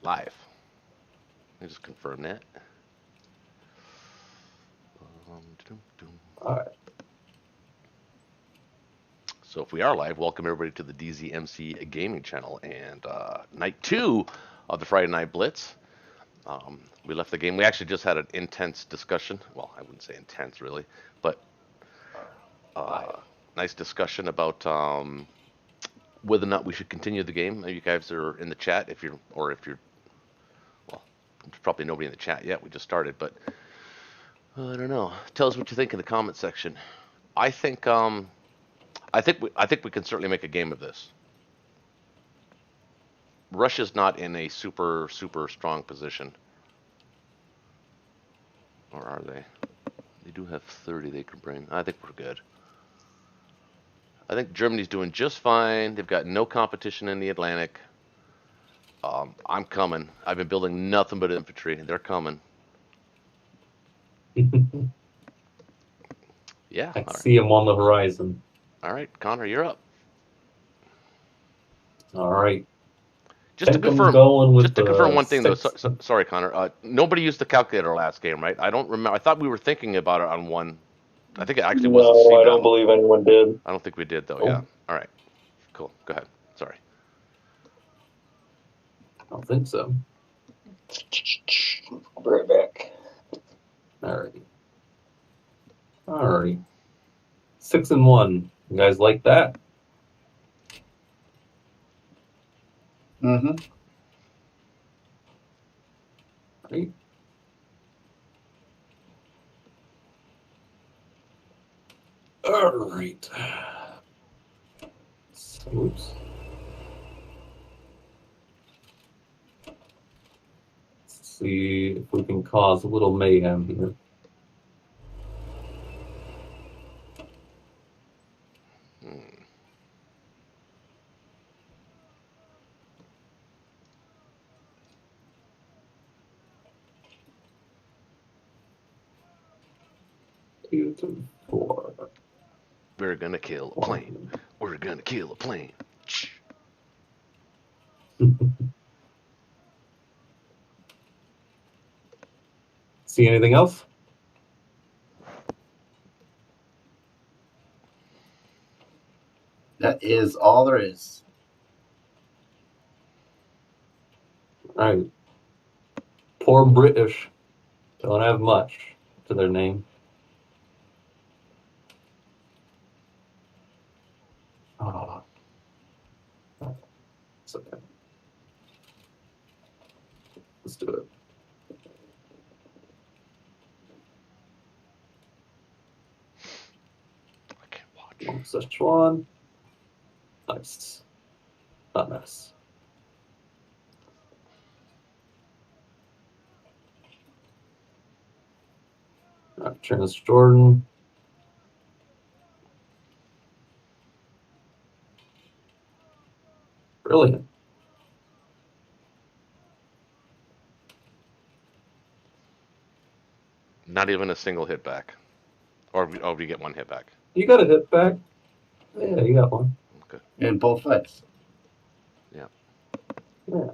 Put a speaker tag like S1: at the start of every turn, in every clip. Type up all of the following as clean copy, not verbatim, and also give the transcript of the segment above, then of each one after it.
S1: Live. Let me just confirm that.
S2: All right.
S1: So if we are live, welcome everybody to the DZMC Gaming Channel and night 2 of the Friday Night Blitz. We left the game. We actually just had an intense discussion. Well, I wouldn't say intense really, but nice discussion about whether or not we should continue the game. You guys are in the chat if you're, well, there's probably nobody in the chat yet. We just started, but I don't know. Tell us what you think in the comment section. I think I think we can certainly make a game of this. Russia's not in a super strong position, or are they? They do have 30 they can bring. I think we're good. I think Germany's doing just fine. They've got no competition in the Atlantic. I'm coming. I've been building nothing but infantry. They're coming. Yeah.
S2: I see him on the horizon.
S1: All right, Connor, you're up.
S2: All right.
S1: Just to confirm, one thing though. Sorry, Connor. Nobody used the calculator last game, right? I don't remember. I thought we were thinking about it on one. I think it actually was a C
S3: No, I
S1: battle.
S3: don't believe anyone did.
S1: I don't think we did though.
S2: Oh.
S1: Yeah. All right. Cool. Go ahead. Sorry.
S2: I don't think so.
S3: I'll be right back.
S2: All right. All right. 6-1. You guys like that?
S3: Mm-hmm.
S2: Right. All right. So, oops. Let's see if we can cause a little mayhem here. Two to 4.
S1: We're gonna kill a plane. We're gonna kill a plane.
S2: See anything else?
S4: That is all there is.
S2: All right. Poor British don't have much to their name. Oh. It's okay. Let's do it.
S1: I can't watch.
S2: One Szechuan. Nice. Not nice. Transjordan. Brilliant.
S1: Not even a single hit back. Or we get one hit back.
S2: You got a hit back. Yeah, you got one.
S1: Okay.
S4: In both fights.
S1: Yeah.
S2: Yeah.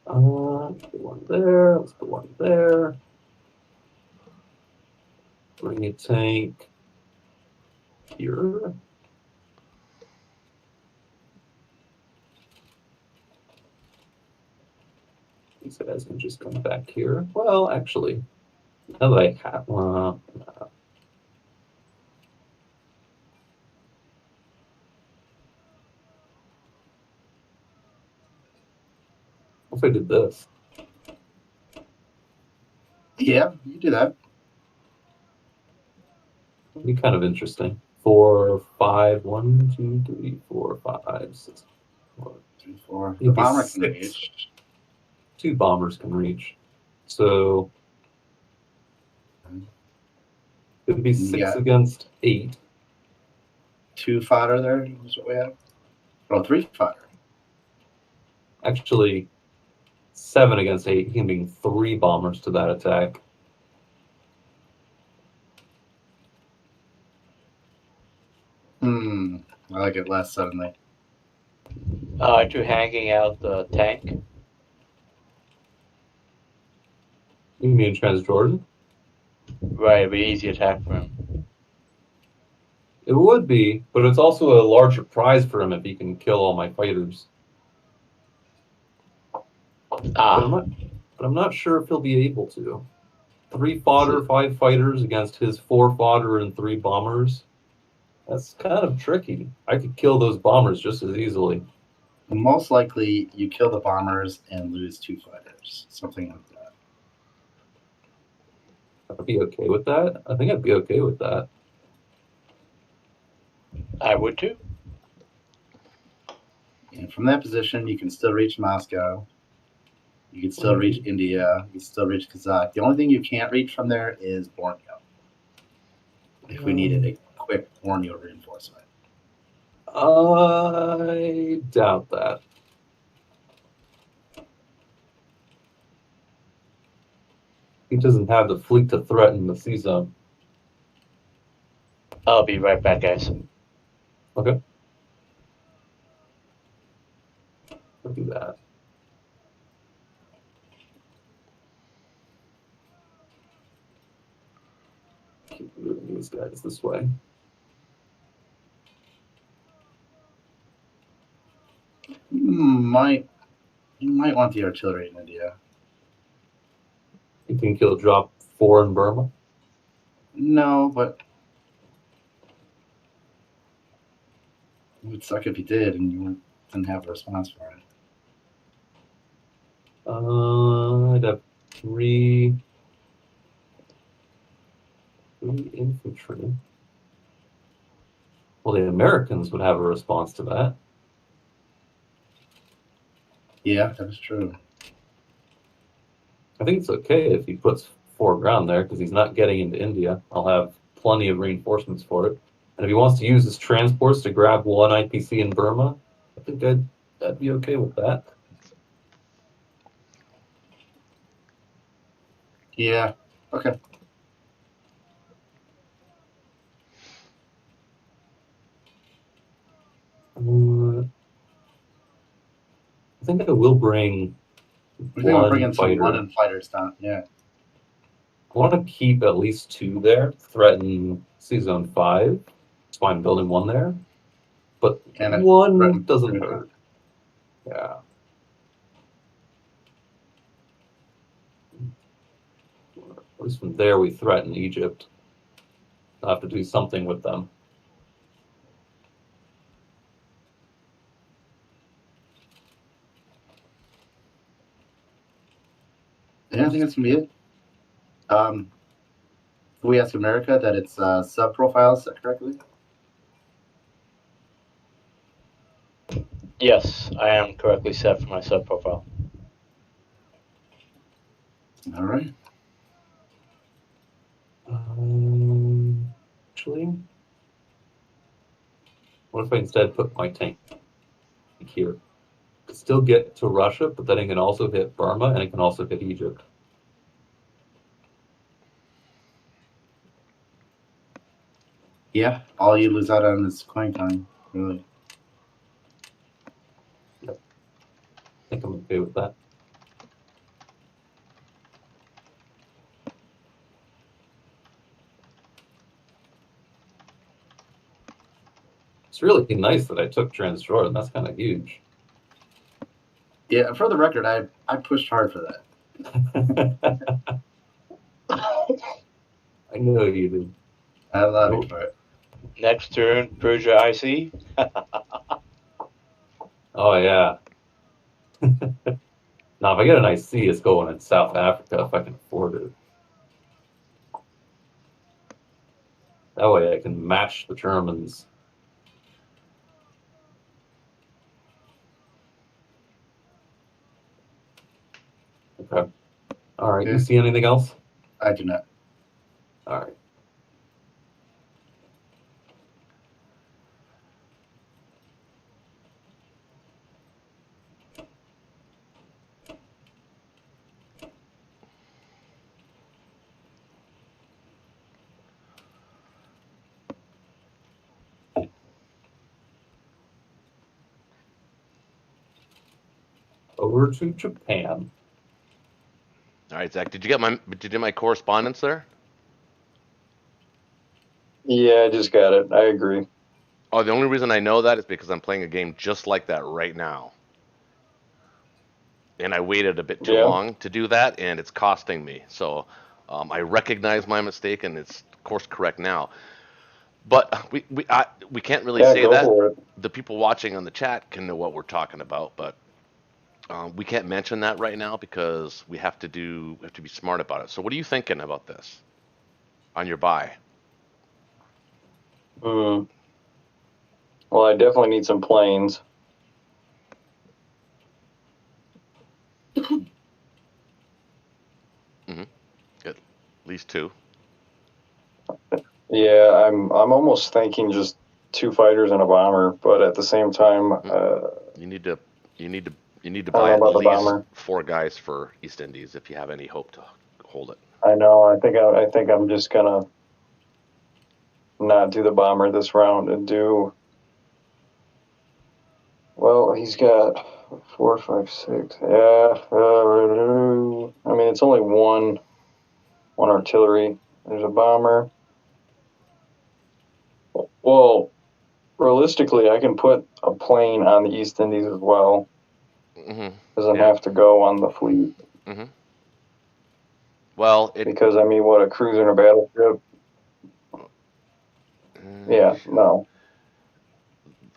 S2: Let's put one there. Let's put one there. Bring a tank here. These guys can just come back here. Well, actually, now that I have what if I did this?
S4: Yeah, you do that.
S2: It'd be kind of interesting. 4, 5, 1, 2, 3, 4, 5, 6, 4.
S4: 3, 4.
S2: Maybe
S4: The bomber can
S2: 6.
S4: reach.
S2: 2 bombers can reach. So it would be 6 against 8.
S4: 2 fodder there is what we have. Oh, 3 fodder.
S2: Actually, 7 against 8. He can bring 3 bombers to that attack.
S4: I like it less suddenly.
S5: Aren't you hanging out the tank?
S2: You mean Transjordan?
S5: Right, it'd be easy attack for him.
S2: It would be, but it's also a larger prize for him if he can kill all my fighters.
S5: Ah,
S2: But I'm not sure if he'll be able to. 3 fodder, 5 fighters against his 4 fodder and 3 bombers. That's kind of tricky. I could kill those bombers just as easily.
S4: Most likely, you kill the bombers and lose 2 fighters, something like that.
S2: I'd be okay with that. I think I'd be okay with that.
S5: I would too.
S4: And from that position, you can still reach Moscow. You can still reach India. You can still reach Kazakh. The only thing you can't reach from there is Borneo. If we needed a quick Borneo reinforcement.
S2: I doubt that. He doesn't have the fleet to threaten the sea zone.
S5: I'll be right back, guys.
S2: Okay. I'll do that. Keep moving these guys this way.
S4: You might want the artillery in India.
S2: You think he'll drop 4 in Burma?
S4: No, but it would suck if you did and you didn't have a response for it.
S2: I'd have 3 infantry. Well, the Americans would have a response to that.
S4: Yeah, that is true.
S2: I think it's okay if he puts 4 ground there because he's not getting into India. I'll have plenty of reinforcements for it. And if he wants to use his transports to grab 1 IPC in Burma, I think I'd be okay with that.
S4: Yeah, okay.
S2: I think I will bring
S4: We think we're bringing
S2: one
S4: some
S2: fighter.
S4: London fighters down. Yeah.
S2: I want to keep at least 2 there, threaten Sea Zone 5. That's why I'm building 1 there. But
S4: And
S2: 1 doesn't hurt. Yeah. At least from there we threaten Egypt. I'll have to do something with them.
S4: Yeah, I think that's gonna be it. We ask America that it's sub-profile set correctly.
S5: Yes, I am correctly set for my sub profile.
S4: All right.
S2: Actually, what if I instead put my tank here? Could still get to Russia, but then it can also hit Burma and it can also hit Egypt.
S4: Yeah, all you lose out on is coin time, really.
S2: I think I'm okay with that. It's really nice that I took Transjordan. That's kind of huge.
S4: Yeah, for the record, I pushed hard for that.
S2: I know you did.
S4: I love it for it.
S5: Next turn, Persia IC.
S2: Oh, yeah. Now, if I get an IC, it's going in South Africa if I can afford it. That way I can match the Germans. Okay. All right.
S4: Yeah.
S2: You see anything else?
S4: I do not.
S2: All right. over to Japan.
S1: All right, Zach, did you get my correspondence there?
S6: Yeah, I just got it. I agree.
S1: Oh, the only reason I know that is because I'm playing a game just like that right now. And I waited a bit too
S6: Yeah.
S1: long to do that, and it's costing me. So I recognize my mistake, and it's course correct now. But we can't really
S6: Yeah,
S1: say
S6: go
S1: that.
S6: for it.
S1: The people watching on the chat can know what we're talking about, but we can't mention that right now because we have to be smart about it. So what are you thinking about this on your buy?
S6: Hmm. Well, I definitely need some planes.
S1: Mm-hmm. Good. At least two.
S6: Yeah, I'm almost thinking just 2 fighters and a bomber, but at the same time,
S1: You need to you need to you need to
S6: I don't
S1: buy
S6: know
S1: at
S6: about the
S1: least
S6: bomber.
S1: 4 guys for East Indies if you have any hope to hold it.
S6: I know. I think I'm just gonna not do the bomber this round and do. Well, he's got 4, 5, 6. Yeah. I mean, it's only one artillery. There's a bomber. Well, realistically, I can put a plane on the East Indies as well.
S1: Mm-hmm.
S6: Doesn't
S1: Yeah.
S6: have to go on the fleet
S1: Mm-hmm. Well,
S6: because I mean, what, a cruiser and a battleship? Yeah, no.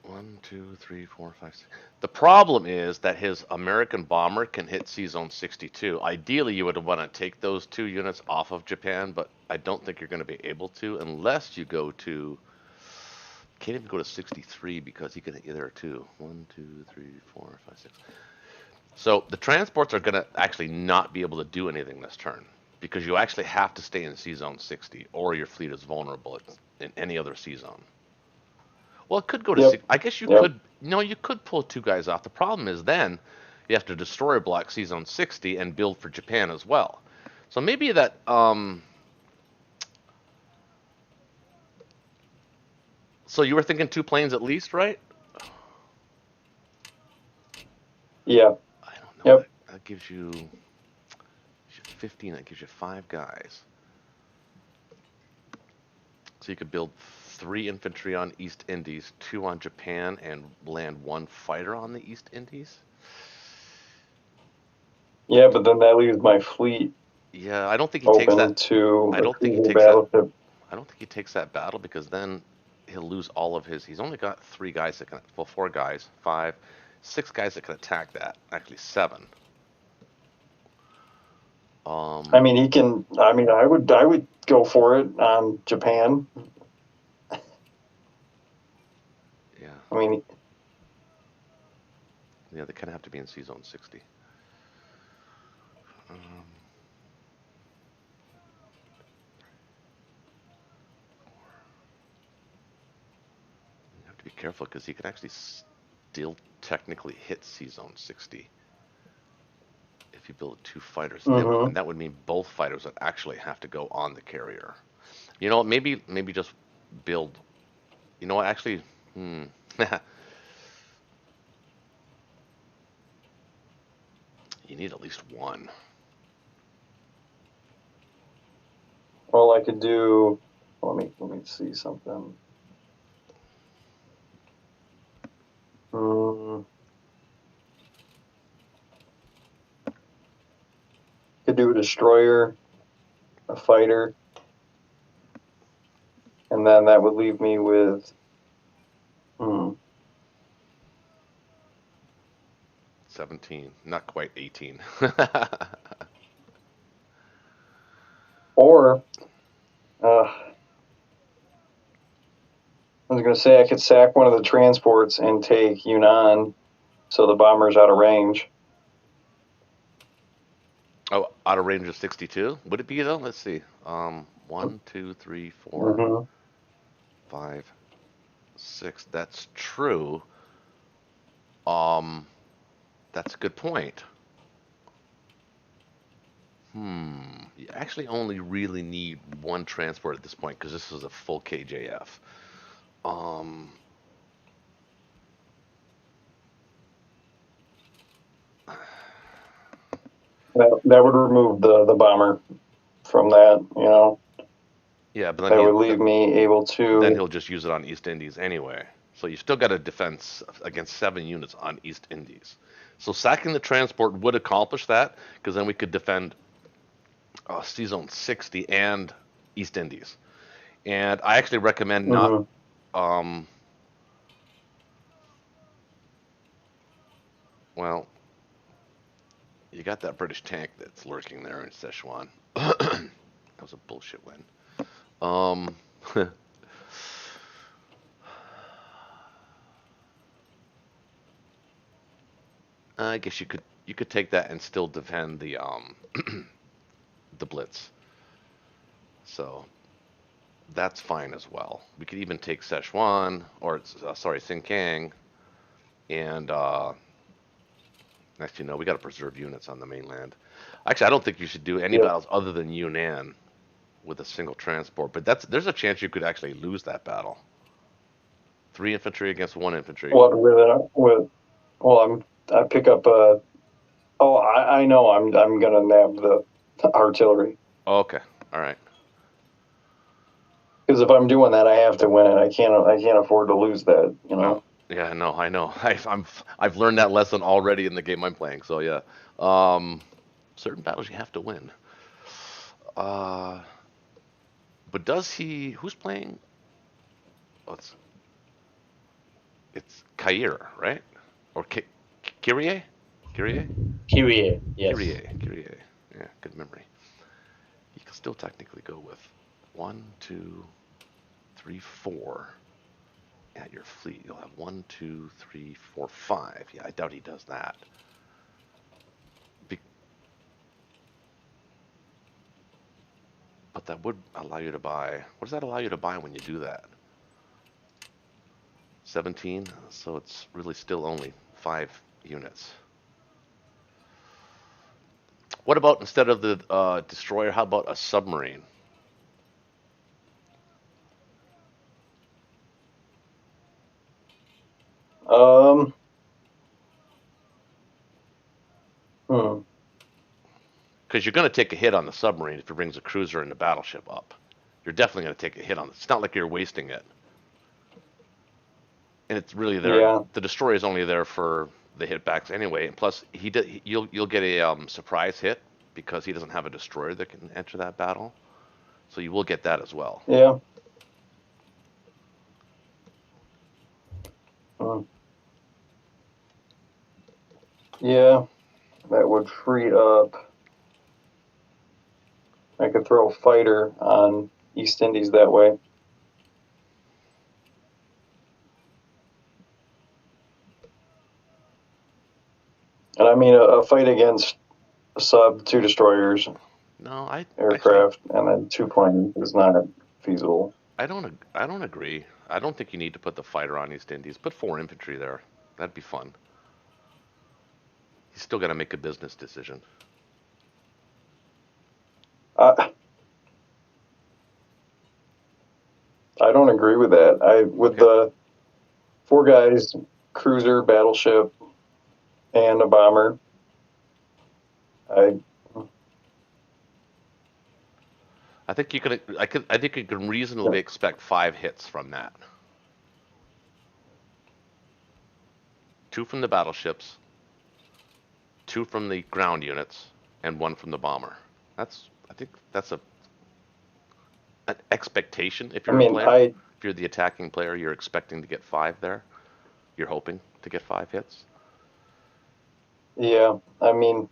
S1: 1, 2, 3, 4, 5, 6. The problem is that his American bomber can hit C Zone 62. Ideally, you would want to take those 2 units off of Japan, but I don't think you're going to be able to unless you go to. Can't even go to 63 because he can hit you there too. 1, 2, 3, 4, 5, 6. So the transports are going to actually not be able to do anything this turn because you actually have to stay in C Zone 60 or your fleet is vulnerable in any other C Zone. Well, it could go to
S6: Yep.
S1: 6. I guess you
S6: Yep.
S1: could. No, you could pull 2 guys off. The problem is then you have to destroy block C Zone 60 and build for Japan as well. So maybe that. So you were thinking 2 planes at least, right?
S6: Yeah.
S1: I don't know.
S6: Yep.
S1: That gives you 15. That gives you 5 guys. So you could build 3 infantry on East Indies, 2 on Japan, and land 1 fighter on the East Indies.
S6: Yeah, but then that leaves my fleet
S1: Yeah, I don't think he takes
S6: open
S1: that.
S6: to
S1: I
S6: a
S1: don't think he
S6: cruiser
S1: takes that.
S6: battleship.
S1: I don't think he takes that battle because then he'll lose all of his. He's only got 3 guys that can. Well, 4 guys, 5, 6 guys that can attack that. Actually, 7.
S6: I mean, he can. I mean, I would go for it on Japan.
S1: Yeah,
S6: I mean,
S1: yeah, they kind of have to be in C Zone 60. Um, you have to be careful because he can actually still technically hit C Zone 60 if you build 2 fighters.
S6: mhm.
S1: And that would mean both fighters would actually have to go on the carrier. You know, maybe just build. You know what? Actually, you need at least 1.
S6: Well, I could do. Let me see something. Mm, could do a destroyer, a fighter, and then that would leave me with. Hmm.
S1: 17, not quite 18.
S6: Or, I was going to say I could sack one of the transports and take Yunnan, so the bomber's out of range.
S1: Oh, out of range of 62? Would it be though? Let's see. 1, 2, 3, 4,
S6: Mm-hmm.
S1: 5, 6. That's true. Um, that's a good point. You actually only really need 1 transport at this point because this is a full KJF.
S6: That would remove the bomber from that. You know,
S1: Yeah, but
S6: that would leave me able
S1: then
S6: to.
S1: he'll just use it on East Indies anyway. So you still got a defense against 7 units on East Indies. So sacking the transport would accomplish that because then we could defend C Zone 60 and East Indies. And I actually recommend not.
S6: Mhm.
S1: Um, well, you got that British tank that's lurking there in Szechuan. That was a bullshit win. Um, I guess you could take that and still defend the the Blitz. So that's fine as well. We could even take Szechuan or sorry Sinkang and actually no, we got to preserve units on the mainland. Actually, I don't think you should do any
S6: Yep.
S1: battles other than Yunnan with a single transport. But there's a chance you could actually lose that battle. 3 infantry against 1 infantry.
S6: What with? Well, I pick up. Oh, I know. I'm gonna nab the artillery
S1: Oh, okay, all right.
S6: because if I'm doing that, I have to win it. I can't afford to lose that. You know.
S1: No, yeah, no, I know. I've learned that lesson already in the game I'm playing. So yeah, certain battles you have to win. Uh, but does he? Who's playing? Oh, it's Kair, right? Or Kyrie? Kyrie?
S5: Kyrie, yes.
S1: Kyrie. Yeah, good memory. You can still technically go with 1, 2, 3, 4 at your fleet. You'll have 1, 2, 3, 4, 5. Yeah, I doubt he does that. But that would allow you to buy. What does that allow you to buy when you do that? 17. So it's really still only 5 units. What about instead of the destroyer? How about a submarine?
S6: Um. Hmm.
S1: Because you're going to take a hit on the submarine if it brings a cruiser and a battleship up. You're definitely going to take a hit on it. It's not like you're wasting it. And it's really there.
S6: Yeah.
S1: The destroyer is only there for the hitbacks anyway. And plus, you'll get a surprise hit because he doesn't have a destroyer that can enter that battle. So you will get that as well.
S6: Yeah. Hmm. Yeah. That would free up. I could throw a fighter on East Indies that way. And I mean, a fight against a sub, 2 destroyers,
S1: No, I
S6: aircraft, and then 2 planes is not feasible.
S1: I don't agree. I don't think you need to put the fighter on East Indies. Put 4 infantry there. That'd be fun. He's still got to make a business decision.
S6: I don't agree with that. With the 4 guys, cruiser, battleship, and a bomber.
S1: I think you can. I think you can reasonably expect 5 hits from that. 2 from the battleships, 2 from the ground units, and 1 from the bomber. I think that's an expectation. If you're a player, if you're the attacking player, you're expecting to get 5 there. You're hoping to get 5 hits.
S6: Yeah, I mean.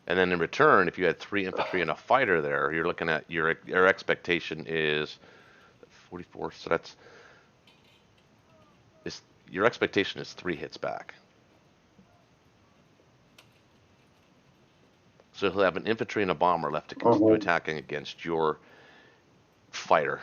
S1: And then in return, if you had 3 infantry and a fighter there, you're looking at your expectation is 44. So your expectation is 3 hits back. So he'll have an infantry and a bomber left to continue attacking against your fighter.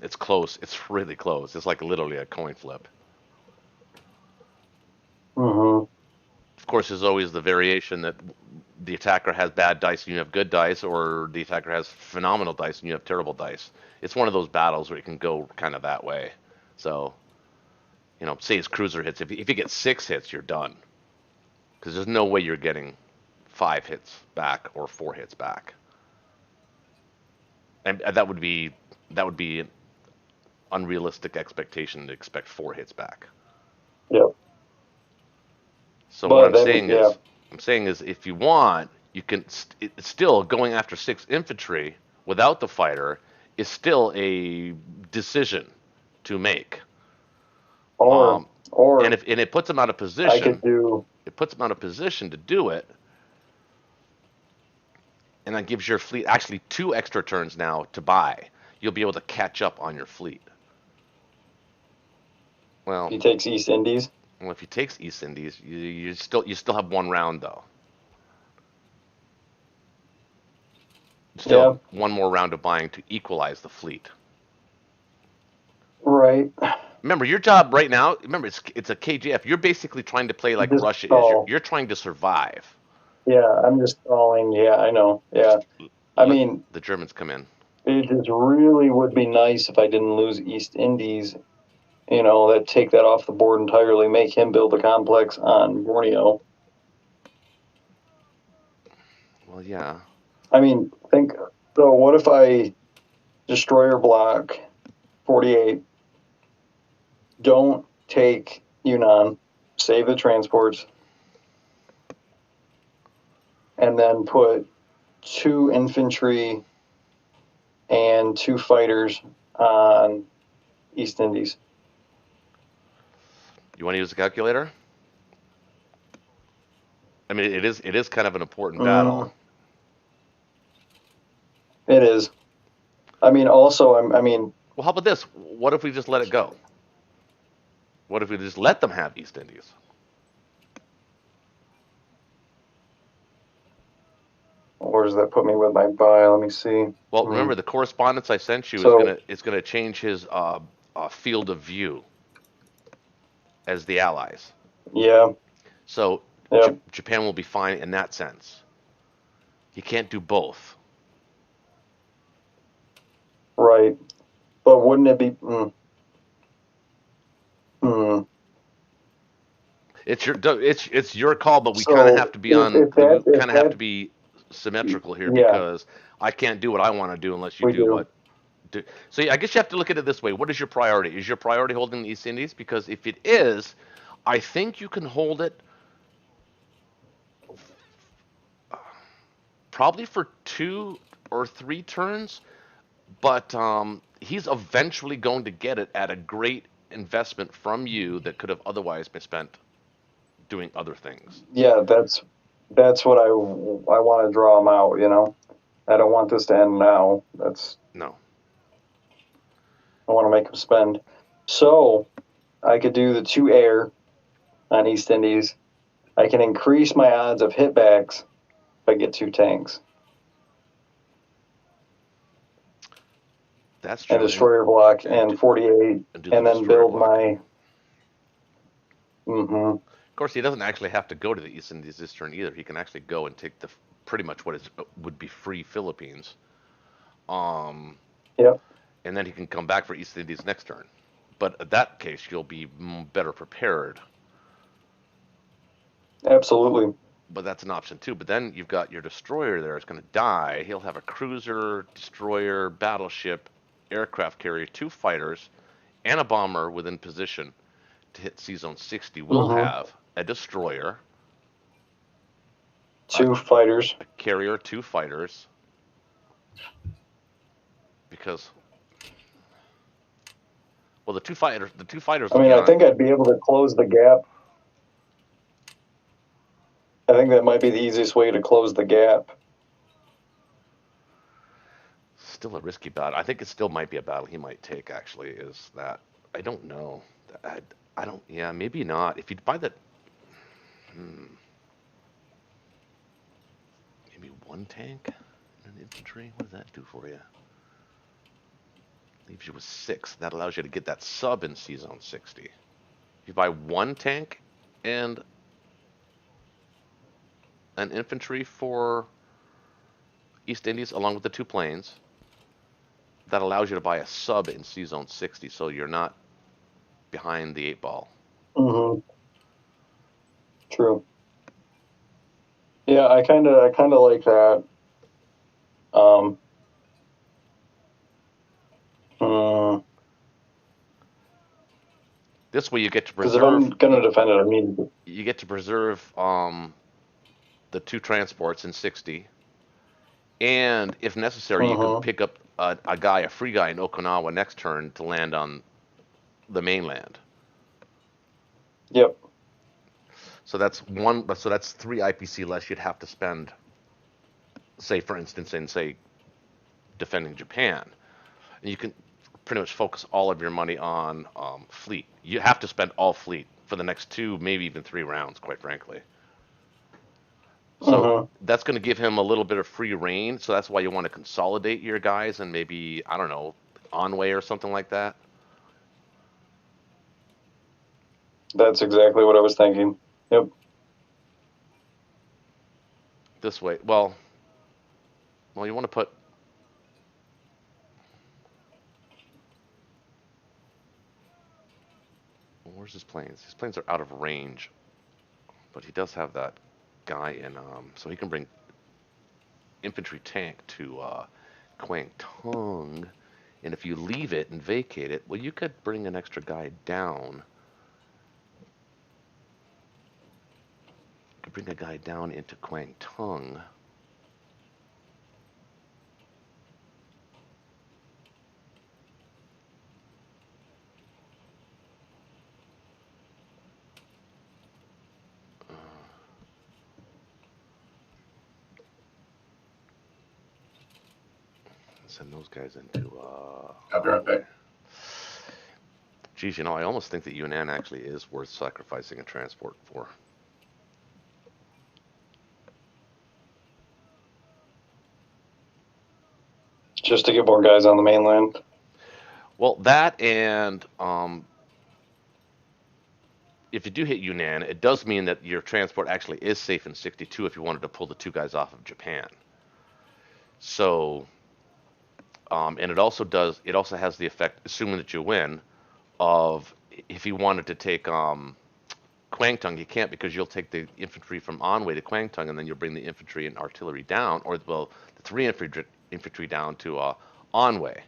S1: It's close. It's really close. It's like literally a coin flip.
S6: Mm-hmm.
S1: Of course, there's always the variation that the attacker has bad dice and you have good dice, or the attacker has phenomenal dice and you have terrible dice. It's one of those battles where it can go kind of that way. So, say his cruiser hits. If you get 6 hits, you're done. Because there's no way you're getting 5 hits back or 4 hits back. And that would be an unrealistic expectation to expect 4 hits back.
S6: Yep.
S1: So
S6: But
S1: what I'm
S6: then,
S1: saying is, if you want, you can it's still going after 6 infantry without the fighter is still a decision to make.
S6: or
S1: And it puts him out of
S6: I
S1: position.
S6: could do.
S1: It puts him out of position to do it, and that gives your fleet actually 2 extra turns now to buy. You'll be able to catch up on your fleet. Well,
S6: He takes East Indies.
S1: Well, if he takes East Indies, you still have 1 round though. Still have 1 more round of buying to equalize the fleet.
S6: Right.
S1: Remember, your job right now. Remember, it's a KGF. You're basically trying to play like
S6: Just
S1: Russia is.
S6: stall.
S1: You're trying to survive.
S6: Yeah, I'm just stalling. Yeah, I know. Yeah. I mean,
S1: The Germans come in.
S6: it just really would be nice if I didn't lose East Indies. That take that off the board entirely, make him build a complex on Borneo.
S1: Well, yeah.
S6: I mean, so what if I destroyer block 48, don't take Yunnan, save the transports, and then put 2 infantry and 2 fighters on East Indies?
S1: You want to use the calculator? I mean, it is kind of an important battle.
S6: It is. I mean, also,
S1: Well, how about this? What if we just let it go? What if we just let them have East Indies?
S6: where does that put me with my buy? Let me see.
S1: Well, remember the correspondence I sent you is gonna change his field of view as the allies.
S6: Yeah.
S1: So Japan will be fine in that sense. He can't do both.
S6: Right. But wouldn't it be?
S1: It's your call, but we kind of have to be have to be symmetrical here because I can't do what I want to do unless you do what. So I guess you have to look at it this way. What is your priority? Is your priority holding the East Indies? Because if it is, I think you can hold it probably for 2 or 3 turns, but he's eventually going to get it at a great investment from you that could have otherwise been spent doing other things.
S6: Yeah, that's what I want to draw him out. I don't want this to end now.
S1: No.
S6: I want to make him spend. So I could do the 2 air on East Indies. I can increase my odds of hitbacks if I get 2 tanks.
S1: That's true.
S6: And destroyer block and 48, and then build my.
S1: Of course, he doesn't actually have to go to the East Indies this turn either. He can actually go and take pretty much what would be free Philippines.
S6: Yep.
S1: And then he can come back for East Indies next turn. But in that case, you'll be better prepared.
S6: Absolutely.
S1: But that's an option too. But then you've got your destroyer there. It's going to die. He'll have a cruiser, destroyer, battleship, aircraft carrier, 2 fighters, and a bomber within position to hit C-Zone 60. We'll have a destroyer,
S6: 2 fighters,
S1: a carrier, 2 fighters, because the two fighters.
S6: I mean, I think I'd be able to close the gap. I think that might be the easiest way to close the gap.
S1: Still a risky battle. I think it still might be a battle he might take. Actually, is that I don't know. I don't. Yeah, maybe not. If you buy that, maybe 1 tank and an infantry. What does that do for you? Leaves you with 6. That allows you to get that sub in C-Zone 60. If you buy 1 tank and an infantry for East Indies along with the 2 planes. That allows you to buy a sub in C Zone 60, so you're not behind the 8 ball.
S6: Mm-hmm. True. Yeah, I kind of like that. Because
S1: This way you get to
S6: if I'm
S1: preserve
S6: gonna defend it, I mean,
S1: you get to preserve the 2 transports in 60, and if necessary, you can
S6: mm-hmm.
S1: pick up a free guy in Okinawa next turn to land on the mainland.
S6: Yep.
S1: So that's one. So that's 3 IPC less you'd have to spend. Say, for instance, in say defending Japan, and you can pretty much focus all of your money on fleet. You have to spend all fleet for the next 2, maybe even 3 rounds, quite frankly. So
S6: Mm-hmm.
S1: that's going to give him a little bit of free reign. So that's why you want to consolidate your guys and maybe, I don't know, Onway or something like that.
S6: That's exactly what I was thinking. Yep.
S1: This way. Well, you want to put. Where's his planes? His planes are out of range, but he does have that guy in. So he can bring infantry tank to Kwangtung, and if you leave it and vacate it, well, you could bring an extra guy down. You could bring a guy down into Kwangtung. Send those guys into.
S4: I'll be right back.
S1: Geez, I almost think that Yunnan actually is worth sacrificing a transport for.
S6: Just to get more guys on the mainland.
S1: Well, that and if you do hit Yunnan, it does mean that your transport actually is safe in 62 if you wanted to pull the 2 guys off of Japan. So, and it also has the effect, assuming that you win, of if you wanted to take Kwangtung, you can't because you'll take the infantry from Anhui to Kwangtung, and then you'll bring the infantry and artillery down, or well, the 3 infantry down to Anhui.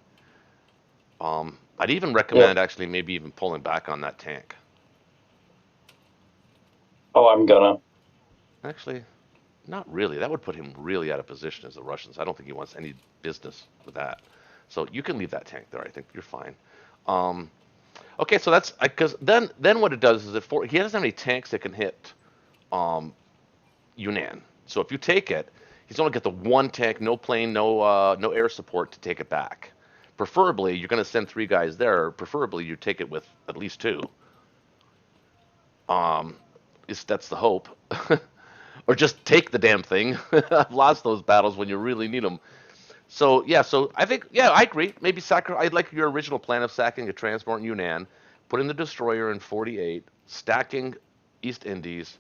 S1: I'd even recommend actually maybe even pulling back on that tank.
S6: Oh, I'm gonna.
S1: Actually, not really. That would put him really out of position as the Russians. I don't think he wants any business with that. So you can leave that tank there. I think you're fine. Okay, so that's because then what it does is he doesn't have any tanks that can hit Yunnan. So if you take it, he's only got the 1 tank, no plane, no air support to take it back. Preferably, you're going to send 3 guys there. Preferably, you take it with at least 2. That's the hope. Or just take the damn thing. I've lost those battles when you really need them. So yeah, I think I agree. Maybe I'd like your original plan of sacking a transport in Yunnan, putting the destroyer in 48, stacking East Indies,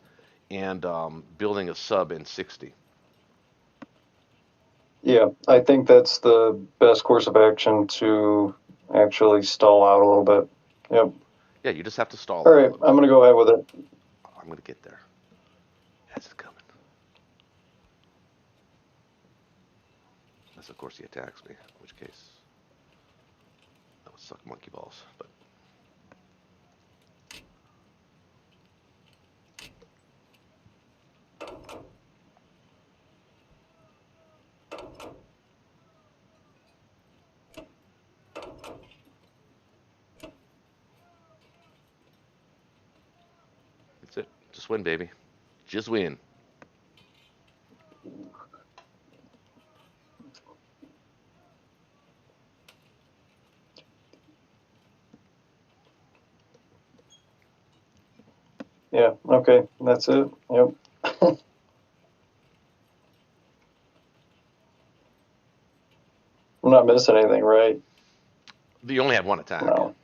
S1: and building a sub in 60.
S6: Yeah, I think that's the best course of action to actually stall out a little bit. Yep.
S1: Yeah, you just have to stall.
S6: All right, I'm gonna go ahead with it.
S1: I'm gonna get there. As it's coming. Unless of course he attacks me, in which case that would suck monkey balls. But that's it. Just win, baby. Just win.
S6: Yeah, okay, that's it. Yep. I'm not missing anything, right?
S1: You only have 1 attack.
S6: No.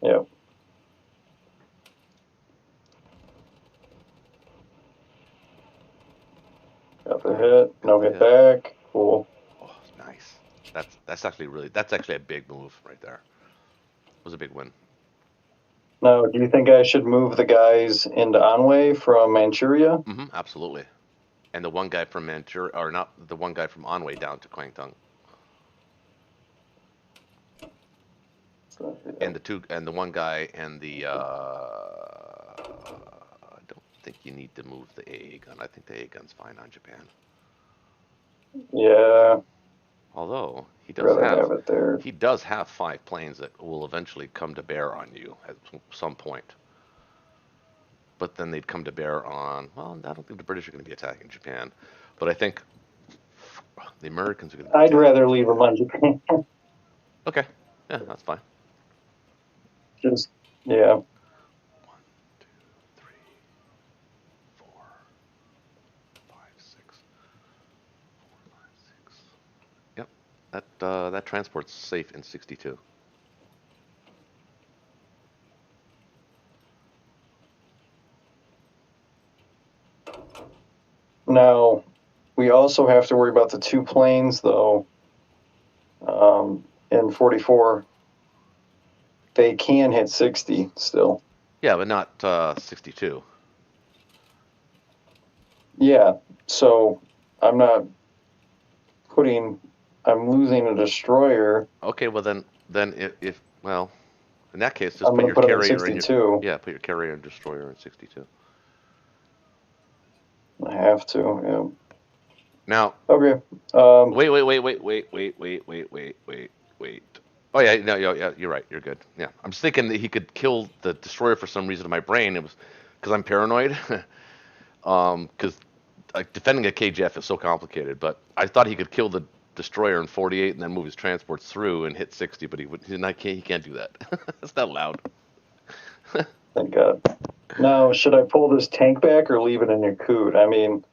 S6: Yep. I'll get
S1: Yeah.
S6: back. Cool.
S1: Oh, nice. That's actually a big move right there. It was a big win.
S6: Now, do you think I should move the guys into Anhui from Manchuria?
S1: Absolutely. And the one guy from Manchuria, or not the one guy from Anhui down to Kwangtung. And the one guy and the I don't think you need to move the AA gun. I think the AA gun's fine on Japan.
S6: Yeah,
S1: Although he
S6: rather have it there.
S1: does have 5 planes that will eventually come to bear on you at some point. But then they'd come to bear on, well, I don't think the British are going to be attacking Japan, but I think the Americans are going to be
S6: I'd
S1: attacking
S6: rather leave them on Japan.
S1: Okay, yeah, that's fine.
S6: Just, yeah.
S1: 1, 2, 3, 4, 5, 6, 4, 5, 6. Yep, that transport's safe in 62.
S6: Now, we also have to worry about the 2 planes, though. In 44, they can hit 60 still.
S1: Yeah, but not 62.
S6: Yeah, so I'm not I'm losing a destroyer.
S1: Okay, well then if well, in that case, just
S6: I'm
S1: put
S6: going
S1: your
S6: to put it in
S1: carrier in
S6: 62.
S1: yeah, put your carrier and destroyer in 62.
S6: I have to, yeah.
S1: Now,
S6: Okay.
S1: wait. Oh yeah, no, yeah, you're right. You're good. Yeah, I'm just thinking that he could kill the destroyer for some reason in my brain. It was because I'm paranoid. Because like defending a KGF is so complicated. But I thought he could kill the destroyer in 48 and then move his transports through and hit 60. But he can't do that. That's not allowed.
S6: Thank God. Now, should I pull this tank back or leave it in your coot? I mean,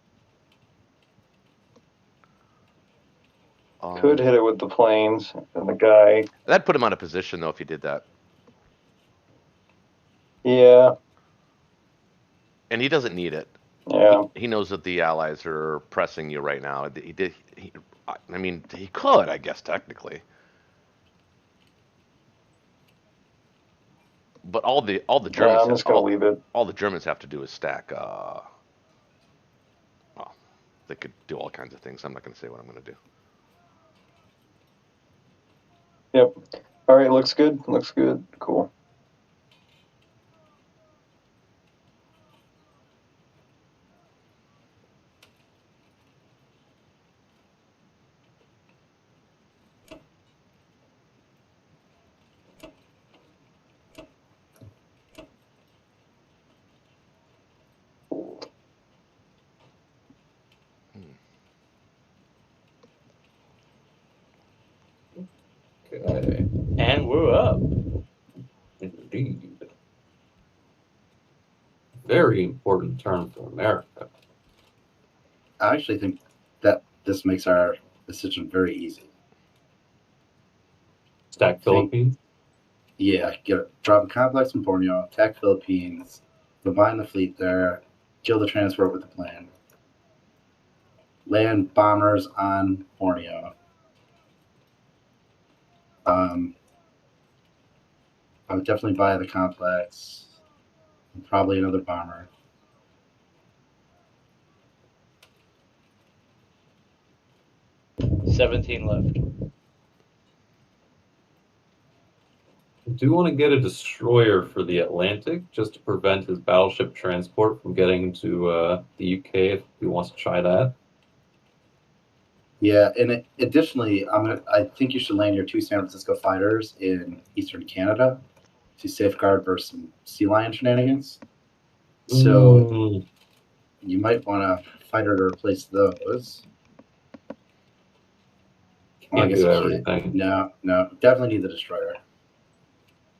S6: could hit it with the planes and the guy.
S1: That'd put him out of position though if you did that.
S6: Yeah.
S1: And he doesn't need it.
S6: Yeah.
S1: He knows that the Allies are pressing you right now. I mean, he could, I guess, technically. But all the Germans.
S6: Yeah, I'm just gonna leave it.
S1: All the Germans have to do is stack. Well, they could do all kinds of things. I'm not going to say what I'm going to do.
S6: Yep. All right. Looks good. Looks good. Cool.
S2: Okay.
S5: And we're up.
S2: Indeed. Very important turn for America.
S4: I actually think that this makes our decision very easy.
S2: Stack Philippines.
S4: Yeah, drop a complex in Borneo, attack Philippines, combine the fleet there, kill the transport with the plane, land bombers on Borneo. I would definitely buy the complex, and probably another bomber.
S5: $17 left.
S2: I do want to get a destroyer for the Atlantic just to prevent his battleship transport from getting to the UK if he wants to try that.
S4: Yeah, and additionally, I think you should land your 2 San Francisco fighters in Eastern Canada to safeguard versus some Sea Lion shenanigans. So you might want a fighter to replace those.
S2: Can't do everything.
S4: No, definitely need the destroyer.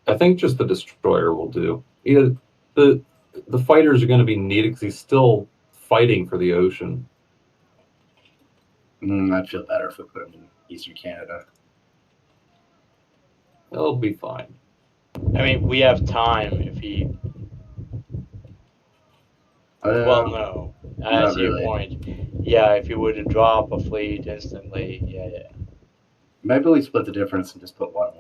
S2: I think just the destroyer will do. Yeah, the fighters are going to be needed because he's still fighting for the ocean.
S4: I'd feel better if we put him in Eastern Canada.
S2: It'll be fine.
S5: I mean, we have time if he. Well, no. I
S4: Not
S5: see your
S4: really.
S5: point. Yeah, if you were to drop a fleet instantly, yeah.
S4: Maybe we split the difference and just put one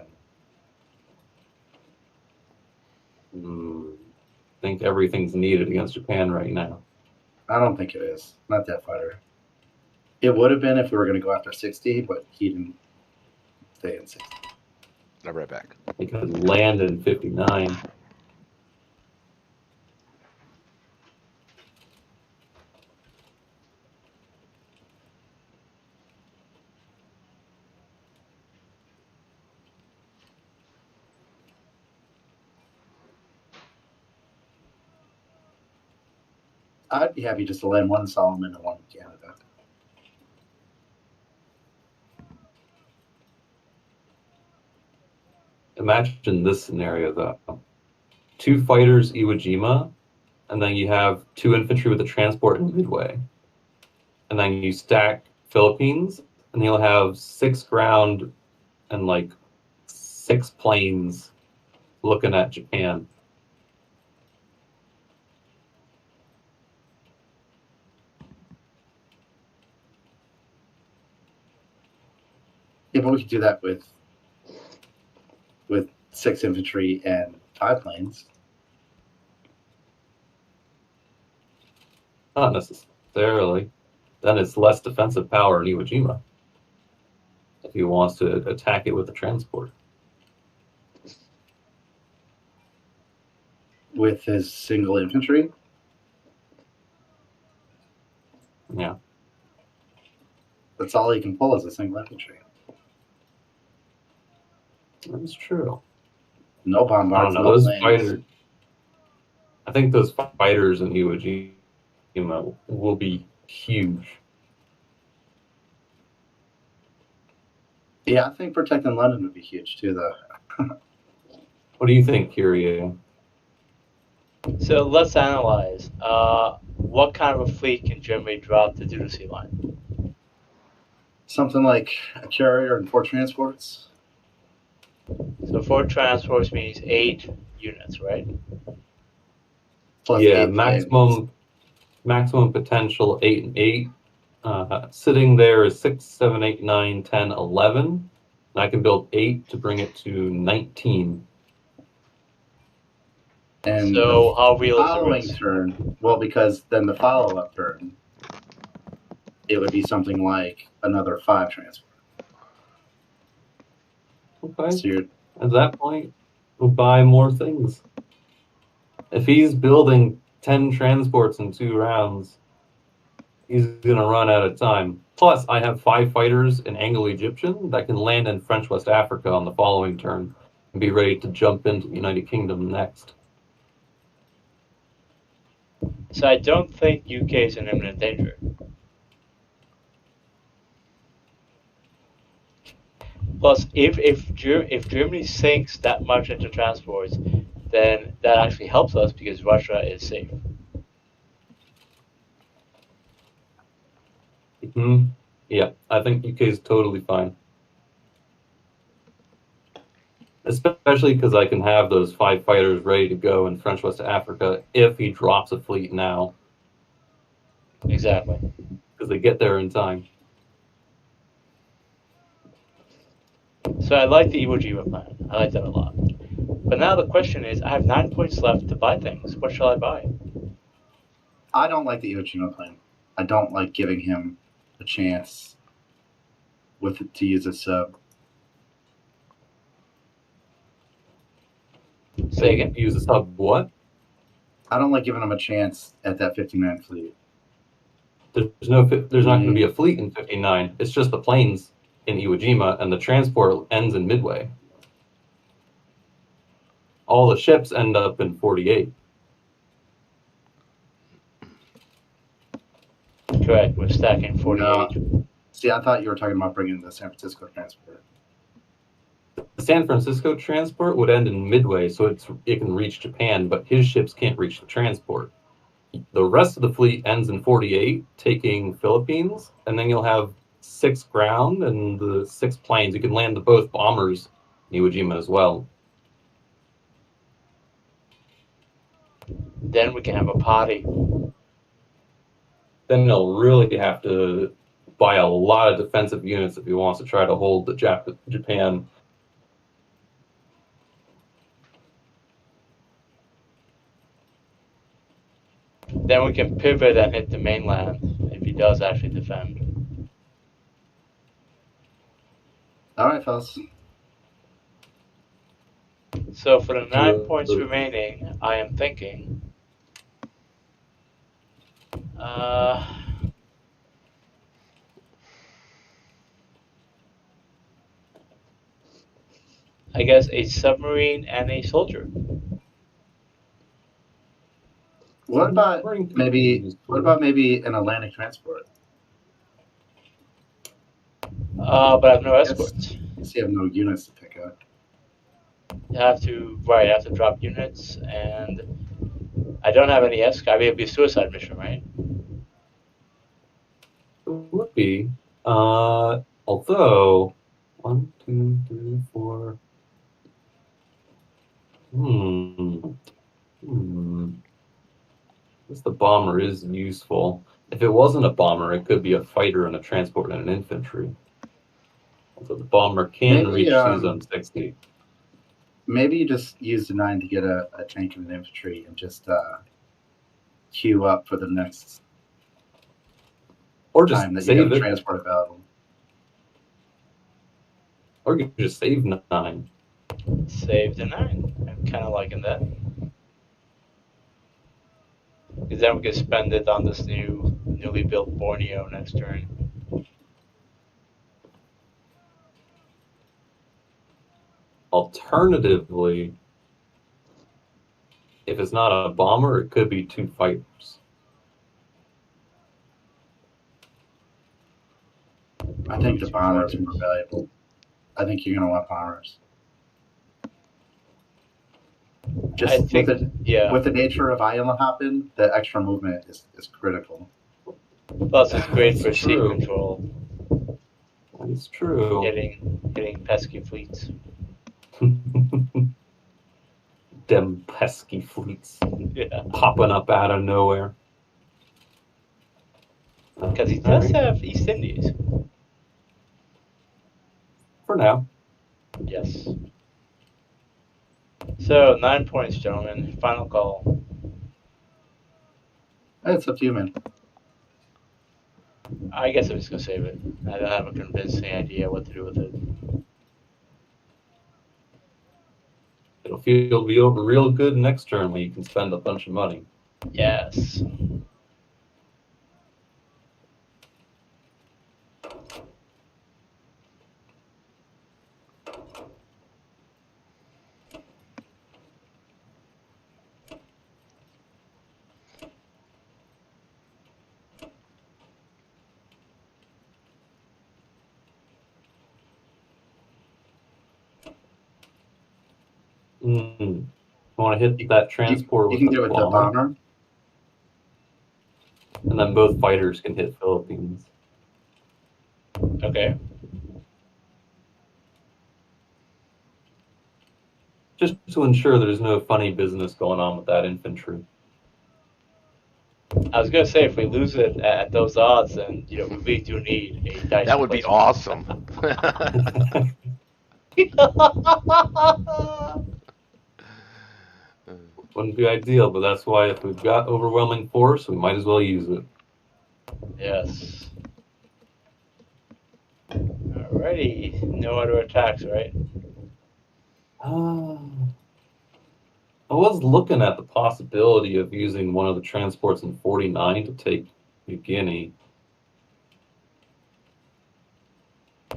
S4: in.
S2: I think everything's needed against Japan right now.
S4: I don't think it is. Not that fighter. It would have been if we were going to go after 60, but he didn't stay in 60.
S1: I'll be right back.
S2: Because land in 59.
S4: I'd be happy just to land one Solomon and one in Canada.
S2: Imagine this scenario though. 2 fighters Iwo Jima, and then you have 2 infantry with a transport in Midway. And then you stack Philippines, and you'll have 6 ground and like 6 planes looking at Japan.
S4: Yeah, but we could do that with 6 infantry and 5 planes.
S2: Not necessarily. Then it's less defensive power in Iwo Jima if he wants to attack it with a transport.
S4: With his single infantry.
S2: Yeah.
S4: That's all he can pull is a single infantry.
S2: That's true.
S4: No
S2: I don't
S4: bombards,
S2: know.
S4: no
S2: Those
S4: planes.
S2: fighters. I think those fighters in Iwo Jima will be huge.
S4: Yeah, I think protecting London would be huge too, though.
S2: What do you think, Kyrie?
S5: So let's analyze. What kind of a fleet can Germany drop to do the sea line?
S4: Something like a carrier and 4 transports.
S5: So 4 transports means 8 units, right?
S4: Plus
S2: Yeah,
S4: 8 planes.
S2: maximum potential 8 and 8. Sitting there is 6, 7, 8, 9, 10, 11. And I can build 8 to bring it to 19.
S4: And
S5: So how real is the
S4: following
S5: risk?
S4: turn, well, because then the follow-up turn, it would be something like another 5 transports.
S2: Okay.
S4: So you're,
S2: At that point, we'll buy more things. If he's building 10 transports in 2 rounds, he's going to run out of time. Plus, I have 5 fighters in Anglo-Egyptian that can land in French West Africa on the following turn and be ready to jump into the United Kingdom next.
S5: So I don't think UK is in imminent danger. Plus, if Germany sinks that much into transports, then that actually helps us because Russia is safe.
S2: Yeah, I think UK is totally fine. Especially because I can have those 5 fighters ready to go in French West Africa if he drops a fleet now,
S5: Exactly.
S2: because they get there in time.
S5: So I like the Iwo Jima plan. I like that a lot. But now the question is, I have 9 points left to buy things. What shall I buy?
S4: I don't like the Iwo Jima plan. I don't like giving him a chance to use a sub.
S5: Say again?
S2: Use a sub what?
S4: I don't like giving him a chance at that 59 fleet.
S2: There's not going to be a fleet in 59. It's just the planes in Iwo Jima, and the transport ends in Midway. All the ships end up in 48.
S5: Correct. We're stacking 48.
S4: See, I thought you were talking about bringing the San Francisco transport.
S2: The San Francisco transport would end in Midway, so it can reach Japan, but his ships can't reach the transport. The rest of the fleet ends in 48, taking Philippines, and then you'll have 6 ground and the 6 planes. You can land both bombers in Iwo Jima as well.
S5: Then we can have a party.
S2: then he'll really have to buy a lot of defensive units if he wants to try to hold the Japan.
S5: Then we can pivot and hit the mainland if he does actually defend.
S4: All right, fellas.
S5: So for the 9 points remaining, I am thinking. I guess a submarine and a soldier.
S4: What about maybe an Atlantic transport?
S5: But I have no escorts.
S4: So you have no units to pick up.
S5: I have to drop units, and I don't have any escort. I mean, it'd be a suicide mission, right?
S2: It would be. Although, 1, 2, 3, 4. Guess the bomber is useful. If it wasn't a bomber, it could be a fighter and a transport and an infantry. So the bomber can reach Zone 60.
S4: Maybe you just use the 9 to get a tank and an infantry and just queue up for the next
S2: or just
S4: time that
S2: save
S4: you have
S2: it.
S4: Transport available.
S2: Or you can just save 9.
S5: Save the 9. I'm kind of liking that. Because then we can spend it on this newly built Borneo next turn.
S2: Alternatively, if it's not a bomber, it could be 2 fighters.
S4: I think the bombers are more valuable. I think you're going to want bombers. Just with the nature of Island hopping, the extra movement is critical.
S5: Plus, it's great for sea control.
S2: That's true.
S5: Getting pesky fleets.
S2: Them pesky fleets.
S5: Yeah.
S2: Popping up out of nowhere.
S5: Because he does have East Indies.
S2: For now.
S5: Yes. So, 9 points, gentlemen. Final call.
S4: It's up to you, man.
S5: I guess I'm just going to save it. I don't have a convincing idea what to do with it.
S2: It'll be over real good next turn when you can spend a bunch of money.
S5: Yes.
S2: You want to hit that transport
S4: you can do it with the bomber.
S2: And then both fighters can hit Philippines.
S5: Okay.
S2: Just to ensure there's no funny business going on with that infantry.
S5: I was going to say, if we lose it at those odds, then we really do need a dice.
S1: That would be awesome.
S2: Wouldn't be ideal, but that's why if we've got overwhelming force, we might as well use it.
S5: Yes. Alrighty. No other attacks, right?
S2: I was looking at the possibility of using one of the transports in 49 to take New Guinea.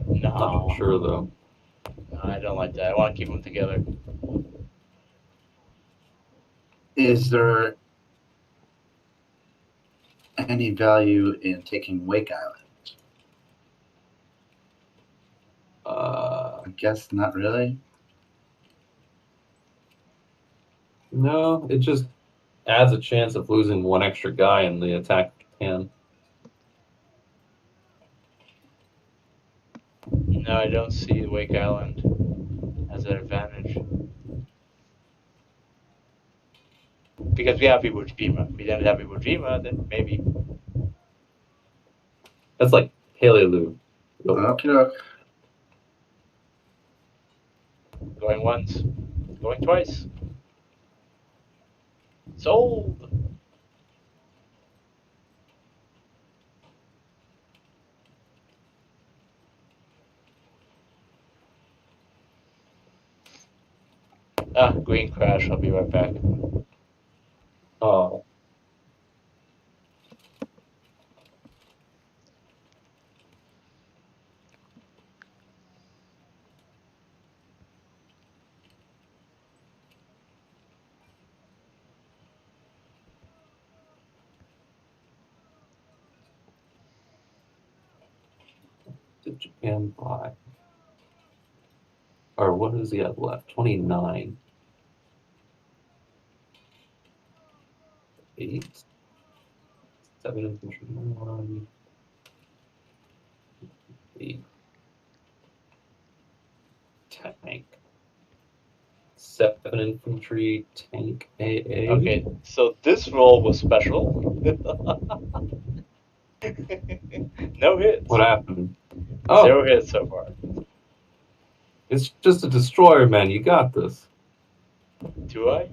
S5: No.
S2: Not sure, though.
S5: No, I don't like that. I want to keep them together.
S4: Is there any value in taking Wake Island? I guess not really.
S2: No, it just adds a chance of losing one extra guy in the attack can.
S5: No, I don't see Wake Island as an advantage. Because we have Iwo Jima. If we didn't have Iwo Jima, then maybe.
S2: That's like Haley-Lou.
S4: Okay.
S5: Going once. Going twice. Sold. Green crash. I'll be right back.
S2: Oh. Did Japan buy? Or what does he have left? 29. 8. 7 infantry. 1. 8. Tank. 7 infantry. Tank AA.
S5: Okay, so this roll was special. No hits.
S2: What happened? Oh,
S5: 0 hits so far.
S2: it's just a destroyer, man. You got this.
S5: Do I?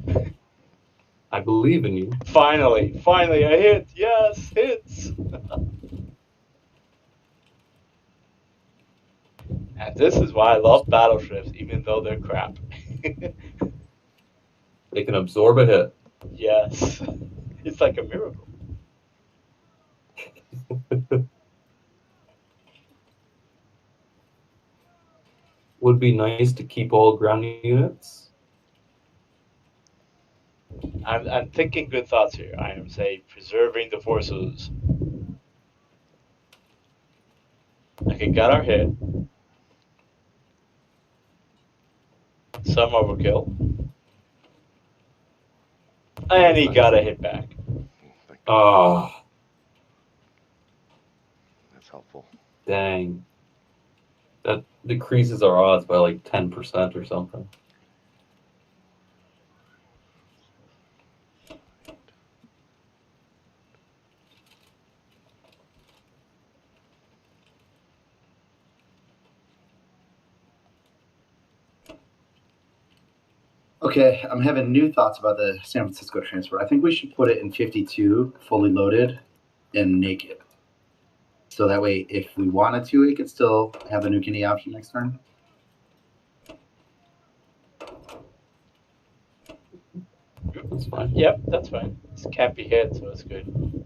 S2: I believe in you.
S5: Finally I hit. Yes, hits. And this is why I love battleships, even though they're crap.
S2: They can absorb a hit.
S5: Yes, it's like a miracle.
S2: Would be nice to keep all ground units.
S5: I'm thinking good thoughts here. I am saying preserving the forces. Okay, got our hit. Some overkill. And he got a hit back.
S2: Oh,
S1: That's helpful.
S2: dang. That decreases our odds by like 10% or something.
S4: Okay, I'm having new thoughts about the San Francisco transfer. I think we should put it in 52, fully loaded, and naked. So that way, if we wanted to, it could still have the New Guinea option next turn.
S2: That's fine.
S5: Yep, that's fine. This can't be hit, so it's good.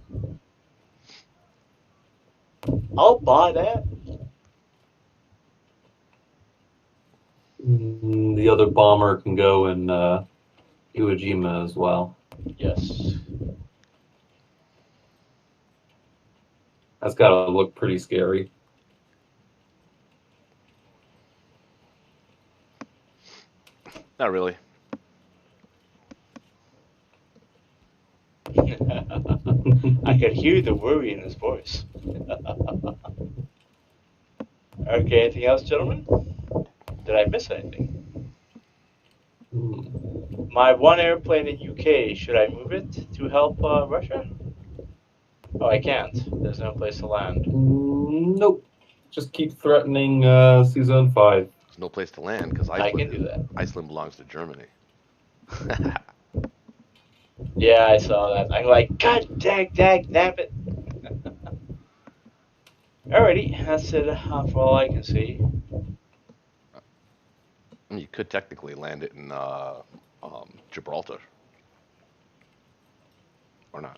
S5: I'll buy that.
S2: The other bomber can go in Iwo Jima as well.
S5: Yes.
S2: That's got to look pretty scary.
S1: Not really.
S5: I could hear the worry in his voice. Okay, anything else, gentlemen? Did I miss anything? My one airplane in UK, should I move it to help Russia? Oh, I can't. There's no place to land.
S2: Nope. Just keep threatening C-Zone 5.
S1: There's no place to land because
S5: I can do that.
S1: Iceland belongs to Germany.
S5: Yeah, I saw that. I'm like, God dang, damn it. Alrighty, that's it for all I can see.
S1: I mean, you could technically land it in Gibraltar. Or not.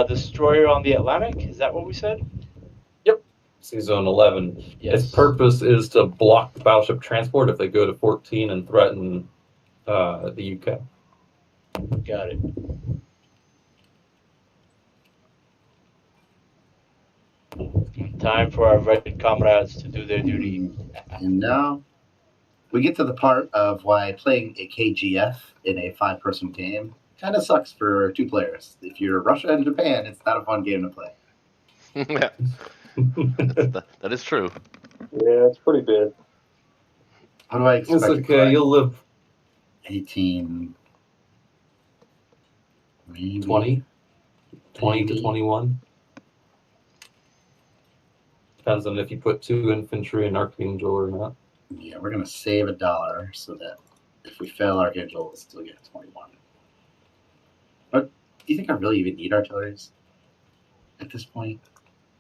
S5: Destroyer on the Atlantic, is that what we said?
S2: C-Zone 11.
S5: Yes.
S2: Its purpose is to block the battleship transport if they go to 14 and threaten the UK.
S5: Got it. Time for our red comrades to do their duty.
S4: And now we get to the part of why playing a KGF in a 5-person game kind of sucks for 2 players. If you're Russia and Japan, it's not a fun game to play.
S1: Yeah. That is true.
S6: Yeah, it's pretty bad.
S4: What do I expect?
S2: It's
S4: to
S2: okay.
S4: collect?
S2: You'll live
S4: 18. Maybe
S2: 20 to
S4: maybe.
S2: 21. Depends on if you put 2 infantry and Archangel or not.
S4: Yeah, we're gonna save $1 so that if we fail Archangel, we'll still get 21. But do you think I really even need artilleries at this point?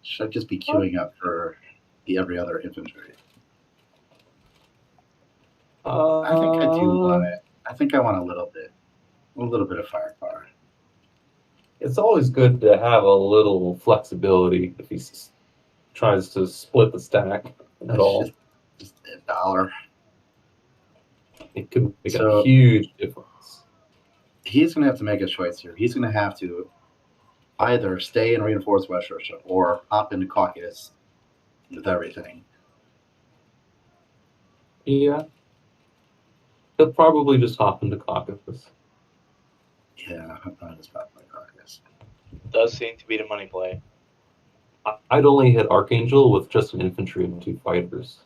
S4: Should I just be queuing up for the every other infantry? I think I do want it. I think I want a little bit of firepower.
S2: It's always good to have a little flexibility if he tries to split the stack at
S4: That's
S2: all.
S4: just $1.
S2: It could make
S4: So-
S2: a huge difference.
S4: He's gonna have to make a choice here. He's gonna have to either stay and reinforce West Russia or hop into Caucasus with everything.
S2: Yeah. He'll probably just hop into Caucasus.
S4: Yeah, I'm probably just hop into Caucasus.
S5: Does seem to be the money play.
S2: I'd only hit Archangel with just an infantry and 2 fighters.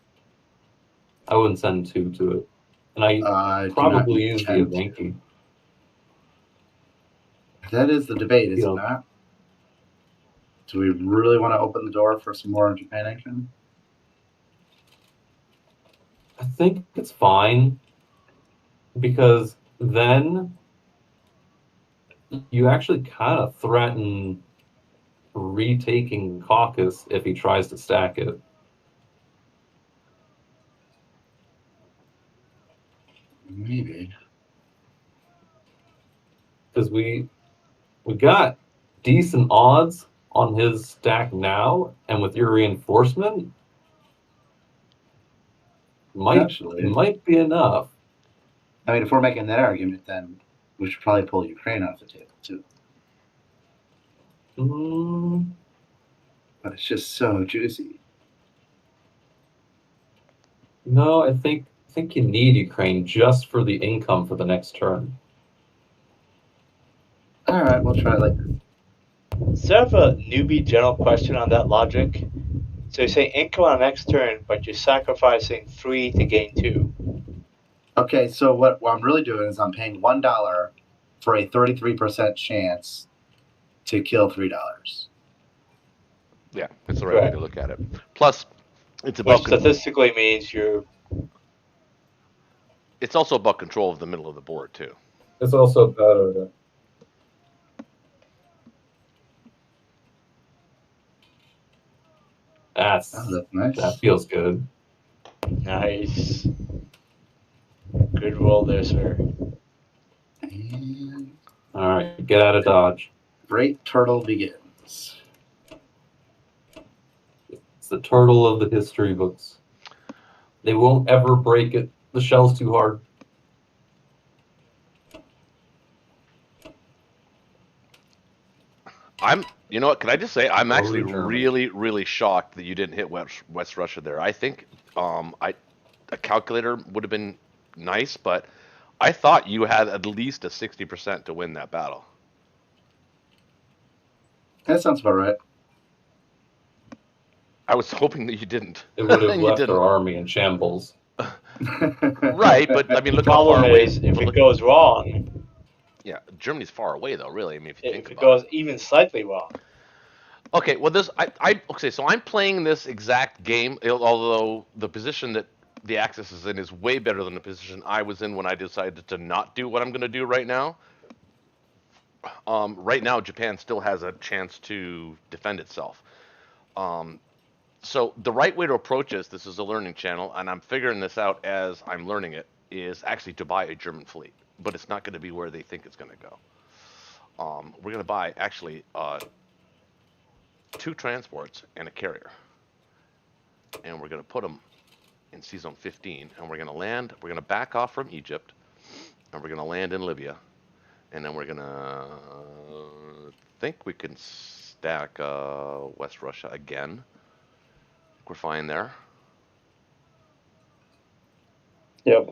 S2: I wouldn't send 2 to it. And I
S4: I do not
S2: probably use the
S4: intend to.
S2: Evenki.
S4: That is the debate, is
S2: Yeah.
S4: it not? Do we really want to open the door for some more Japan action?
S2: I think it's fine because then you actually kind of threaten retaking Caucasus if he tries to stack it.
S4: Maybe.
S2: Because we got decent odds on his stack now, and with your reinforcement,
S4: Actually.
S2: might be enough.
S4: I mean, if we're making that argument, then we should probably pull Ukraine off the table too.
S2: Mm,
S4: But it's just so juicy.
S2: no, I think you need Ukraine just for the income for the next turn.
S4: All right, we'll try it like this.
S5: Instead of a newbie general question on that logic, so you say income on next turn, but you're sacrificing 3 to gain 2.
S4: Okay, so what I'm really doing is I'm paying $1 for a 33% chance to kill $3.
S1: Yeah, that's the right way
S5: Right.
S1: to look at it. Plus, it's
S5: Which
S1: about
S5: statistically means you're.
S1: it's also about control of the middle of the board too.
S2: It's also better to.
S4: Oh, that's nice.
S2: That feels good.
S5: Nice. Good roll there, sir.
S4: And
S2: All right, get out of Dodge.
S4: Great Turtle begins.
S2: It's the turtle of the history books. They won't ever break it. The shell's too hard.
S1: You know what? Can I just say I'm actually
S2: German.
S1: really, really shocked that you didn't hit West Russia there. I think a calculator would have been nice, but I thought you had at least a 60% to win that battle.
S4: That sounds about right.
S1: I was hoping that you didn't.
S2: It would have
S1: And you
S2: left
S1: didn't.
S2: our army in shambles.
S1: Right, but I mean,
S5: The
S1: look how
S5: problem
S1: far away.
S5: is, if
S1: look-
S5: it goes wrong,
S1: yeah, Germany's far away though. Really, I mean, if you
S5: if
S1: think
S5: it
S1: about
S5: goes
S1: it.
S5: even slightly wrong,
S1: Okay, well, okay, so I'm playing this exact game, although the position that the Axis is in is way better than the position I was in when I decided to not do what I'm going to do right now. Right now, Japan still has a chance to defend itself. So the right way to approach this is a learning channel, and I'm figuring this out as I'm learning it, is actually to buy a German fleet, but it's not going to be where they think it's going to go. We're going to buy actually 2 transports and a carrier, and we're going to put them in Sea Zone 15, and we're going to land. We're going to back off from Egypt, and we're going to land in Libya, and then we're going to think we can stack West Russia again. We're fine there.
S6: Yep.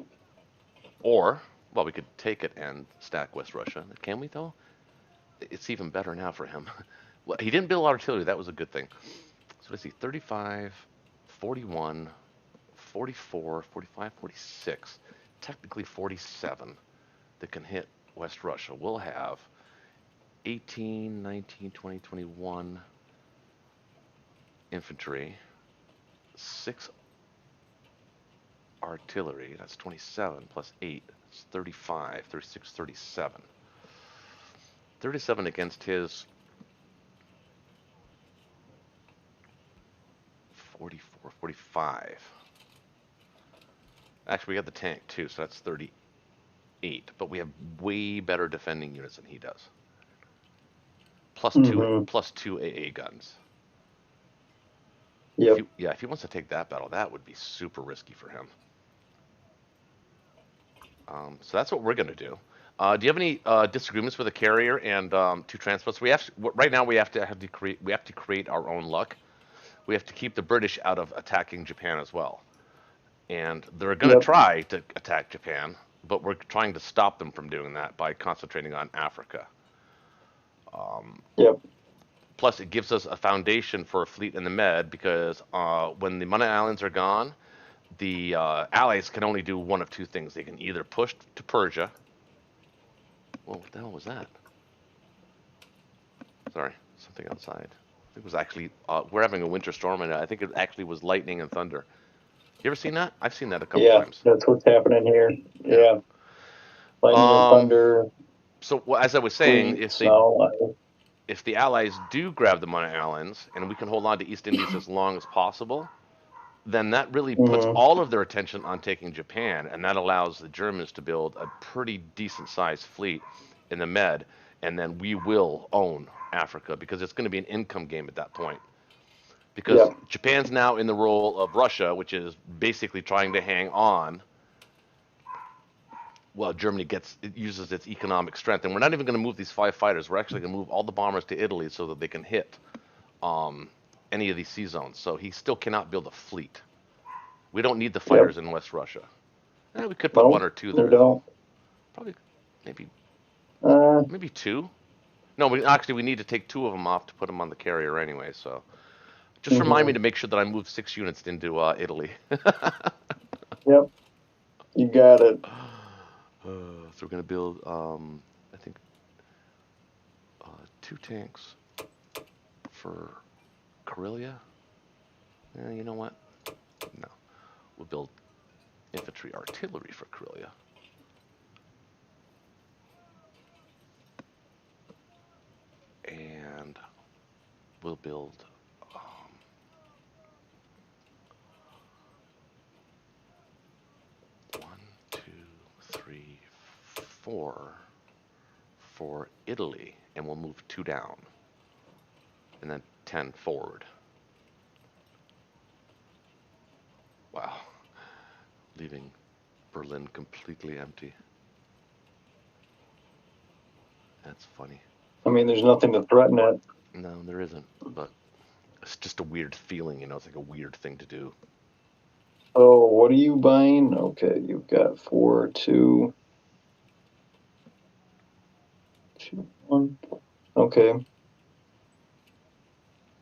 S1: Or, well, we could take it and stack West Russia. Can we, though? It's even better now for him. Well, he didn't build artillery. That was a good thing. So let's see, 35, 41, 44, 45, 46, technically 47 that can hit West Russia. We'll have 18, 19, 20, 21 infantry, 6 artillery, that's 27 plus 8, that's 35, 36, 37. 37 against his 44, 45. Actually, we got the tank too, so that's 38. But we have way better defending units than he does. Plus two AA guns.
S6: Yep.
S1: If he wants to take that battle, that would be super risky for him. So that's what we're going to do. Do you have any disagreements with a carrier and 2 transports? Right now we have to create our own luck. We have to keep the British out of attacking Japan as well. And they're going to try to attack Japan, but we're trying to stop them from doing that by concentrating on Africa. Plus, it gives us a foundation for a fleet in the Med, because when the Mana Islands are gone, the Allies can only do one of 2 things. They can either push to Persia. Whoa, what the hell was that? Sorry, something outside. It was actually, we're having a winter storm, and I think it actually was lightning and thunder. You ever seen that? I've seen that a couple times.
S6: Yeah, that's what's happening here. Yeah. Lightning and thunder.
S1: So, as I was saying, if the Allies do grab the Mana Islands, and we can hold on to East Indies as long as possible, then that really puts all of their attention on taking Japan, and that allows the Germans to build a pretty decent-sized fleet in the Med, and then we will own Africa, because it's going to be an income game at that point. Because Japan's now in the role of Russia, which is basically trying to hang on while Germany uses its economic strength. And we're not even going to move these 5 fighters. We're actually going to move all the bombers to Italy so that they can hit any of these sea zones. So he still cannot build a fleet. We don't need the fighters in West Russia. We could put 1 or 2 there. Probably, maybe 2. No, we need to take 2 of them off to put them on the carrier anyway. So just remind me to make sure that I move 6 units into Italy.
S6: Yep, you got it.
S1: So we're going to build, I think, 2 tanks for Karelia. You know what? No. We'll build infantry artillery for Karelia. And we'll build 1, 2, 3, 4 for Italy, and we'll move 2 down, and then 10 forward. Wow, leaving Berlin completely empty. That's funny.
S6: I mean, there's nothing to threaten it.
S1: No, there isn't, but it's just a weird feeling, it's like a weird thing to do.
S6: Oh, what are you buying? Okay, you've got 4, 2, 1. Okay.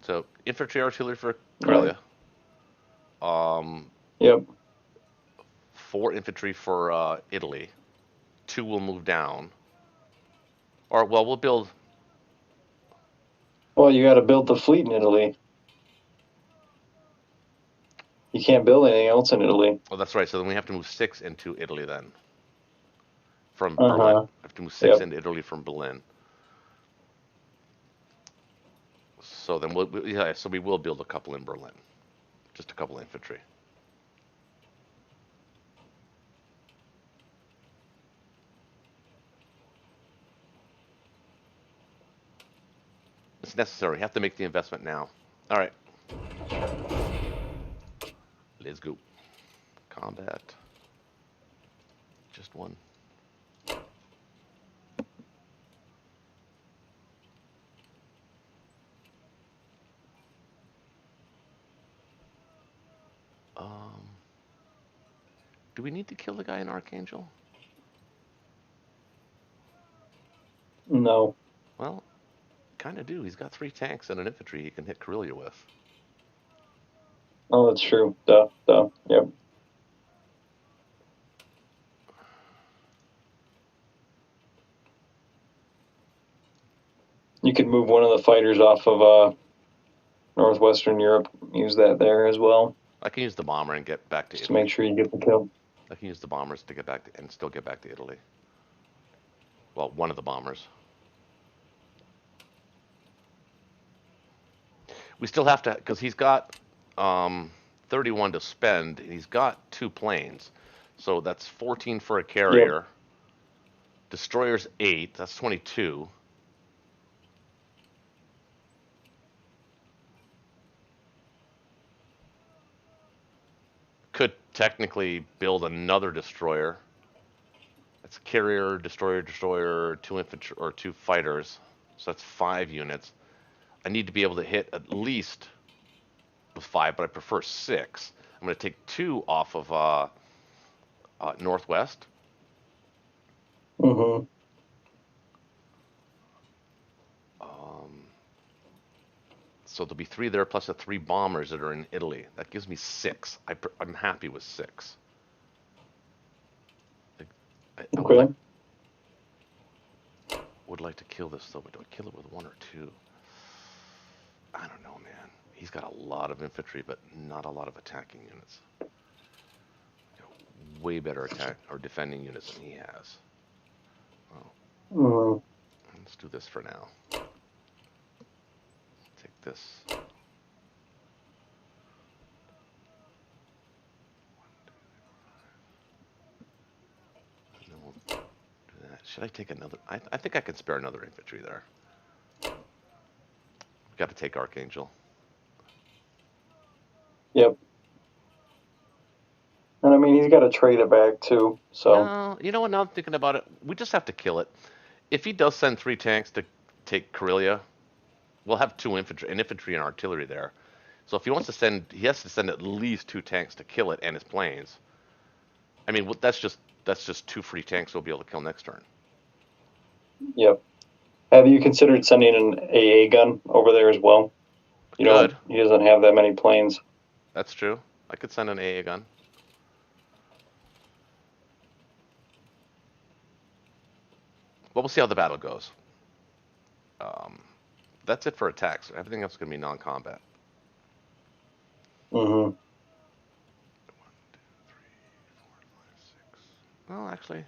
S1: So infantry artillery for Karelia.
S6: Yep.
S1: 4 infantry for Italy. 2 will move down. Or we'll build.
S6: Well, you got to build the fleet in Italy. You can't build anything else in Italy.
S1: Oh, that's right. So then we have to move 6 into Italy then. From Berlin. We have to move 6 into Italy from Berlin. So then we will build a couple in Berlin. Just a couple infantry. It's necessary. We have to make the investment now. All right. Let's go. Combat. Just 1. Do we need to kill the guy in Archangel?
S6: No.
S1: Well, kind of do. He's got 3 tanks and an infantry he can hit Karelia with.
S6: Oh, that's true. Duh. Yep. You could move one of the fighters off of Northwestern Europe. Use that there as well,
S1: I can use the bomber and get back to
S6: just to
S1: Italy.
S6: make sure you get the kill.
S1: I can use the bombers to get back to, and still get back to Italy. Well, one of the bombers. We still have to, because he's got 31 to spend, and he's got 2 planes. So that's 14 for a carrier. Destroyer's 8, that's 22. Could technically build another destroyer. That's carrier, destroyer, 2 infantry, or 2 fighters. So that's 5 units. I need to be able to hit at least with 5, but I prefer 6. I'm going to take 2 off of Northwest.
S6: Mm-hmm.
S1: So there'll be 3 there plus the 3 bombers that are in Italy. That gives me 6. I'm happy with 6. I
S6: Okay.
S1: would like to kill this though, but do I kill it with 1 or 2? I don't know, man. He's got a lot of infantry, but not a lot of attacking units. Way better attack or defending units than he has.
S6: Mm-hmm.
S1: Let's do this for now. Take this. And then we'll do that. Should I take another? I think I can spare another infantry there. We've got to take Archangel.
S6: Yep. And I mean, he's got to trade it back too. So
S1: No, you know what? Now I'm thinking about it. We just have to kill it. If he does send 3 tanks to take Karelia, we'll have 2 infantry, an infantry and artillery there. So if he wants to send, he has to send at least 2 tanks to kill it and his planes. I mean, that's just 2 free tanks we'll be able to kill next turn.
S6: yep. Have you considered sending an AA gun over there as well? You know,
S1: Good.
S6: he doesn't have that many planes.
S1: That's true. I could send an AA gun. But we'll see how the battle goes. That's it for attacks. Everything else is going to be non-combat.
S6: Mm-hmm.
S1: 1, 2, 3, 4, 5, 6. Well, actually,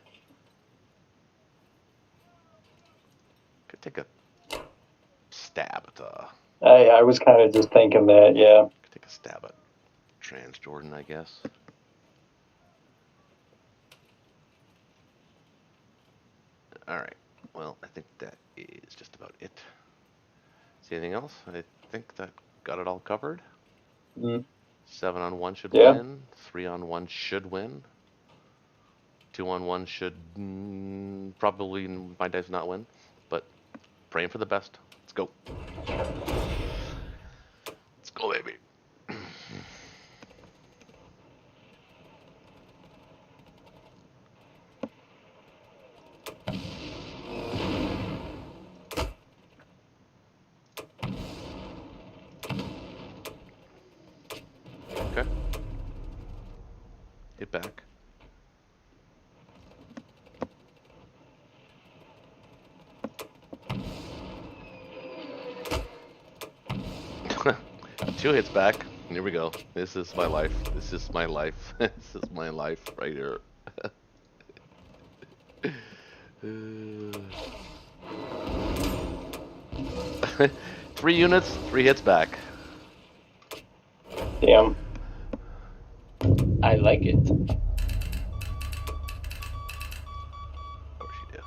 S1: could take a stab at
S6: I was kind of just thinking that, yeah.
S1: could take a stab at Transjordan, I guess. All right. Well, I think that is just about it. See anything else? I think that got it all covered.
S6: Mm.
S1: 7 on 1 should
S6: Yeah.
S1: win. 3 on 1 should win. 2 on 1 should probably, in my dice, not win. But praying for the best. Let's go. Let's go, baby. Okay. Hit back. Two hits back. Here we go. This is my life. This is my life. This is my life right here. 3 units, 3 hits back.
S6: Damn.
S5: I like it.
S1: Of course you do.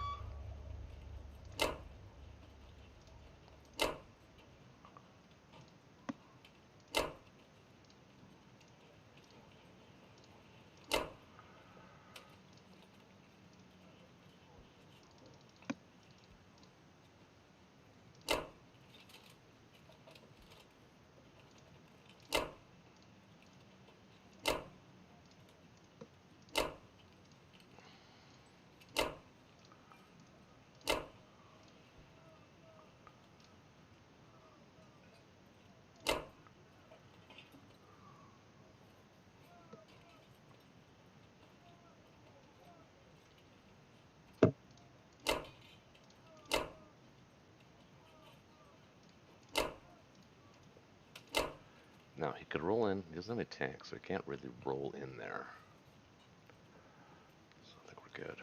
S1: Now, he could roll in. He doesn't have any tanks, so he can't really roll in there. So I think we're good.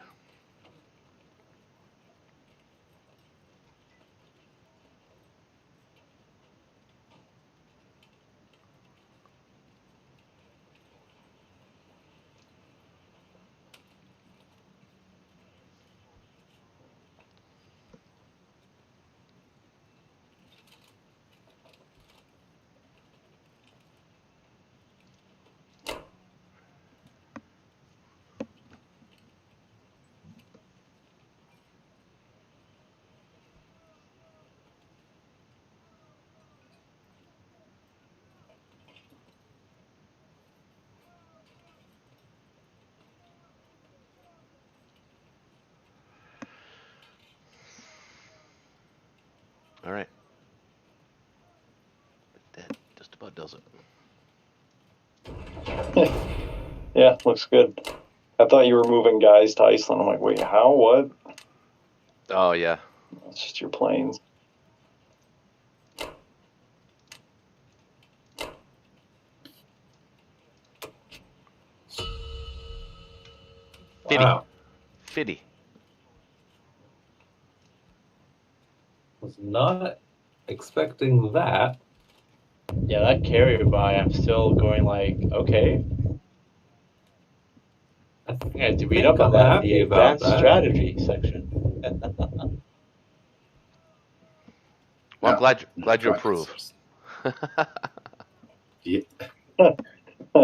S1: All right. That just about does it.
S6: Yeah, looks good. I thought you were moving guys to Iceland. I'm like, wait, how? What?
S1: Oh, yeah.
S6: It's just your planes.
S1: Fitty.
S2: Wow.
S1: Fitty.
S2: Was not expecting that.
S5: Yeah, that carrier buy, I'm still going like, okay.
S2: I
S5: I'm going to read
S2: think
S5: up on
S2: I'm
S5: that in
S2: happy
S5: the
S2: about
S5: advanced
S2: that.
S5: strategy section.
S1: Well, I'm
S4: No,
S1: glad you
S4: no,
S1: approve.
S4: You,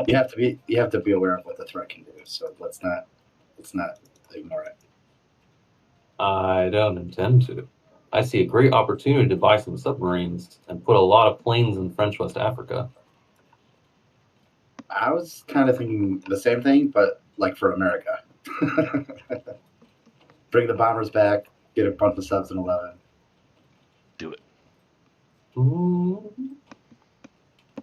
S4: you have to be aware of what the threat can do. So let's not ignore it.
S2: I don't intend to. I see a great opportunity to buy some submarines and put a lot of planes in French West Africa.
S4: I was kind of thinking the same thing, but like for America. Bring the bombers back, get a bunch of subs in 11.
S1: Do it.
S2: Ooh. I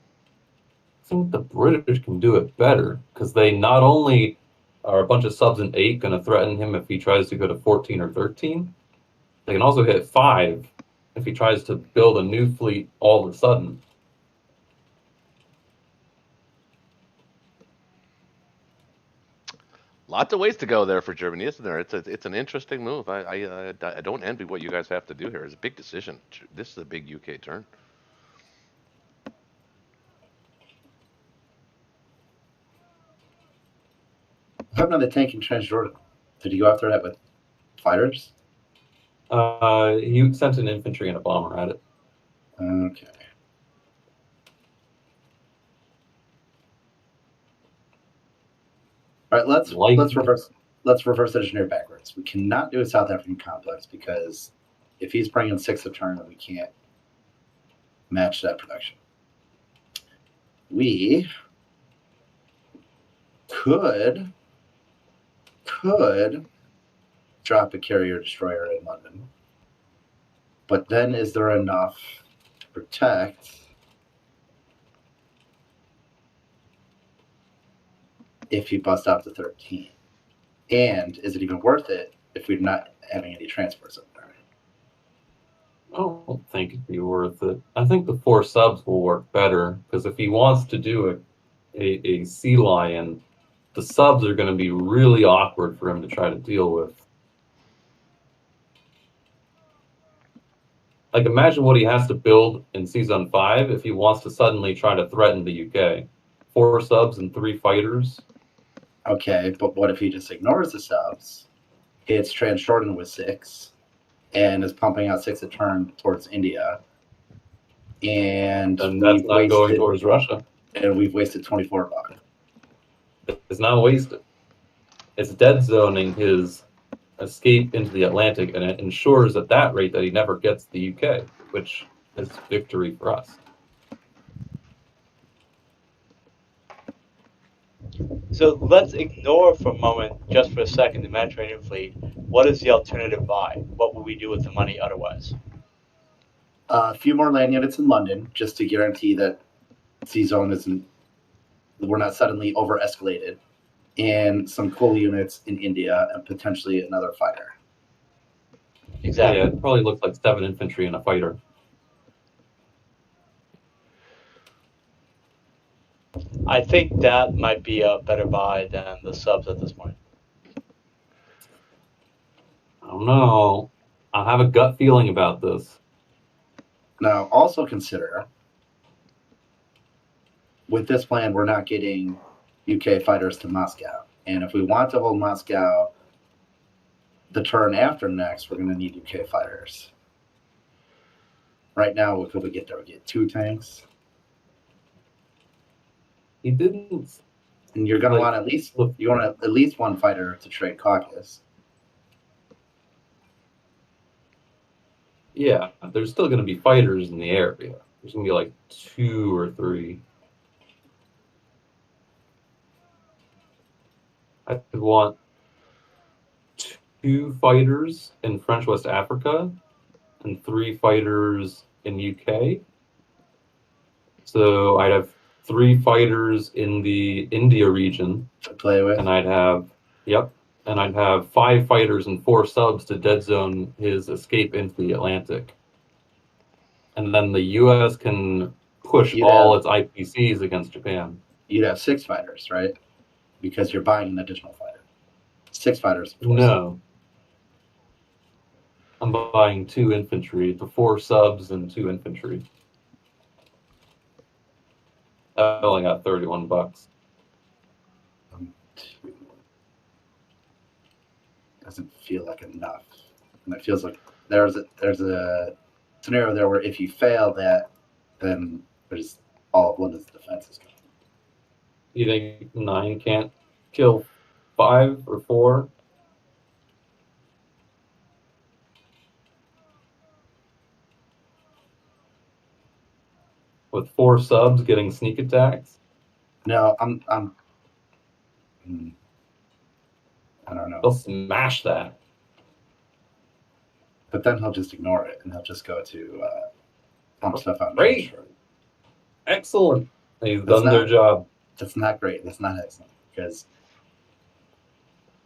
S2: think the British can do it better because they not only are a bunch of subs in 8 going to threaten him if he tries to go to 14 or 13, they can also hit 5 if he tries to build a new fleet all of a sudden.
S1: Lots of ways to go there for Germany, isn't there? It's an interesting move. I don't envy what you guys have to do here. It's a big decision. This is a big UK turn.
S4: What happened to the tank in Transjordan? Did you go after that with fighters?
S2: He sent an infantry and a bomber at it.
S4: Okay. All right, let's reverse engineer backwards. We cannot do a South African complex because if he's bringing 6 a turn, then we can't match that production. We could drop a carrier destroyer in London, but then is there enough to protect if you bust out to 13? And is it even worth it if we're not having any transports up there?
S2: I don't think it'd be worth it. I think the 4 subs will work better because if he wants to do a Sea Lion, the subs are going to be really awkward for him to try to deal with. Like, imagine what he has to build in Season 5 if he wants to suddenly try to threaten the UK. 4 subs and 3 fighters.
S4: Okay, but what if he just ignores the subs, hits Transjordan with 6, and is pumping out 6 a turn towards India, and
S2: that's not going towards Russia.
S4: And we've wasted 24 bucks.
S2: It's not wasted. It's dead zoning his escape into the Atlantic, and it ensures at that rate that he never gets the UK, which is victory for us.
S5: So let's ignore for a moment, just for a second, the Mediterranean fleet. What is the alternative buy? What would we do with the money otherwise?
S4: A few more land units in London, just to guarantee that C-Zone isn't, we're not suddenly over-escalated, and some cool units in India, and potentially another fighter.
S5: Exactly.
S2: Yeah, it probably looks like 7 infantry and a fighter.
S5: I think that might be a better buy than the subs at this point.
S2: I don't know. I have a gut feeling about this.
S4: Now, also consider, with this plan, we're not getting UK fighters to Moscow. And if we want to hold Moscow the turn after next, we're going to need UK fighters. Right now, what could we get there? We get 2 tanks.
S2: He didn't.
S4: And you're going to
S2: Like,
S4: want at least 1 fighter to trade Caucasus.
S2: Yeah, there's still going to be fighters in the area. There's going to be like 2 or 3. I would want 2 fighters in French West Africa and 3 fighters in UK. So I'd have 3 fighters in the India region,
S4: To play with.
S2: and I'd have 5 fighters and 4 subs to dead zone his escape into the Atlantic. And then the US can push all its IPCs against Japan.
S4: You'd have 6 fighters, right? Because you're buying an additional fighter. 6 fighters.
S2: No. I'm buying 2 infantry, the 4 subs and 2 infantry. I only got $31.
S4: Doesn't feel like enough. And it feels like there's a scenario there where if you fail that, then there's all of London's defenses gone.
S2: You think 9 can't kill 5 or 4? With 4 subs getting sneak attacks?
S4: No, I don't know.
S2: They'll smash that.
S4: But then he'll just ignore it and he'll just go to pump stuff out.
S2: Great. Excellent. They've
S4: That's
S2: done their
S4: not-
S2: job.
S4: That's not great. That's not excellent because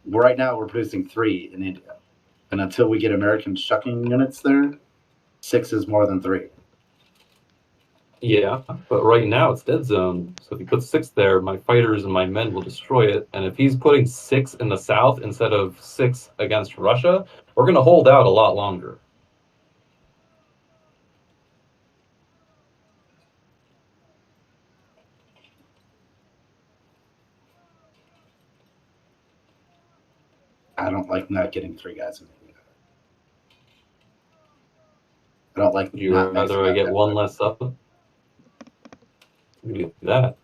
S4: right now we're producing 3 in India, and until we get American shucking units there, 6 is more than 3.
S2: Yeah, but right now it's dead zone. So if he puts 6 there, my fighters and my men will destroy it. And if he's putting 6 in the south instead of 6 against Russia, we're going to hold out a lot longer.
S4: I don't like not getting 3 guys in India. I don't like.
S2: Would you
S4: not
S2: rather
S4: maxing
S2: I
S4: out
S2: get
S4: that
S2: 1
S4: much.
S2: less up? We do that.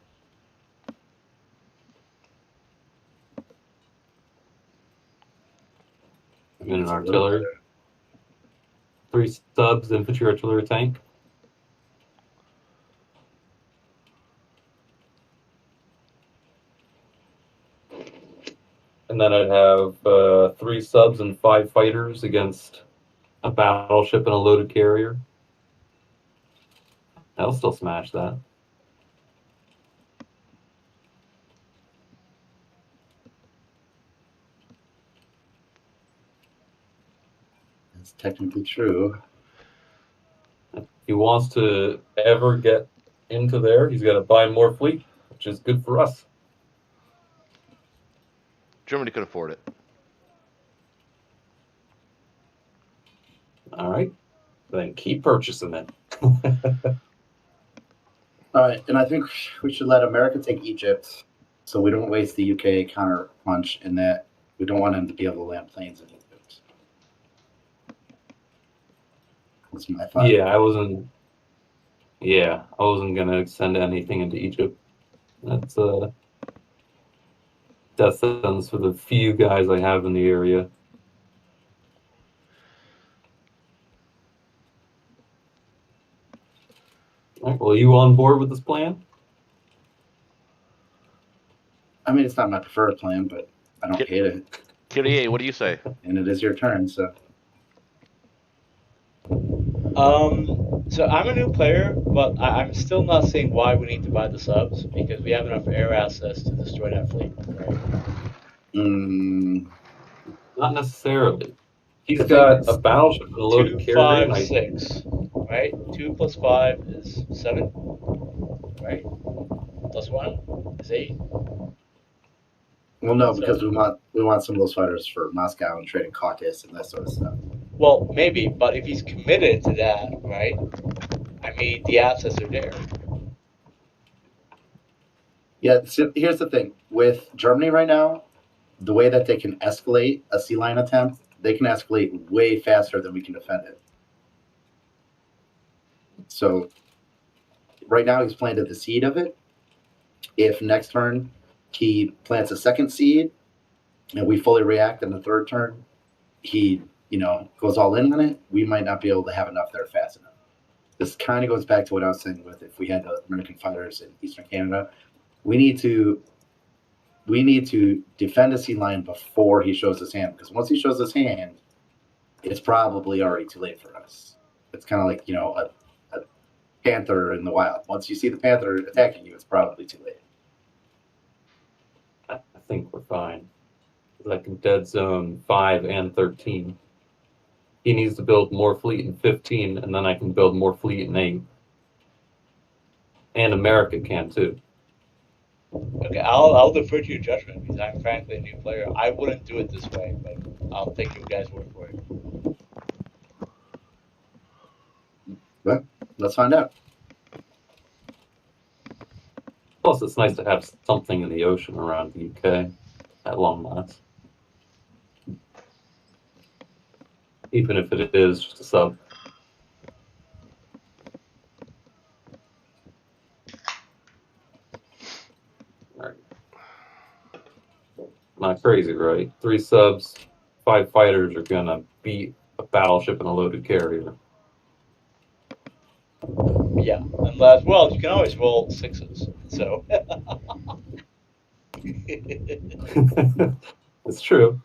S2: I'm in an
S4: It's a little
S2: artillery.
S4: better.
S2: 3 subs, infantry, artillery, tank. And then I'd have 3 subs and 5 fighters against a battleship and a loaded carrier. I'll still smash that.
S4: It's technically true.
S2: If he wants to ever get into there, he's got to buy more fleet, which is good for us.
S1: Germany can afford it.
S2: All right, then keep purchasing it.
S4: All right, and I think we should let America take Egypt, so we don't waste the UK counter punch in that we don't want them to be able to land planes in Egypt. That's my thought.
S2: Yeah, I wasn't gonna send anything into Egypt. That's death sentence for the few guys I have in the area. All right, well, are you on board with this plan?
S4: I mean, it's not my preferred plan, but I don't hate it,
S1: Kyrie, what do you say?
S4: and it is your turn, so.
S5: So I'm a new player, but I'm still not seeing why we need to buy the subs because we have enough air assets to destroy that fleet. Right?
S2: Not necessarily. He's
S4: I think
S2: got
S4: it's
S2: a battleship and a loaded
S5: 2,
S2: carrier.
S5: 5, 6. Right? 2 plus 5 is 7. Right? +1 is 8.
S4: Well, no,
S5: So-
S4: because we want some of those fighters for Moscow and trading caucus and that sort of stuff.
S5: Well, maybe, but if he's committed to that, right? I mean, the assets are there.
S4: Yeah, so here's the thing. With Germany right now, the way that they can escalate a sea line attempt, they can escalate way faster than we can defend it. So right now he's planted the seed of it. If next turn he plants a second seed and we fully react in the third turn, he, goes all in on it, we might not be able to have enough there fast enough. This kind of goes back to what I was saying with if we had the American fighters in Eastern Canada, we need to defend a sea line before he shows his hand, because once he shows his hand, it's probably already too late for us. It's kind of like, a panther in the wild. Once you see the panther attacking you, it's probably too late.
S2: I think we're fine. Like in Dead Zone 5 and 13. He needs to build more fleet in 15, and then I can build more fleet in 8. And America can too.
S5: Okay, I'll defer to your judgment because I'm frankly a new player. I wouldn't do it this way, but I'll take your guys' word for it.
S4: Let's find out.
S2: Plus, it's nice to have something in the ocean around the UK at long last. Even if it is just a sub. Right. Not crazy, right? 3 subs, 5 fighters are gonna beat a battleship and a loaded carrier.
S5: Yeah, unless, well, you can always roll 6s. So.
S2: It's true.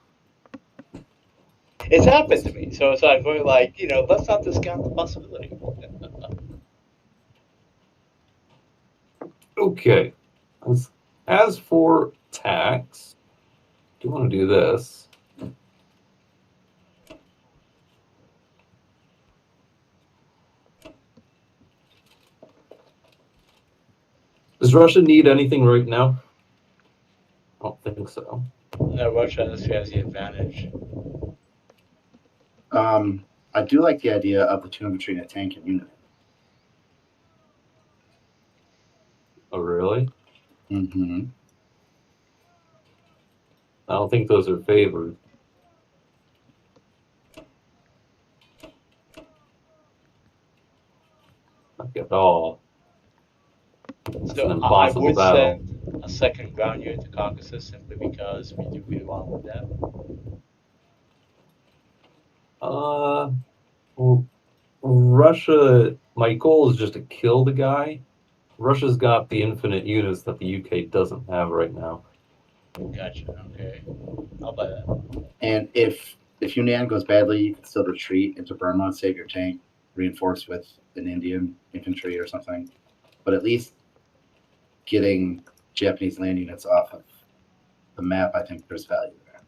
S5: It's happened to me, so it's like we're like, let's not discount the possibility.
S2: Okay. As for tax, do you want to do this? Does Russia need anything right now? I don't think so.
S5: No, Russia has the advantage.
S4: I do like the idea of the tune between a tank and unit.
S2: Oh, really?
S4: Mm-hmm.
S2: I don't think those are favored. Not at all. It's an
S5: So I
S2: impossible
S5: would
S2: battle.
S5: send a second ground unit to Caucasus simply because we do really want with that.
S2: Well, Russia, my goal is just to kill the guy. Russia's got the infinite units that the UK doesn't have right now.
S5: Gotcha. Okay, I'll buy that.
S4: And if Yunnan goes badly, you can still retreat into Burma and save your tank, reinforce with an Indian infantry or something. But at least getting Japanese land units off of the map, I think there's value there.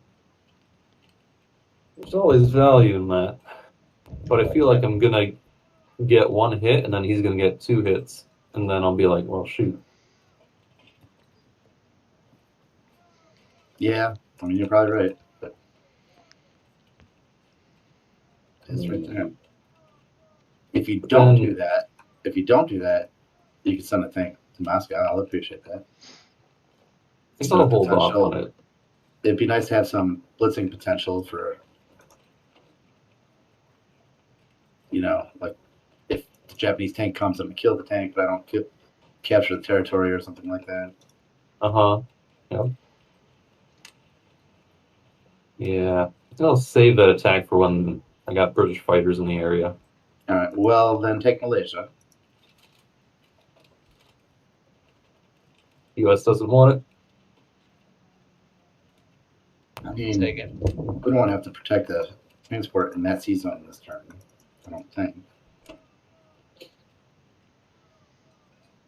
S2: There's always value in that. But I feel like I'm going to get 1 hit, and then he's going to get 2 hits. And then I'll be like, well, shoot.
S4: Yeah, I mean, you're probably right. But it's right there. If you don't do that, you can send a tank to Moscow. I'll appreciate that.
S2: I think I'll hold off on it.
S4: It'd be nice to have some blitzing potential for, like if the Japanese tank comes, I'm gonna kill the tank, but I don't capture the territory or something like that.
S2: Yep. Yeah. I think I'll save that attack for when I got British fighters in the area.
S4: All right. Well, then take Malaysia.
S2: The US doesn't want it.
S4: I mean,
S5: Take it.
S4: we don't have to protect the transport in that sea zone this turn. I don't think.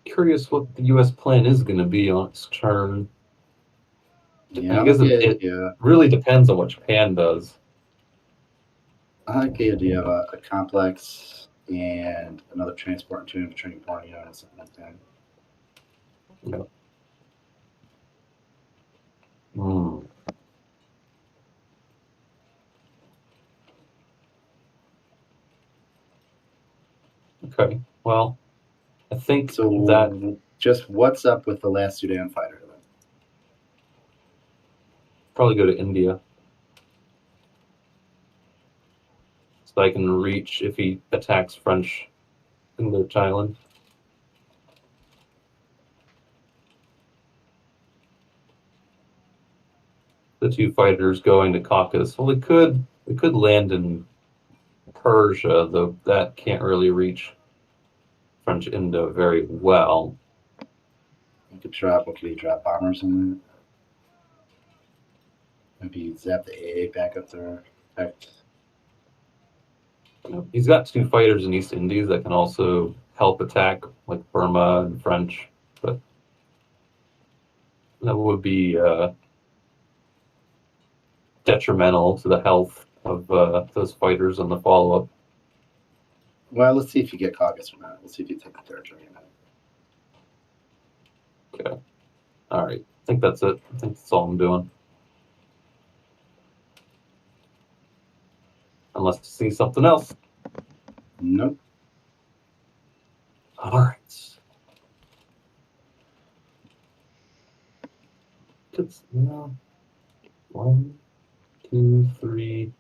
S2: Curious what the US plan is going to be on its turn.
S4: Yeah,
S2: I guess it really depends on what Japan does.
S4: I like the idea of a complex and another transport and 2 infantry Borneo and something like that.
S2: Yeah. Hmm. Okay. Well, I think
S4: So
S2: that
S4: just what's up with the last Sudan fighter then?
S2: probably go to India. So I can reach if he attacks French English island. The two fighters going to Caucasus. Well, we could land in Persia, though that can't really reach French Indo very well.
S4: You could drop, what could he drop? Bombers in there? Maybe zap the AA back up there. Protect.
S2: You know, he's got two fighters in East Indies that can also help attack, like Burma and French, but that would be detrimental to the health of those fighters on the follow-up.
S4: Well, let's see if you get Caucasus or not. Let's see if you take the territory or not.
S2: Okay. All right. I think that's it. I think that's all I'm doing. Unless you see something else.
S4: Nope.
S2: All right. It's, no. 1, 2, 3,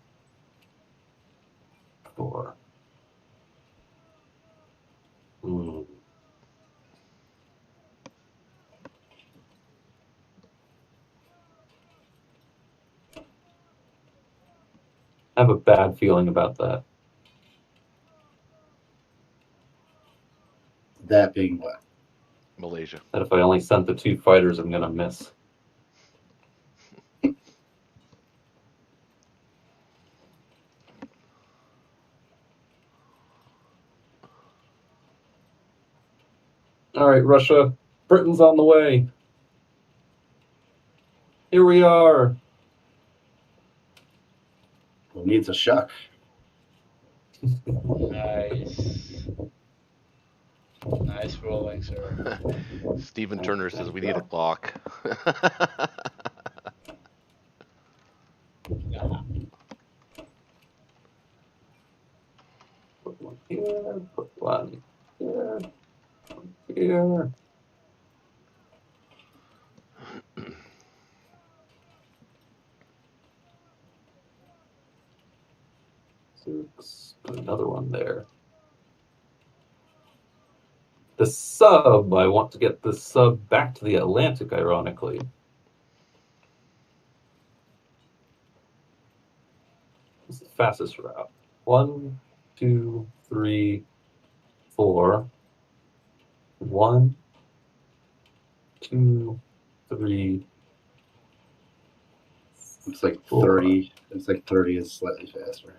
S2: 4. Hmm. I have a bad feeling about that.
S4: That being what?
S1: Malaysia.
S2: That if I only sent the two fighters, I'm gonna miss. All right, Russia. Britain's on the way. Here we are.
S4: Who needs a shuck?
S5: Nice. Nice rolling, sir.
S1: Stephen Turner says we need a clock.
S5: Yeah.
S2: Put one here. Put one here. Here. Six. Put another one there. The sub. I want to get the sub back to the Atlantic, ironically. It's the fastest route. 1, 2, 3, 4. 1, 2, 3.
S4: Looks like
S2: Four.
S4: 30. Looks like 30 is slightly faster.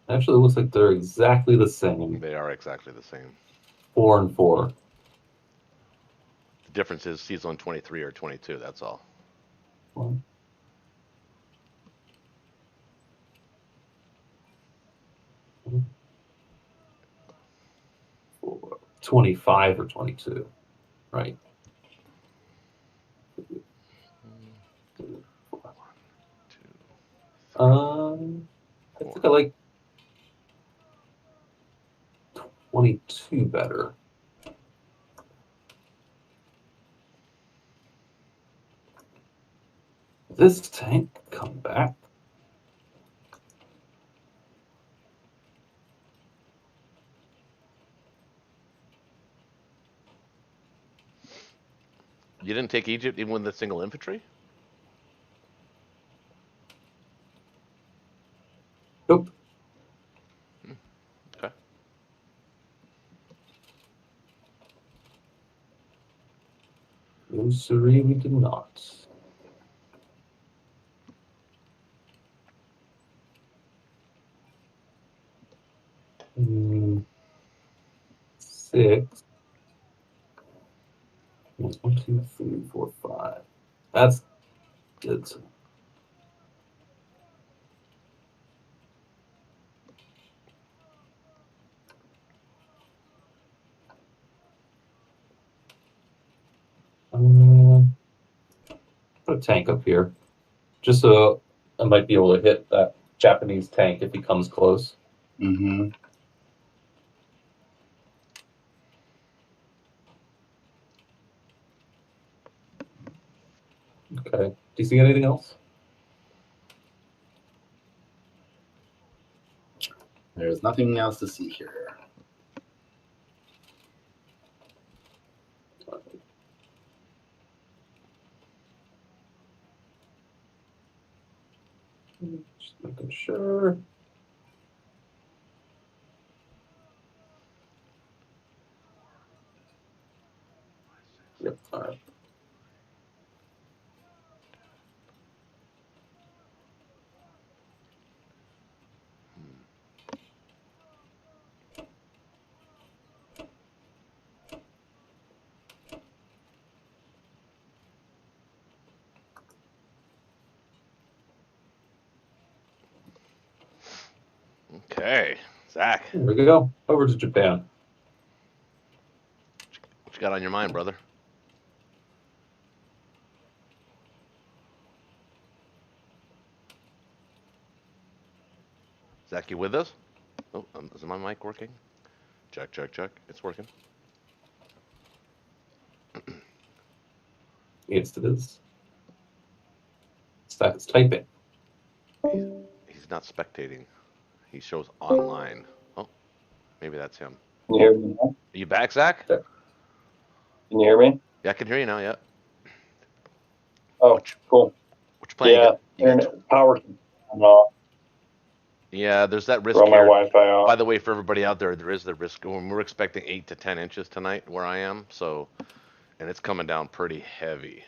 S2: Actually, it looks like they're exactly the same.
S1: They are exactly the same.
S2: 4 and 4.
S1: The difference is he's on 23 or 22, that's all.
S2: 1. 4. 25 or 22. Right. 2, 4.
S1: 2,
S2: I think I like 22 better. This tank come back.
S1: You didn't take Egypt even with the single infantry?
S2: Nope.
S1: Okay.
S2: No, siree, we did not. Mm, 6. 1, 2, 3, 4, 5. That's good. Put a tank up here, just so I might be able to hit that Japanese tank if he comes close.
S4: Mm-hmm.
S2: Okay. Do you see anything else?
S4: There's nothing else to see here.
S2: Just making sure. Yep. All right.
S1: Okay, Zach,
S2: Here we go. Over to Japan.
S1: what you got on your mind, brother? Zach, you with us? Oh, is my mic working? Check, check, check. It's working.
S2: Yes, it is. It's typing.
S1: He's not spectating. He shows online. Oh, maybe that's him.
S6: Can you hear me now?
S1: Are you back, Zach?
S6: Can you hear me?
S1: Yeah, I can hear you now. Yeah.
S6: Oh,
S1: What
S6: cool.
S1: you playing?
S6: Yeah,
S1: You got
S6: internet power off.
S1: yeah, there's that risk
S6: Throw my
S1: here.
S6: Wi-Fi off.
S1: By the way, for everybody out there, there is the risk. We're expecting 8 to 10 inches tonight where I am. So, and it's coming down pretty heavy.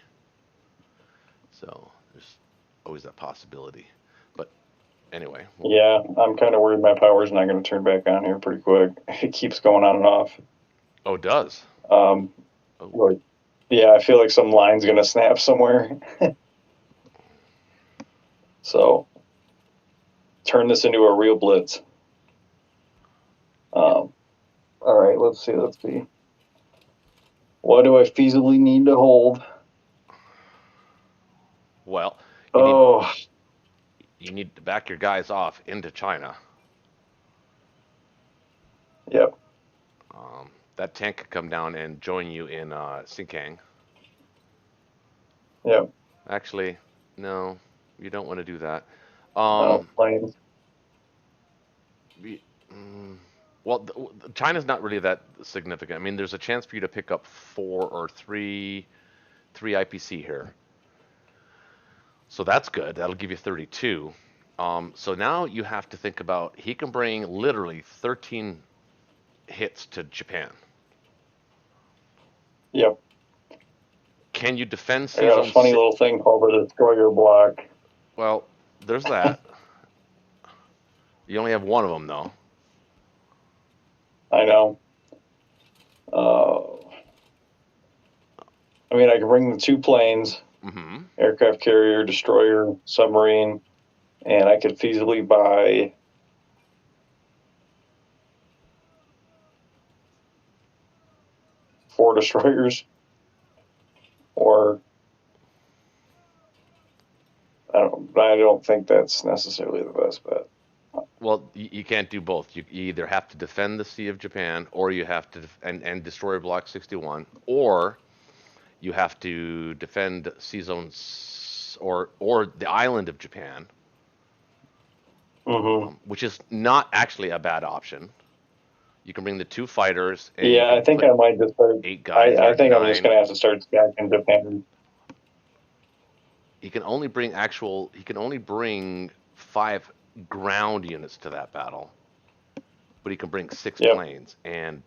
S1: So there's always that possibility. But anyway,
S6: Yeah, I'm kind of worried my power's not going to turn back on here pretty quick. It keeps going on and off.
S1: oh, it does.
S6: Um, like, yeah, I feel like some line's going to snap somewhere. So, turn this into a real blitz. All right, let's see. What do I feasibly need to hold?
S1: Well, you need to back your guys off into China.
S6: Yep.
S1: That tank could come down and join you in Sinkang.
S6: Yep.
S1: Actually, no, you don't want to do that.
S6: Planes.
S1: Well, China's not really that significant. I mean, there's a chance for you to pick up 4 or 3 IPC here. So that's good. That'll give you 32. So now you have to think about, he can bring literally 13 hits to Japan.
S6: Yep.
S1: Can you defend
S6: I got a funny little thing called the destroyer block.
S1: Well, there's that. You only have one of them, though.
S6: I know. I mean, I can bring the 2 planes, aircraft carrier, destroyer, submarine, and I could feasibly buy four destroyers, or I don't think that's necessarily the best bet.
S1: Well, you can't do both. You either have to defend the Sea of Japan, or you have to and destroy Block 61, or you have to defend Sea Zone or the island of Japan, which is not actually a bad option. You can bring the 2 fighters. And
S6: yeah, I think I might just start.
S1: 8 guys.
S6: I think I'm just going to have to start stacking Japan.
S1: He can only bring 5 ground units to that battle, but he can bring 6 planes and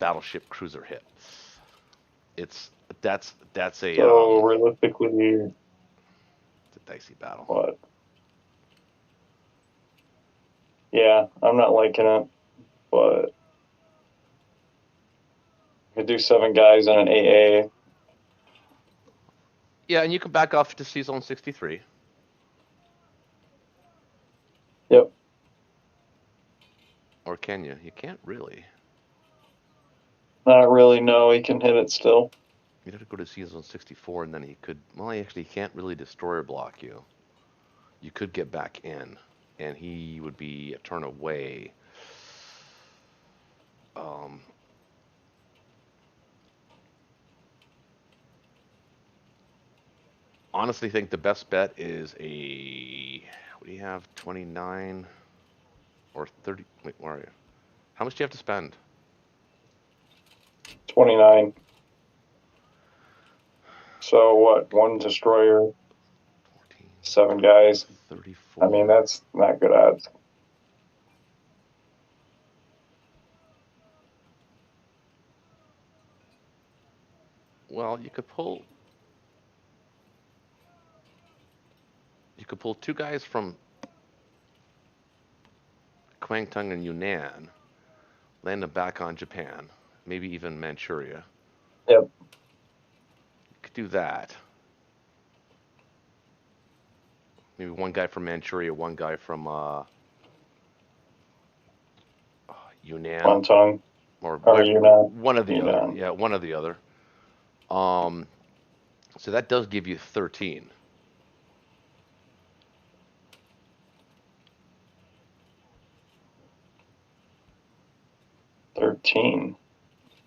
S1: battleship cruiser hit. That's a
S6: so realistically,
S1: it's a dicey battle.
S6: What? Yeah, I'm not liking it, but I could do 7 guys in an AA.
S1: Yeah, and you can back off to Sea Zone 63.
S6: Yep.
S1: Or can you? You can't really.
S6: Not really, no, he can hit it still.
S1: You'd have to go to Sea Zone 64, and then he could. Well, he actually can't really destroyer block you. You could get back in, and he would be a turn away. Um, honestly, think the best bet is a. What do you have? 29 or 30? Wait, where are you? How much do you have to spend?
S6: 29. So what? One destroyer,
S1: 14,
S6: 7 guys.
S1: 34.
S6: I mean, that's not good odds.
S1: Well, you could pull. You could pull 2 guys from Kwangtung and Yunnan, land them back on Japan, maybe even Manchuria.
S6: Yep.
S1: You could do that. Maybe 1 guy from Manchuria, 1 guy from Yunnan,
S6: Kwangtung.
S1: or
S6: Or Yunnan.
S1: one of the other.
S6: Yunnan.
S1: Yeah, one of the other. So that does give you 13.
S6: $13.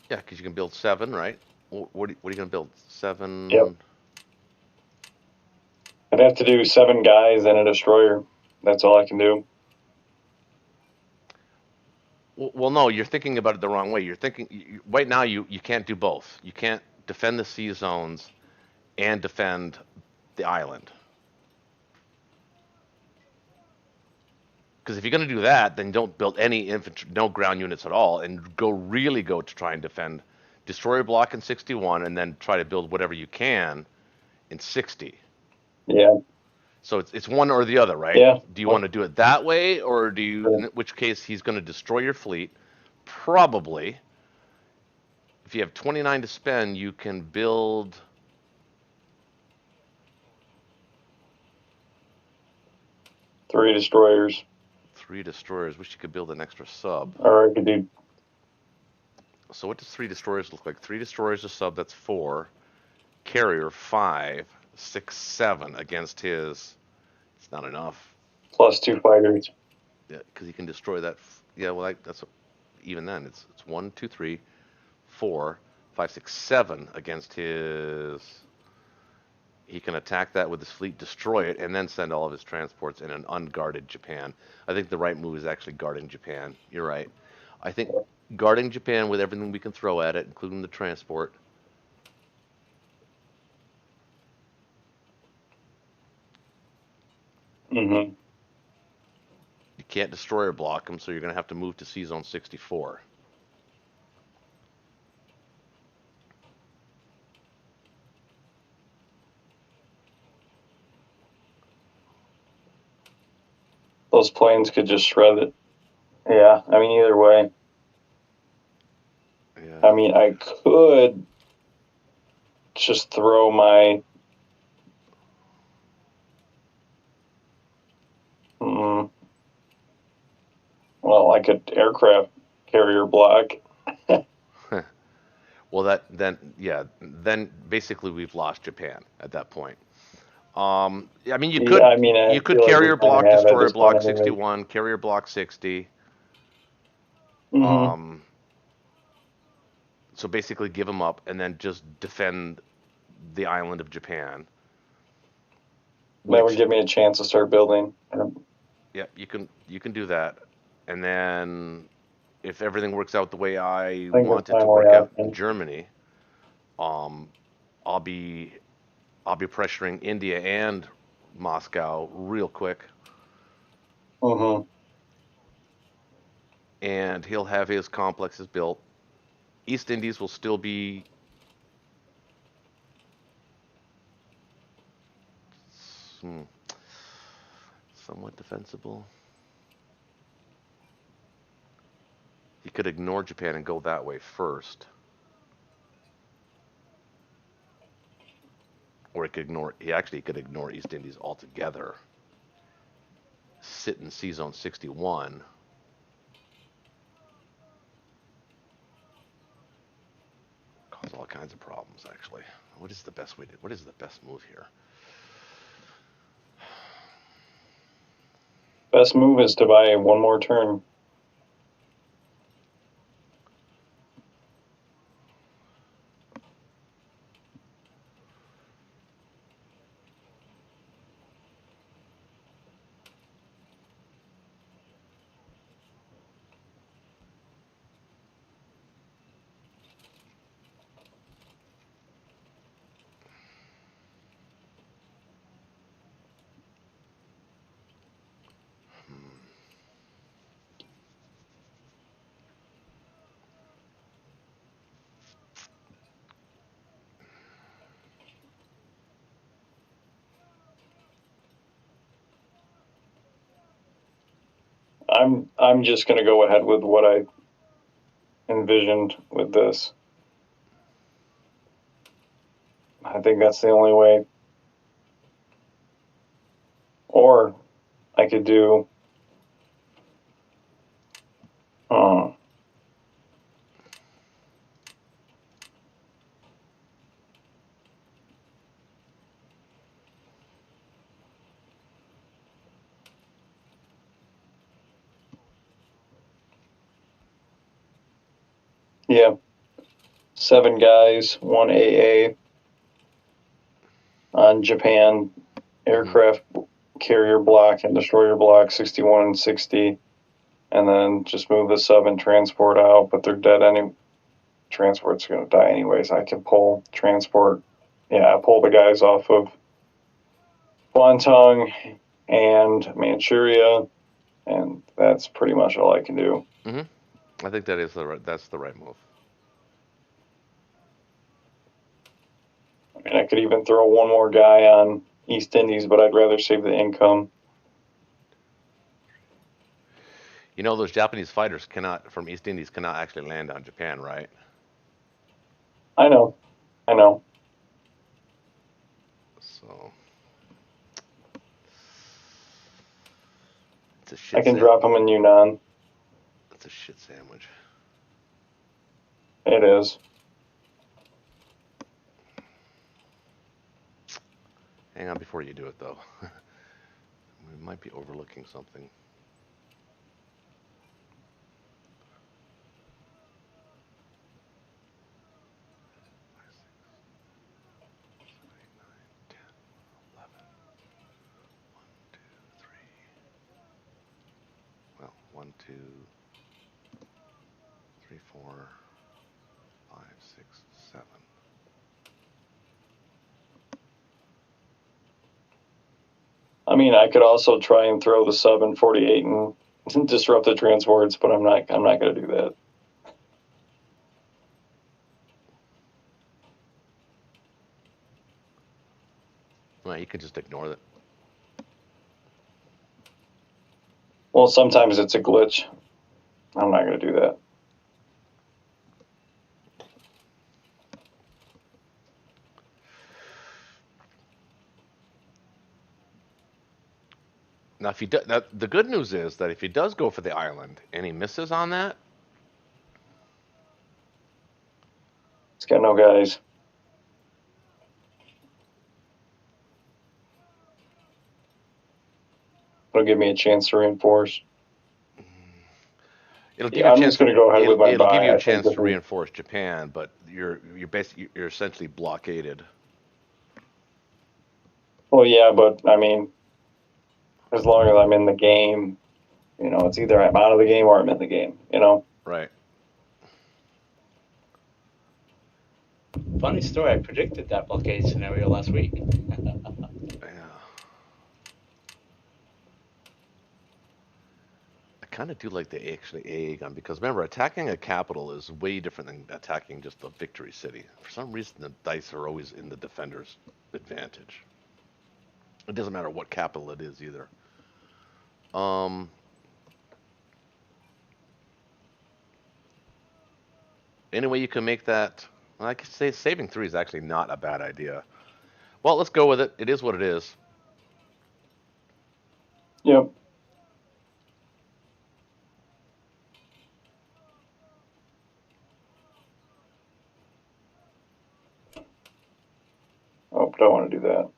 S1: Yeah, because you can build 7, right? What are you going to build? 7.
S6: Yep. I'd have to do 7 guys and a destroyer. That's all I can do.
S1: Well, no, you're thinking about it the wrong way. You're thinking right now you can't do both. You can't defend the sea zones and defend the island. Because if you're going to do that, then don't build any infantry, no ground units at all, and really go to try and defend destroyer block in 61, and then try to build whatever you can in 60.
S6: Yeah.
S1: So it's one or the other, right?
S6: Yeah.
S1: Do you want to do it that way, or do you? In which case, he's going to destroy your fleet. Probably. If you have 29 to spend, you can build.
S6: Three destroyers.
S1: 3 destroyers. Wish you could build an extra sub.
S6: Or I could do.
S1: So what does 3 destroyers look like? 3 destroyers a sub. That's 4. Carrier 5, 6, 7 against his. It's not enough.
S6: Plus 2 fighters.
S1: Yeah, because he can destroy that. Yeah, well, that's even then. It's 1, 2, 3, 4, 5, 6, 7 against his. He can attack that with his fleet, destroy it, and then send all of his transports in an unguarded Japan. I think the right move is actually guarding Japan. You're right. I think guarding Japan with everything we can throw at it, including the transport.
S6: Mm-hmm.
S1: You can't destroy or block them, so you're going to have to move to Sea Zone 64.
S6: Those planes could just shred it. Yeah, I mean, either way.
S1: Yeah.
S6: I mean, I could just throw my. Well, I could aircraft carrier block.
S1: Well, then basically we've lost Japan at that point. I mean, you could
S6: Yeah, I mean,
S1: you could carrier block, destroyer block 61, carrier block 60.
S6: Mm-hmm.
S1: So basically give them up and then just defend the island of Japan.
S6: That would give me a chance to start building.
S1: Yeah, you can do that, and then if everything works out the way I want it to work out in Germany, I'll be pressuring India and Moscow real quick.
S6: Mm-hmm.
S1: And he'll have his complexes built. East Indies will still be somewhat defensible. He could ignore Japan and go that way first. Or he actually could ignore East Indies altogether. Sit in Sea Zone 61. Cause all kinds of problems, actually. What is the best way to? What is the best move here?
S6: Best move is to buy one more turn. I'm just gonna go ahead with what I envisioned with this. I think that's the only way. Or I could do yeah, 7 guys, 1 AA on Japan aircraft carrier block and destroyer block 61 and 60, and then just move the sub and transport out. But they're dead any. Transport's gonna die anyways. I can pull transport. Yeah, I pull the guys off of Guangdong and Manchuria, and that's pretty much all I can do.
S1: I think that's the right move.
S6: I mean, I could even throw one more guy on East Indies, but I'd rather save the income.
S1: You know, those Japanese fighters from East Indies cannot actually land on Japan, right?
S6: I know.
S1: So it's a shit.
S6: I can drop them in Yunnan.
S1: It's a shit sandwich.
S6: It is.
S1: Hang on before you do it, though. We might be overlooking something. Well, 1, 2, 3, 4, 5, 6, 7.
S6: I mean, I could also try and throw the sub in 48 and disrupt the transports, but I'm not going to do that.
S1: Well, you could just ignore it.
S6: Well, sometimes it's a glitch. I'm not going to do that.
S1: Now, if he does, the good news is that if he does go for the island and he misses on that,
S6: It's got no guys. It'll give me a chance to reinforce.
S1: it'll give
S6: Yeah,
S1: you a
S6: I'm
S1: chance.
S6: just going to go ahead with my
S1: It'll give
S6: buy.
S1: you a
S6: I think
S1: chance
S6: this
S1: to
S6: is-
S1: reinforce Japan, but you're essentially blockaded.
S6: Well, yeah, but I mean, as long as I'm in the game, it's either I'm out of the game or I'm in the game.
S1: Right.
S5: Funny story, I predicted that blockade scenario last week.
S1: Yeah. I kind of do like the actually AA gun because remember, attacking a capital is way different than attacking just a victory city. For some reason, the dice are always in the defender's advantage. It doesn't matter what capital it is either. Anyway, you can make that. I could say saving 3 is actually not a bad idea. Well, let's go with it. It is what it is.
S6: Yep. don't want to do that.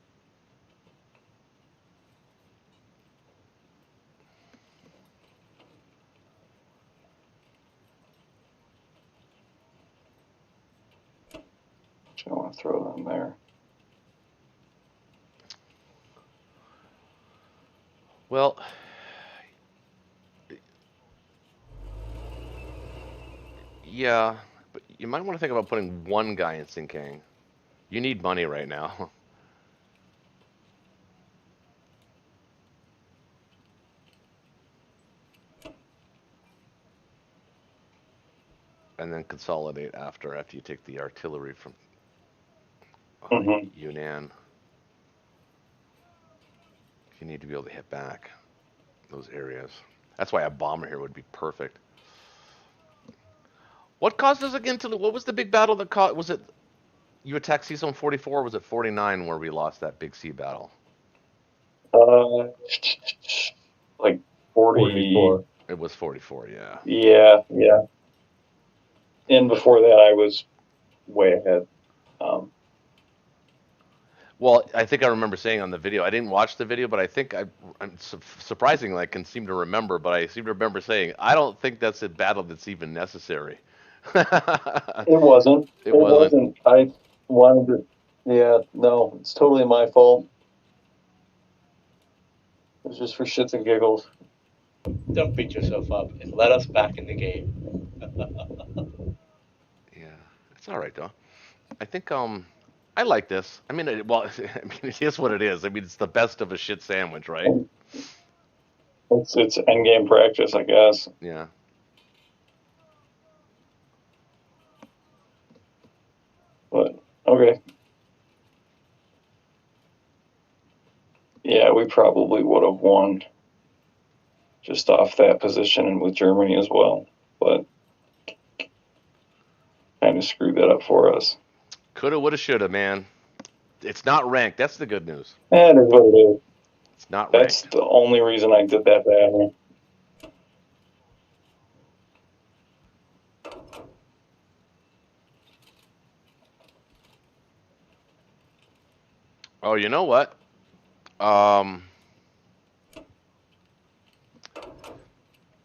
S6: I don't want to throw them there.
S1: Well, yeah, but you might want to think about putting one guy in Sinkang. You need money right now. And then consolidate after you take the artillery from Yunnan. You need to be able to hit back those areas. That's why a bomber here would be perfect. What caused us again to? What was the big battle that caused? Was it you attacked Sea Zone 44? Or was it 49 where we lost that big sea battle?
S6: Like 40.
S2: 44.
S1: It was 44, yeah.
S6: Yeah. And before that, I was way ahead.
S1: Well, I think I remember saying on the video. I didn't watch the video, but I think I'm surprisingly I can seem to remember. But I seem to remember saying I don't think that's a battle that's even necessary.
S6: It wasn't.
S1: It wasn't.
S6: I wanted to. Yeah, no, it's totally my fault. It was just for shits and giggles.
S5: Don't beat yourself up and let us back in the game.
S1: Yeah, it's all right though. I think I like this. I mean, well, I mean, it is what it is. I mean, it's the best of a shit sandwich, right?
S6: It's end game practice, I guess.
S1: Yeah.
S6: But okay. Yeah, we probably would have won just off that position and with Germany as well, but kind of screwed that up for us.
S1: Coulda, woulda, shoulda, man. It's not ranked. That's the good news.
S6: And it is what it is.
S1: It's not
S6: That's
S1: ranked.
S6: the only reason I did that badly.
S1: Oh, you know what?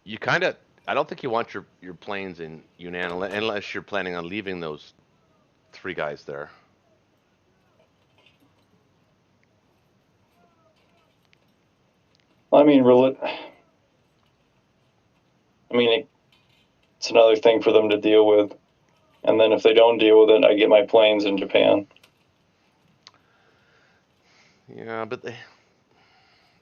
S1: You kind of. I don't think you want your planes in Yunnan unless you're planning on leaving those 3 guys there.
S6: I mean, it's another thing for them to deal with. And then if they don't deal with it, I get my planes in Japan.
S1: Yeah, but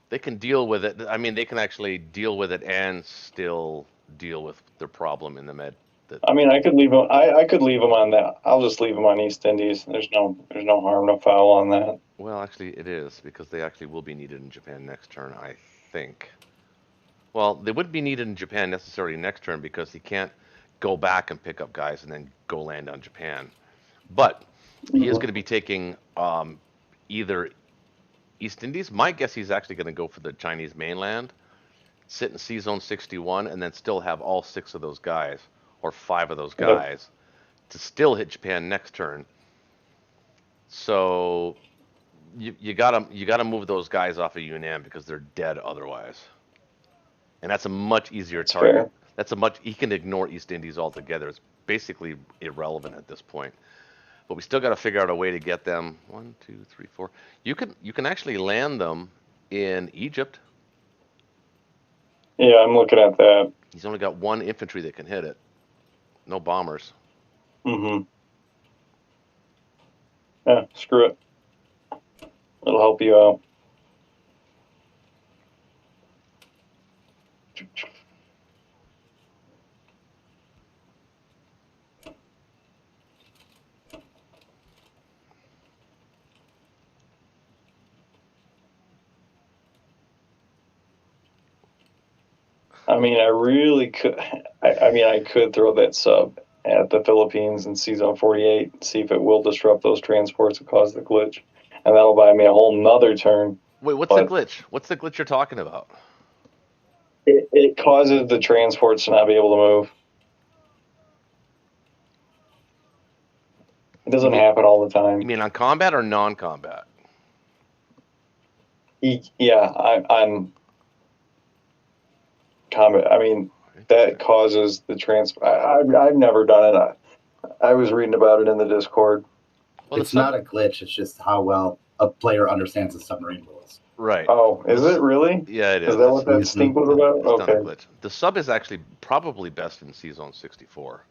S1: they can deal with it. I mean, they can actually deal with it and still deal with their problem in the med.
S6: I mean, I could leave them. I could leave them on that. I'll just leave them on East Indies. There's no harm, no foul on that.
S1: Well, actually, it is because they actually will be needed in Japan next turn, I think. Well, they wouldn't be needed in Japan necessarily next turn because he can't go back and pick up guys and then go land on Japan. But he is going to be taking either East Indies. My guess he's actually going to go for the Chinese mainland, sit in Sea Zone 61, and then still have all 6 of those guys or 5 of those guys to still hit Japan next turn. So you gotta move those guys off of Yunnan because they're dead otherwise. And that's a much easier target.
S6: Fair.
S1: He can ignore East Indies altogether. It's basically irrelevant at this point. But we still got to figure out a way to get them 1, 2, 3, 4. You can actually land them in Egypt.
S6: Yeah, I'm looking at that.
S1: He's only got 1 infantry that can hit it. No bombers.
S6: Mm-hmm. Yeah, screw it. It'll help you out. I mean, I really could. I could throw that sub at the Philippines and Sea Zone 48, see if it will disrupt those transports and cause the glitch, and that'll buy me a whole nother turn.
S1: Wait, what's the glitch? What's the glitch you're talking about?
S6: It causes the transports to not be able to move. doesn't happen all the
S1: You
S6: time.
S1: mean on combat or non-combat?
S6: I'm combat. I mean, that causes the I've never done it. I was reading about it in the Discord.
S1: Well,
S4: It's not a glitch. It's just how well a player understands the submarine rules.
S1: right.
S6: Oh, is it really?
S1: Yeah, it is.
S6: Is that what that
S1: It's-
S6: stink was about?
S1: It's not a
S6: Okay.
S1: glitch. The sub is actually probably best in C-Zone 64.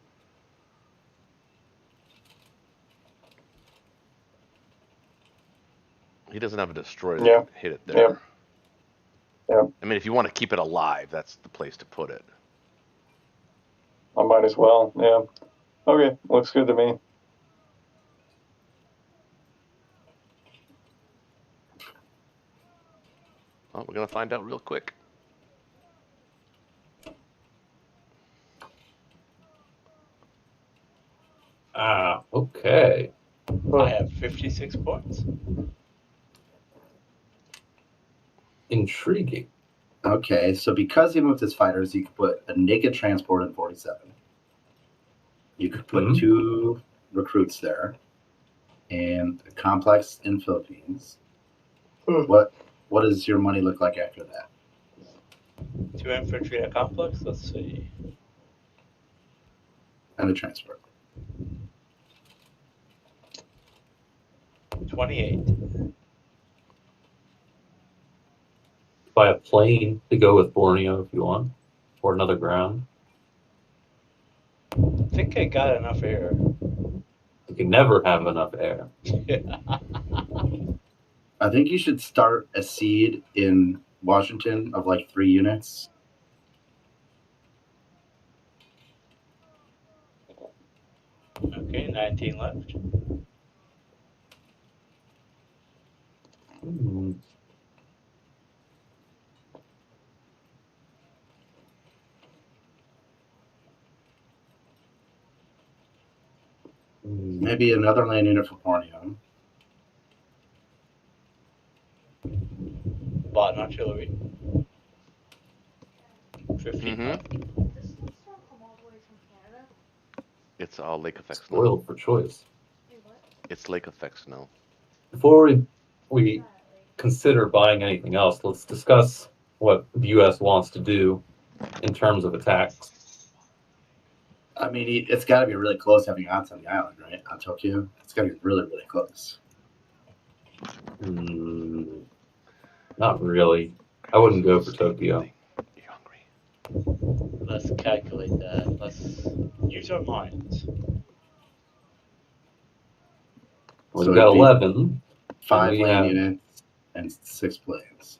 S1: He doesn't have a destroyer that
S6: Yeah.
S1: can hit it there.
S6: Yeah.
S1: I mean, if you want to keep it alive, that's the place to put it.
S6: I might as well. Yeah. Okay. Looks good to me.
S1: Well, we're going to find out real quick.
S2: Okay.
S5: I have 56 points.
S2: Intriguing.
S4: Okay, so because he moved his fighters, you could put a naked transport in 47. You could put
S2: Mhm.
S4: 2 recruits there, and a complex in Philippines. What does your money look like after that?
S5: 2 infantry at complex. Let's see.
S4: And a transport.
S5: 28.
S2: Buy a plane to go with Borneo if you want, or another ground.
S5: I think I got enough air.
S2: You can never have enough air.
S4: I think you should start a seed in Washington of like 3 units.
S5: Okay, 19 left.
S2: Hmm.
S4: Maybe another land unit for Borneo.
S5: Bought an artillery. 15
S1: Mhm.
S5: left.
S7: Does this stuff come all the way from Canada?
S1: It's all lake effects now.
S2: Spoiled for choice.
S7: Wait, what?
S1: It's lake effects now.
S2: Before we consider buying anything else, let's discuss what the U.S. wants to do in terms of attacks.
S4: I mean, it's got to be really close having odds on the island, right? On Tokyo. It's got to be really, really close.
S2: Not really. I wouldn't go for Tokyo.
S1: You're hungry.
S5: Let's calculate that. Let's use our minds.
S2: We've
S4: So
S2: got
S4: it'd be
S2: 11,
S4: 5
S2: we
S4: land
S2: have-
S4: units and 6 planes.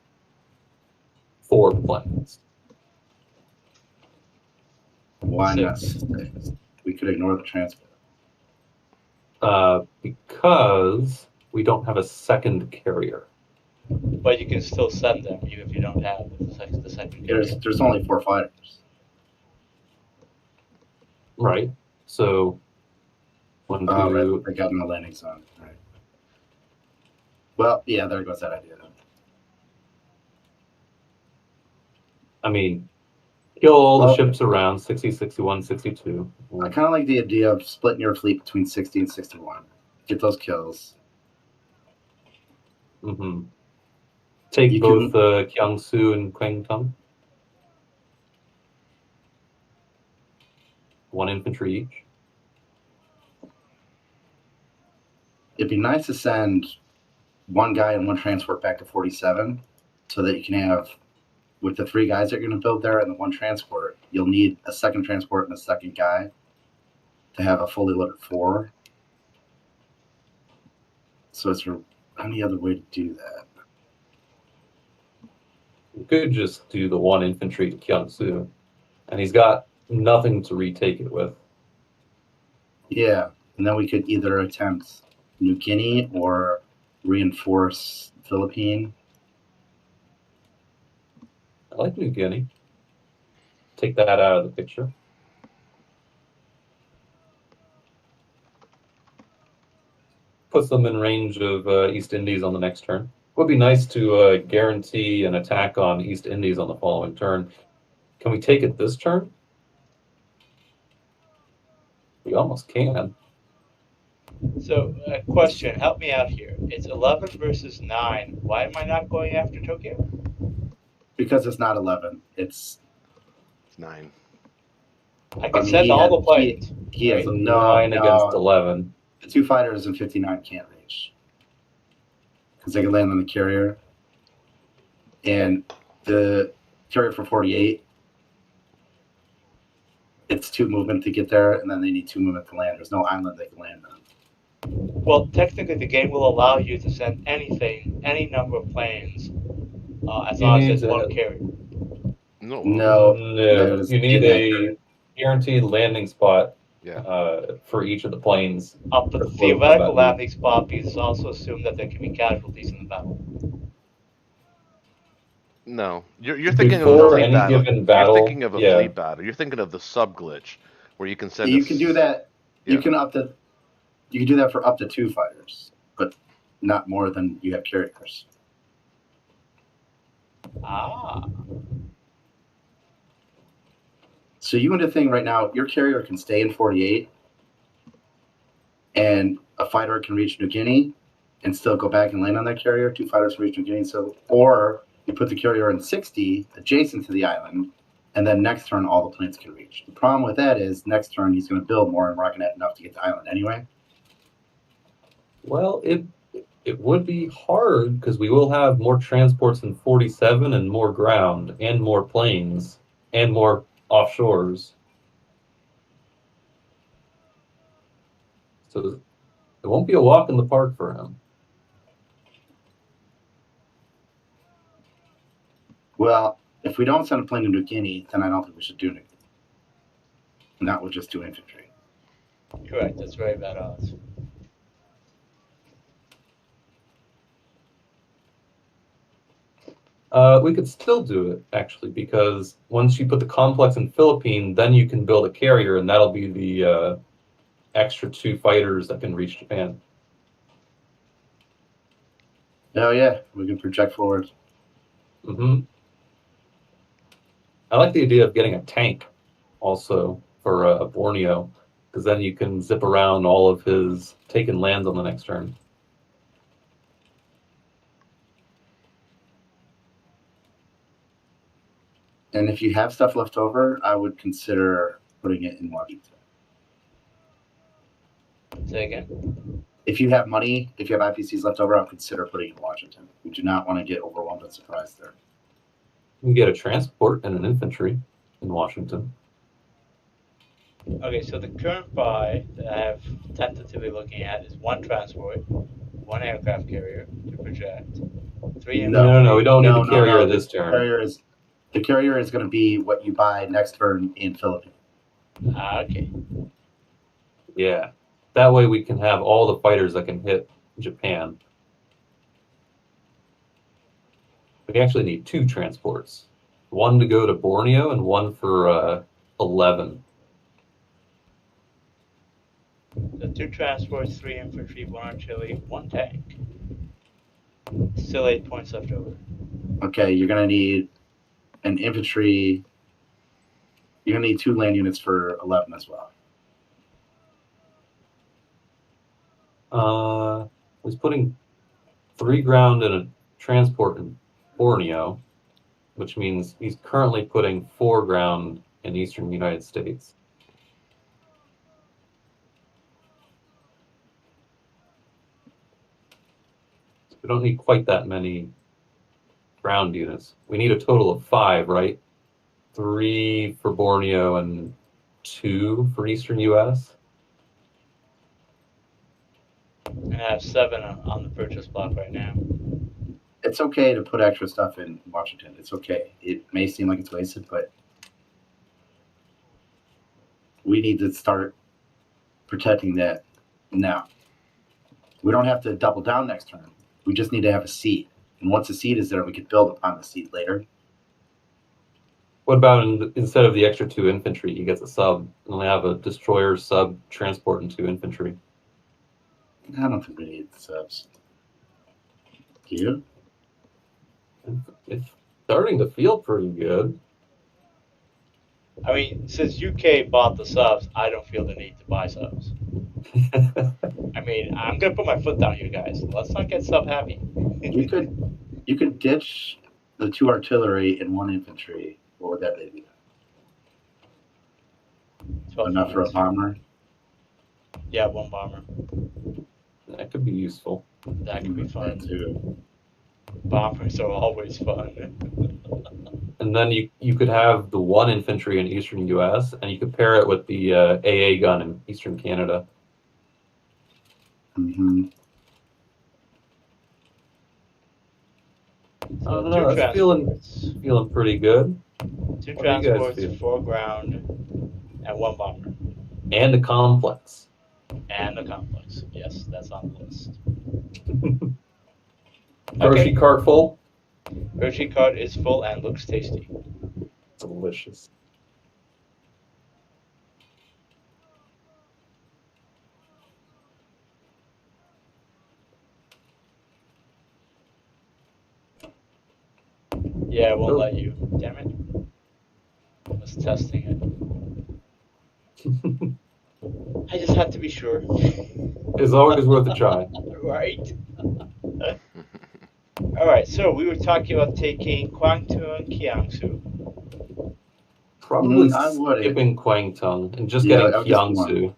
S2: 4 planes.
S4: Why not
S5: 6.
S4: 6? We could ignore the transport.
S2: Because we don't have a second carrier.
S5: But you can still send them even if you don't have the second carrier.
S4: There's only 4 fighters.
S2: Right. So, one,
S4: Oh,
S2: two,
S4: right. I got in the landing zone. Right. Well, yeah, there goes that idea.
S2: I mean, kill all the
S4: Well-
S2: ships around 60, 61, 62.
S4: I kind of like the idea of splitting your fleet between 60 and 61. Get those kills.
S2: Mm-hmm. Take
S4: You
S2: both Kiangsu and Kwangtung. 1 infantry each.
S4: It'd be nice to send 1 guy and 1 transport back to 47 so that you can have, with the 3 guys that you're going to build there and the 1 transport, you'll need a second transport and a second guy to have a fully loaded 4. So is there any other way to do that?
S2: You could just do the 1 infantry to Kiangsu, and he's got nothing to retake it with.
S4: Yeah, and then we could either attempt New Guinea or reinforce Philippine.
S2: I like New Guinea. Take that out of the picture. Puts them in range of East Indies on the next turn. Would be nice to guarantee an attack on East Indies on the following turn. Can we take it this turn? We almost can.
S5: So, question, help me out here. It's 11 versus 9. Why am I not going after Tokyo?
S4: Because it's not 11. It's
S1: It's 9.
S5: I can
S4: mean,
S5: send
S4: he
S5: all
S4: had-
S5: the planes.
S4: he has
S5: Right.
S4: no
S2: 9 against 11.
S4: The 2 fighters in 59 can't reach because they can land on the carrier, and the carrier for 48. It's 2 movement to get there, and then they need 2 movement to land. There's no island they can land on.
S5: Well, technically, the game will allow you to send anything, any number of planes, as
S2: You
S5: long as
S2: need
S5: it's
S2: to-
S5: one carrier.
S1: No.
S4: No,
S2: No,
S4: there's-
S2: you need a guaranteed landing spot
S1: Yeah.
S2: for each of the planes.
S5: But
S2: For
S5: the
S2: float
S5: theoretical
S2: combat.
S5: landing spot is also assumed that there can be casualties in the battle.
S1: No. You're thinking of a
S2: Before
S1: fleet
S2: any
S1: battle.
S2: given battle,
S1: You're thinking of a
S2: yeah.
S1: fleet battle. You're thinking of the sub glitch where you can send.
S4: You can do that.
S1: Yeah.
S4: You can do that for up to 2 fighters, but not more than you have carriers.
S5: Ah.
S4: So you want to think right now, your carrier can stay in 48, and a fighter can reach New Guinea and still go back and land on that carrier. 2 fighters can reach New Guinea. So, or you put the carrier in 60, adjacent to the island, and then next turn all the planes can reach. The problem with that is next turn he's going to build more, and we're not going to have enough to get the island anyway.
S2: Well, it would be hard because we will have more transports in 47 and more ground and more planes and more offshores. So it won't be a walk in the park for him.
S4: Well, if we don't send a plane to New Guinea, then I don't think we should do New Guinea. And that would just do infantry.
S5: Correct, that's very bad odds.
S2: We could still do it, actually, because once you put the complex in Philippine, then you can build a carrier, and that'll be the extra 2 fighters that can reach Japan.
S4: Oh, yeah, we can project forward.
S2: Hmm. I like the idea of getting a tank also for Borneo, because then you can zip around all of his taken lands on the next turn.
S4: And if you have stuff left over, I would consider putting it in Washington.
S5: Say again.
S4: If you have money, if you have IPCs left over, I would consider putting it in Washington. We do not want to get overwhelmed and surprised there.
S2: You can get a transport and an infantry in Washington.
S5: Okay, so the current buy that I have tentatively looking at is 1 transport, 1 aircraft carrier to project, 3
S2: No, we don't need
S4: No,
S2: the carrier
S4: no,
S2: this turn.
S4: The carrier is going to be what you buy next turn in Philippines.
S5: Okay.
S2: Yeah. That way we can have all the fighters that can hit Japan. We actually need 2 transports. 1 to go to Borneo and 1 for 11.
S5: So 2 transports, 3 infantry, 1 artillery, 1 tank. Still 8 points left over.
S4: Okay, you're going to need an infantry. You're going to need 2 land units for 11 as well.
S2: He's putting 3 ground and a transport in Borneo, which means he's currently putting 4 ground in eastern United States. We don't need quite that many ground units. We need a total of 5, right? 3 for Borneo and 2 for eastern U.S.
S5: And I have 7 on the purchase block right now.
S4: It's okay to put extra stuff in Washington. It's okay. It may seem like it's wasted, but we need to start protecting that now. We don't have to double down next turn. We just need to have a seed. And once the seed is there, we can build upon the seed later.
S2: What about instead of the extra 2 infantry, he gets a sub, and only have a destroyer, sub, transport, and 2 infantry?
S4: I don't think we need subs. Do you?
S2: It's starting to feel pretty good.
S5: I mean, since UK bought the subs, I don't feel the need to buy subs. I mean, I'm gonna put my foot down here, guys. Let's not get self-happy.
S4: You could ditch the 2 artillery and 1 infantry. What would that leave you?
S5: 12
S4: Enough for a
S5: units.
S4: bomber?
S5: Yeah, 1 bomber.
S2: That could be useful.
S5: That could be
S4: That
S5: fun.
S4: too.
S5: Bombers are always fun.
S2: And then you could have the 1 infantry in eastern U.S. and you could pair it with the AA gun in eastern Canada.
S4: Mm-hmm.
S2: I
S5: So
S2: don't
S5: 2
S2: know. That's feeling
S5: transports.
S2: pretty good.
S5: 2
S2: What do you guys
S5: transports,
S2: feel?
S5: 4 ground, and 1 bomber.
S2: And a complex.
S5: And a complex. Yes, that's on the list.
S2: Hershey cart full.
S5: Hershey cart is full and looks tasty.
S2: Delicious.
S5: Yeah, it won't
S2: Oh.
S5: let you. Damn it. I was testing it. I just had to be sure.
S2: It's always worth a try.
S5: Right. Alright, so we were talking about taking Kwangtung and Kiangsu.
S2: Probably
S4: I would.
S2: skipping Kwangtung and just
S4: Yeah,
S2: getting
S4: I would just
S2: Kiangsu.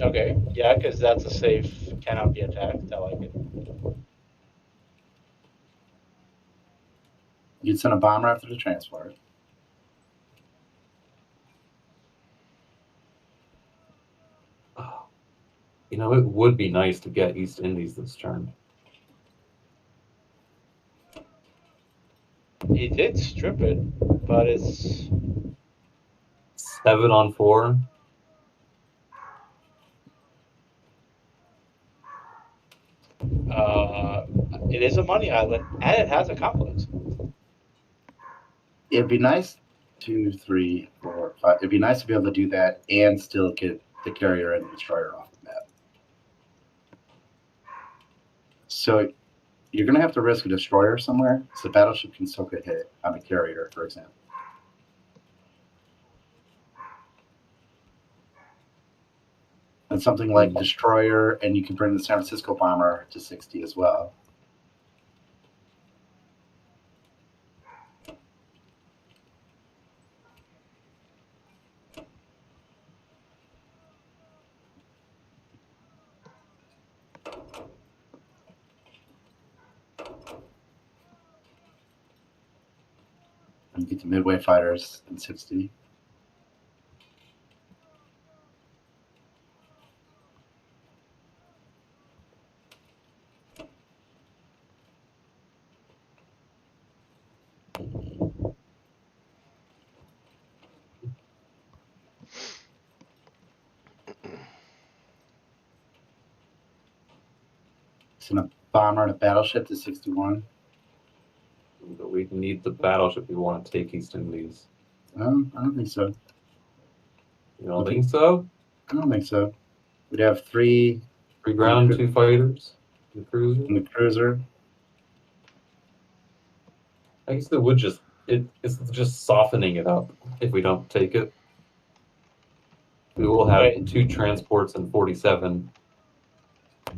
S5: Okay, yeah, because that's a safe, cannot be attacked. I like it.
S4: You'd send a bomber after the transport.
S2: Oh, you know, it would be nice to get East Indies this turn.
S5: He did strip it, but it's
S2: 7 on 4.
S5: it is a money island and it has a complex.
S4: It'd be nice 2, 3, 4, 5. It'd be nice to be able to do that and still get the carrier and the destroyer off the map. So you're going to have to risk a destroyer somewhere, so the battleship can still get hit on a carrier, for example. And something like destroyer, and you can bring the San Francisco bomber to 60 as well. And get the midway fighters in 60. Send a bomber and a battleship to 61.
S2: But we need the battleship we want to take East Indies.
S4: I don't think so.
S2: You don't think so?
S4: I don't think so. We'd have 3
S2: 3 ground, 2 fighters, the cruiser.
S4: in the cruiser.
S2: I guess it would just it's just softening it up if we don't take it. We will have
S5: Right.
S2: 2 transports and 47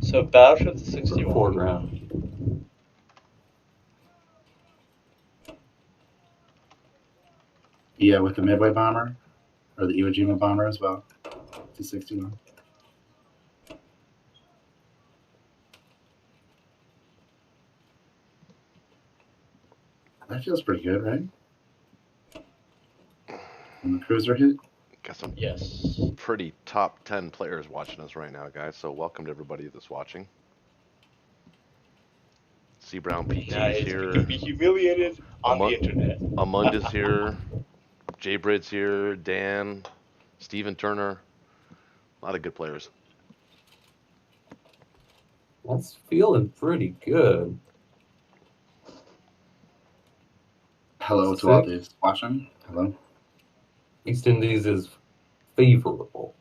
S5: So battleship to
S2: for
S5: 61.
S2: 4 ground.
S4: Yeah, with the Midway bomber or the Iwo Jima bomber as well. To 61. That feels pretty good, right? When the cruiser hit.
S1: Got some
S5: Yes.
S1: pretty top 10 players watching us right now, guys. So welcome to everybody that's watching. C Brown PT
S5: Nice.
S1: is
S5: We
S1: here.
S5: could be humiliated on the internet.
S1: Amunda's here. Jay Brid's here. Dan. Steven Turner. A lot of good players.
S2: That's feeling pretty good.
S4: Hello to all those watching. Hello.
S2: East Indies is favorable.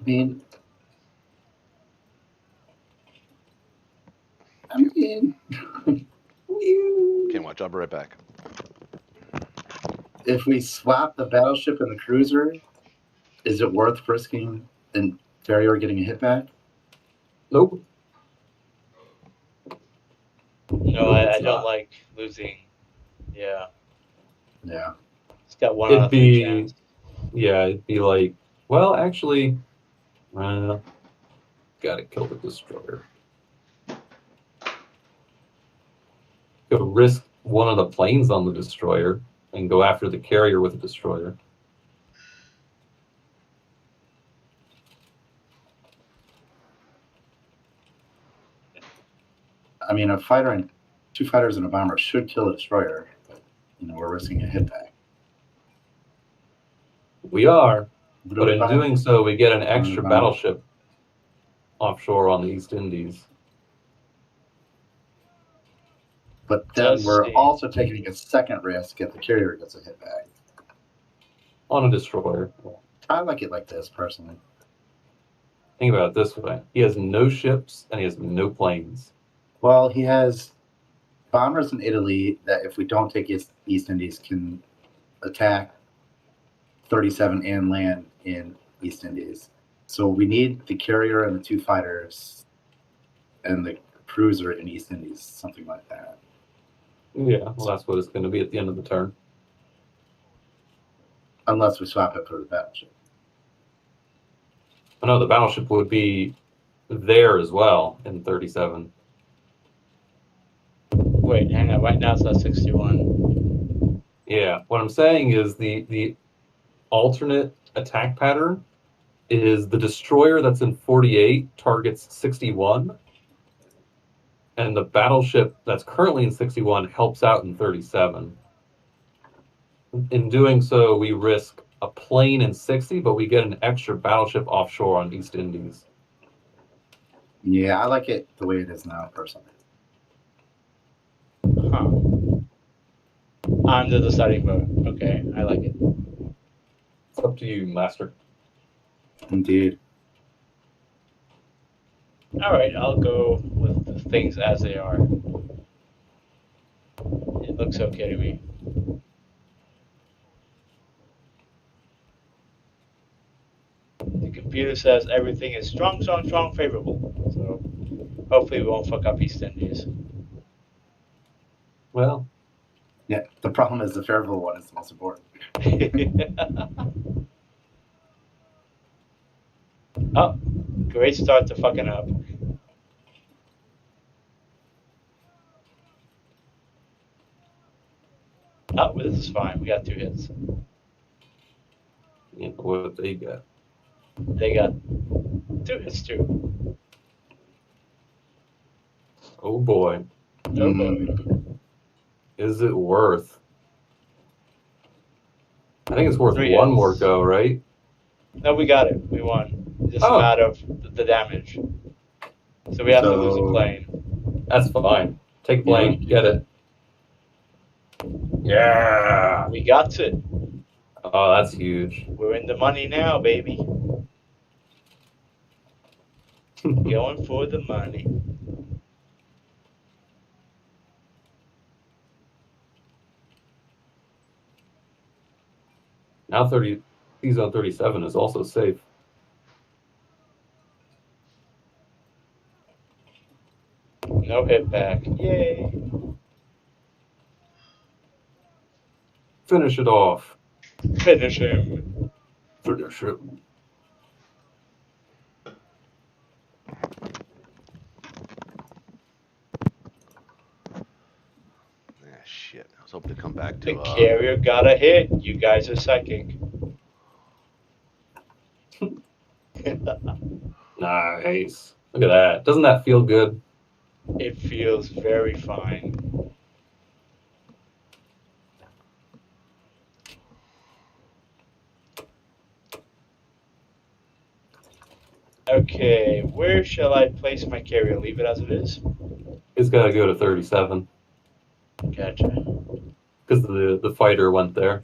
S4: I mean,
S1: Can't watch. I'll be right back.
S4: if we swap the battleship and the cruiser, Is it worth risking and Carrier getting a hit back?
S2: Nope.
S5: No,
S2: Nope,
S5: I
S2: it's
S5: don't
S2: not.
S5: like losing. Yeah,
S4: Yeah.
S5: it's got 1 out
S2: It'd
S5: of 3
S2: be,
S5: chance.
S2: yeah, it'd be like, well, actually, gotta kill the destroyer. Could risk one of the planes on the destroyer and go after the carrier with the destroyer.
S4: I mean, a fighter and 2 fighters and a bomber should kill a destroyer, but we're risking a hit back.
S2: We are,
S4: What
S2: but
S4: do we
S2: in
S4: buy?
S2: doing so, we get an extra
S4: bomber.
S2: battleship offshore on the East Indies.
S4: But then
S5: Let's
S4: we're
S5: see.
S4: also taking a second risk if the carrier gets a hit back.
S2: On a destroyer.
S4: I like it like this, personally.
S2: Think about it this way. He has no ships and he has no planes.
S4: Well, he has bombers in Italy that, if we don't take East Indies, can attack 37 and land in East Indies. So we need the carrier and the 2 fighters and the cruiser in East Indies, something like that.
S2: Yeah, well, that's what it's going to be at the end of the turn.
S4: Unless we swap it for the battleship.
S2: I know the battleship would be there as well in 37.
S5: Wait, hang on. Right now it's at 61.
S2: Yeah, what I'm saying is the alternate attack pattern is the destroyer that's in 48 targets 61, and the battleship that's currently in 61 helps out in 37. In doing so, we risk a plane in 60, but we get an extra battleship offshore on East Indies.
S4: Yeah, I like it the way it is now, personally.
S5: Huh. I'm the deciding vote. Okay, I like it.
S2: It's up to you, Master.
S4: Indeed.
S5: Alright, I'll go with the things as they are. It looks okay to me. The computer says everything is strong, favorable. So hopefully we won't fuck up East Indies.
S2: Well,
S4: Yeah, the problem is the favorable one is the most important.
S5: Oh, great start to fucking up. Oh, this is fine. We got 2 hits.
S2: you know what they got.
S5: They got 2 hits too.
S2: Oh boy,
S5: Oh boy.
S2: is it worth? I think it's worth
S5: 3
S2: one
S5: hits.
S2: more go, right?
S5: No, we got it. We won. Just
S2: Oh.
S5: a matter of the damage. So we have to lose a
S4: So-
S5: plane.
S2: That's fine. Take plane, get it. Yeah.
S5: We got it.
S2: Oh, that's huge.
S5: We're in the money now, baby. Going for the money.
S2: Now Zone 37 is also safe.
S5: No hit back. Yay.
S2: Finish it off.
S5: Finish him.
S2: Finish it.
S1: Ah, shit. I was hoping to come back
S5: The
S1: to.
S5: carrier got a hit. You guys are psychic.
S2: Nice. Look at that. Doesn't that feel good?
S5: It feels very fine. Okay, where shall I place my carrier? Leave it as it is?
S2: It's got to go to 37
S5: Gotcha.
S2: because the fighter went there.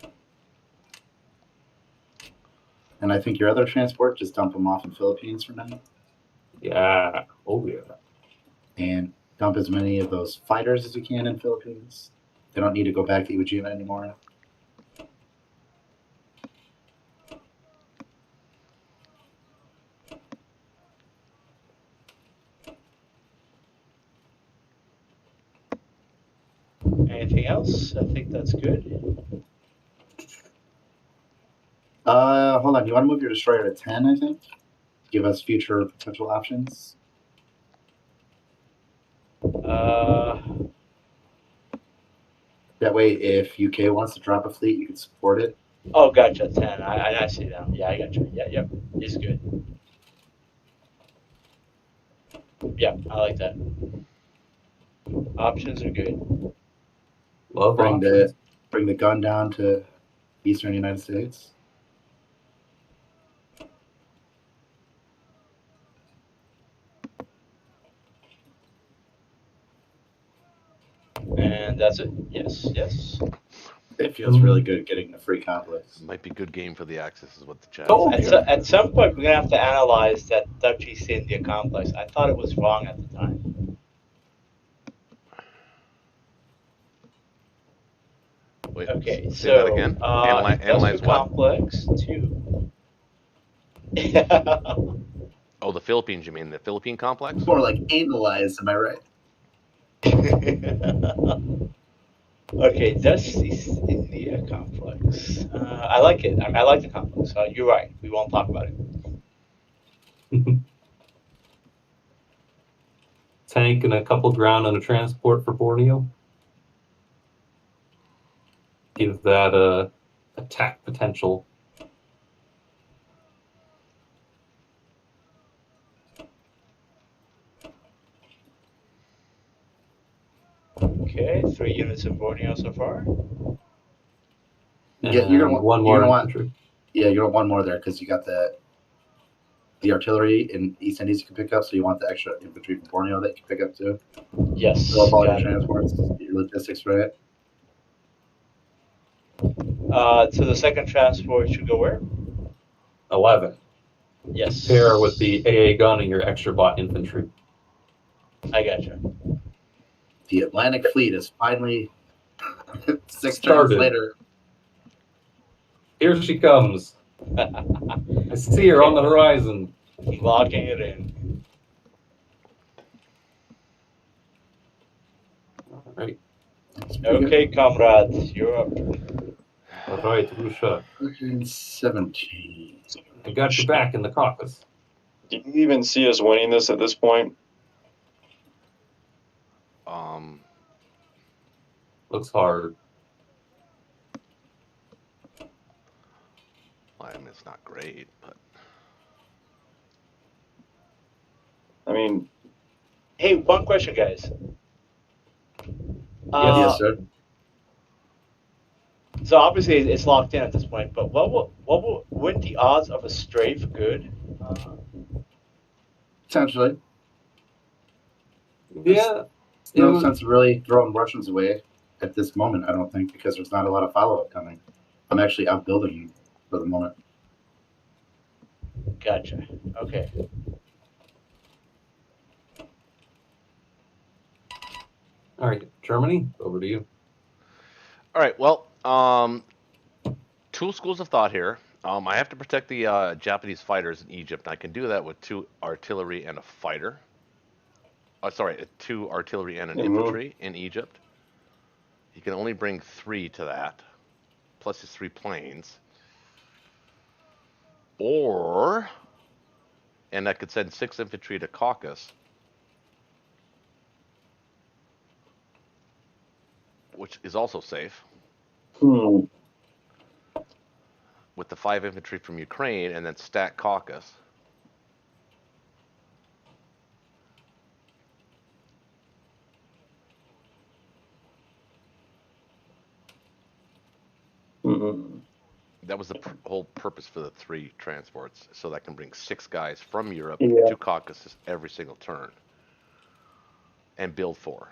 S4: And I think your other transport, just dump them off in Philippines for now.
S2: Yeah. Oh, yeah.
S4: And dump as many of those fighters as you can in Philippines. They don't need to go back to Iwo Jima anymore.
S5: Anything else? I think that's good.
S4: Hold on. You want to move your destroyer to 10, I think? Give us future potential options. That way, if UK wants to drop a fleet, you can support it.
S5: Oh, gotcha. 10. I see now. Yeah, I gotcha. Yeah, yep. It's good. Yeah, I like that. Options are good.
S2: Love
S4: Bring
S2: options.
S4: the gun down to eastern United States.
S5: And that's it. Yes, yes.
S4: It feels really good getting the free complex.
S1: Might be good game for the Axis, is what the chat
S2: Oh,
S1: is.
S5: At some point, we're going to have to analyze that Dutch East India complex. I thought it was wrong at the time.
S1: Wait,
S5: Okay,
S1: say
S5: so
S1: that again. Analyze
S5: industrial
S1: what?
S5: complex 2.
S1: Oh, the Philippines, you mean? The Philippine complex?
S4: More like analyze, am I right?
S5: Okay, Dutch East India complex. I like it. I like the complex. You're right. We won't talk about it.
S2: Tank and a couple ground on a transport for Borneo. Give that a attack potential.
S5: Okay, 3 units of Borneo so far.
S2: And
S4: Yeah, you're gonna want
S2: one more infantry.
S4: Yeah, you want one more there because you got the artillery in East Indies you can pick up, so you want the extra infantry from Borneo that you can pick up too.
S5: Yes.
S4: Fill up all your
S5: got it.
S4: transports, your logistics, right?
S5: So the second transport should go where?
S2: 11.
S5: Yes.
S2: Pair with the AA gun and your extra bot infantry.
S5: I gotcha.
S4: The Atlantic Fleet is finally 6
S2: Started.
S4: turns later.
S2: Here she comes. I see her on the horizon.
S5: Locking it in.
S2: All right.
S5: Okay, comrades, you're up.
S2: All right, Russia.
S4: 17.
S2: I got you back in the caucus.
S6: Do you even see us winning this at this point?
S2: Looks hard.
S1: I mean, it's not great, but
S6: I mean,
S5: Hey, one question, guys.
S4: Yes, sir.
S5: So obviously it's locked in at this point, but wouldn't the odds of a strafe good?
S4: Potentially.
S2: Yeah.
S4: No sense of really throwing Russians away at this moment, I don't think, because there's not a lot of follow-up coming. I'm actually outbuilding you for the moment.
S5: Gotcha. Okay.
S2: All right, Germany, over to you.
S1: all right. Well, two schools of thought here. I have to protect the Japanese fighters in Egypt. And I can do that with 2 artillery and a fighter. Sorry, 2 artillery and an infantry in Egypt. He can only bring 3 to that, plus his 3 planes. And I could send 6 infantry to Caucasus, which is also safe, with the 5 infantry from Ukraine, and then stack Caucasus. That was the whole purpose for the 3 transports, so that I can bring 6 guys from Europe to Caucasus every single turn, and build 4.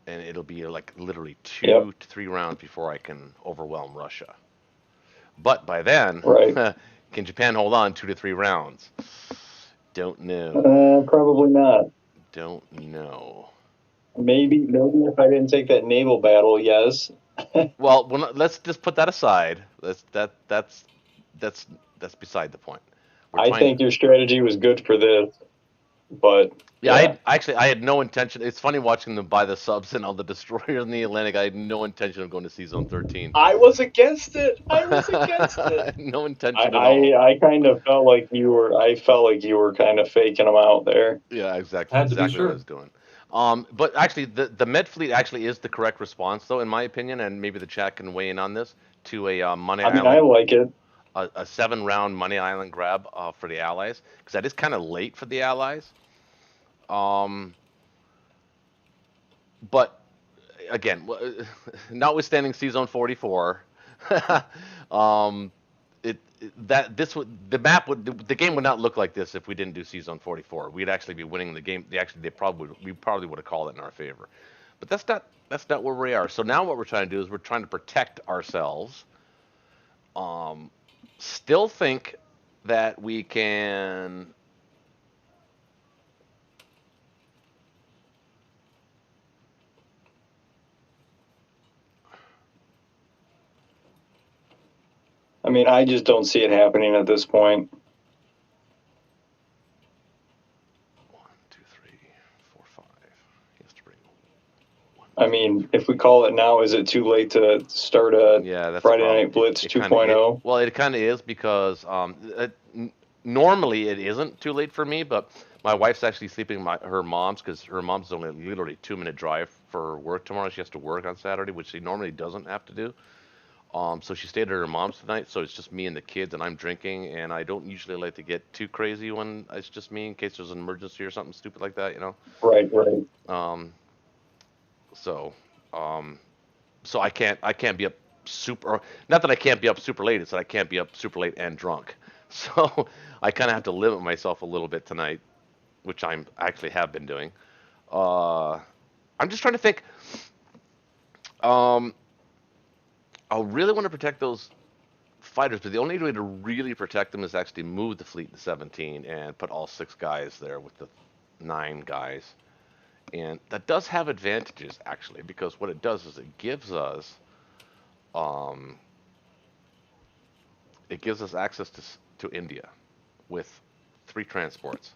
S1: And it'll be like literally 2 to 3 rounds before I can overwhelm Russia. But by then, can Japan hold on 2 to 3 rounds? Don't know.
S6: Probably not.
S1: Don't know.
S6: Maybe if I didn't take that naval battle, yes.
S1: Well, let's just put that aside. That's beside the point.
S6: I think your strategy was good for this. But
S1: Yeah, I had no intention. It's funny watching them buy the subs and all the destroyers in the Atlantic. I had no intention of going to Sea Zone 13.
S5: I was against it. I was against it.
S1: No
S6: I,
S1: intention at all.
S6: I kind of felt like you were. I felt like you were kind of faking them out there.
S1: Yeah, exactly,
S2: Had to be
S1: exactly what I
S2: sure.
S1: was doing. But actually, the Med Fleet actually is the correct response, though, in my opinion, and maybe the chat can weigh in on this. To a Money
S6: I mean, I
S1: Island,
S6: like it.
S1: a 7 round Money Island grab for the Allies, because that is kind of late for the Allies. Um, but again, notwithstanding C Zone 44, um, that this would the game would not look like this if we didn't do C Zone 44. We'd actually be winning the game. We probably would have called it in our favor, but that's not where we are. So now what we're trying to do is we're trying to protect ourselves. Still think that we can.
S6: I mean, I just don't see it happening at this point.
S1: 1, 2, 3, 4, 5. He has to bring one.
S6: I mean, if we call it now, is it too late to start a
S1: Yeah, that's
S6: Friday
S1: a problem.
S6: Night Blitz
S1: It kinda
S6: 2.0?
S1: well, it kind of is because normally it isn't too late for me, but my wife's actually sleeping at her mom's because her mom's only literally 2 minute drive for work tomorrow. She has to work on Saturday, which she normally doesn't have to do. So she stayed at her mom's tonight, so it's just me and the kids, and I'm drinking, and I don't usually like to get too crazy when it's just me in case there's an emergency or something stupid like that, you know.
S6: Right, right.
S1: Um, so, um, so I can't be up super. Not that I can't be up super late. It's that I can't be up super late and drunk. So I kind of have to limit myself a little bit tonight, which I'm actually have been doing. Uh, I'm just trying to think. Um, I really want to protect those fighters, but the only way to really protect them is actually move the fleet to 17 and put all 6 guys there with the 9 guys. And that does have advantages actually, because what it does is um, it gives us access to India with 3 transports,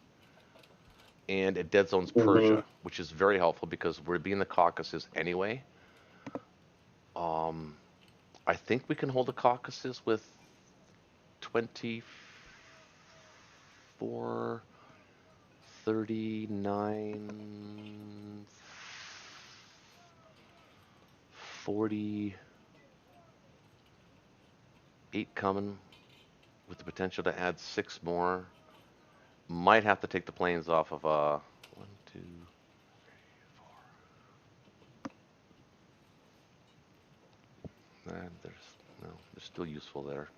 S1: and it dead zones
S6: Hmm.
S1: Persia, which is very helpful because we're being the Caucasus anyway. Um, I think we can hold the Caucasus with 24, 39, 48 coming, with the potential to add 6 more. Might have to take the planes off of 1, 2, 3, 4. There's no, they're still useful there.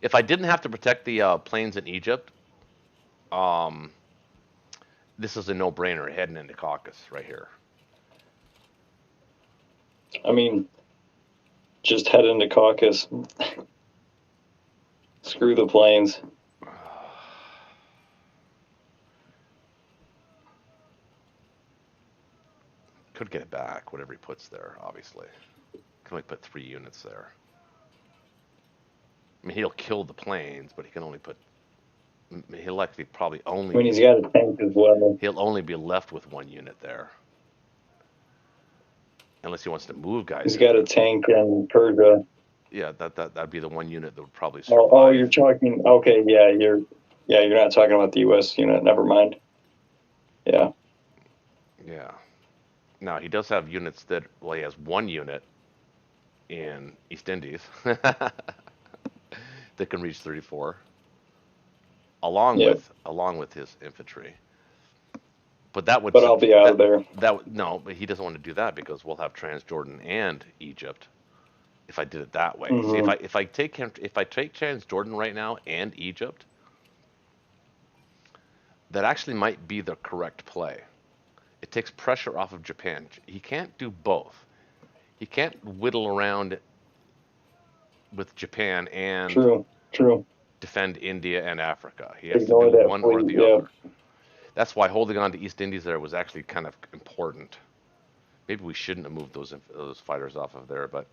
S1: If I didn't have to protect the planes in Egypt, um, this is a no-brainer heading into Caucasus right here.
S6: I mean, just head into Caucus. Screw the planes.
S1: Could get it back, whatever he puts there, obviously. Can only put 3 units there. I mean, he'll kill the planes, but he can only put. He'll actually probably
S6: I mean, he's got a tank as well.
S1: He'll only be left with 1 unit there, unless he wants to move guys.
S6: He's got a tank in Persia.
S1: Yeah, that'd be the 1 unit that would probably
S6: Oh,
S1: survive.
S6: you're talking. Okay, you're not talking about the U.S. unit. Never mind. Yeah.
S1: Yeah. Now he does have units that. Well, he has 1 unit in East Indies that can reach 34, along
S6: Yep.
S1: with his infantry. But that would.
S6: But I'll be out of there.
S1: No, but he doesn't want to do that because we'll have Transjordan and Egypt. If I did it that way, see,
S6: Mhm.
S1: if I take Transjordan right now and Egypt, that actually might be the correct play. It takes pressure off of Japan. He can't do both. He can't whittle around with Japan and
S6: True.
S1: defend India and Africa. He has
S6: Ignore
S1: to do
S6: that
S1: one or
S6: fleet,
S1: the
S6: yeah.
S1: other. That's why holding on to East Indies there was actually kind of important, maybe we shouldn't have moved those fighters off of there, but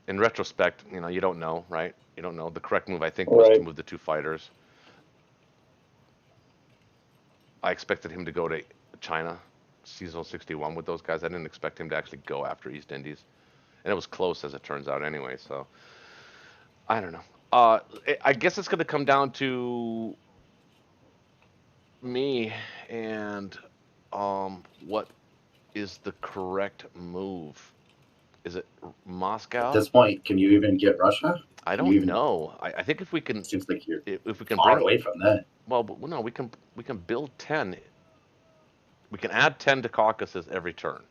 S1: in retrospect, you don't know, right? You don't know. The correct move, I think, was to
S6: Right.
S1: move the 2 fighters. I expected him to go to China, season 61 with those guys. I didn't expect him to actually go after East Indies, and it was close as it turns out anyway. So I don't know. I guess it's going to come down to me and what is the correct move? Is it
S4: At
S1: Moscow?
S4: this point, can you even get Russia?
S1: I
S4: Can you
S1: don't
S4: even?
S1: know. I think if we can
S4: Seems like you're
S1: if we can
S4: far
S1: bring
S4: away from that.
S1: well, no, we can build 10. We can add 10 to Caucasus every turn.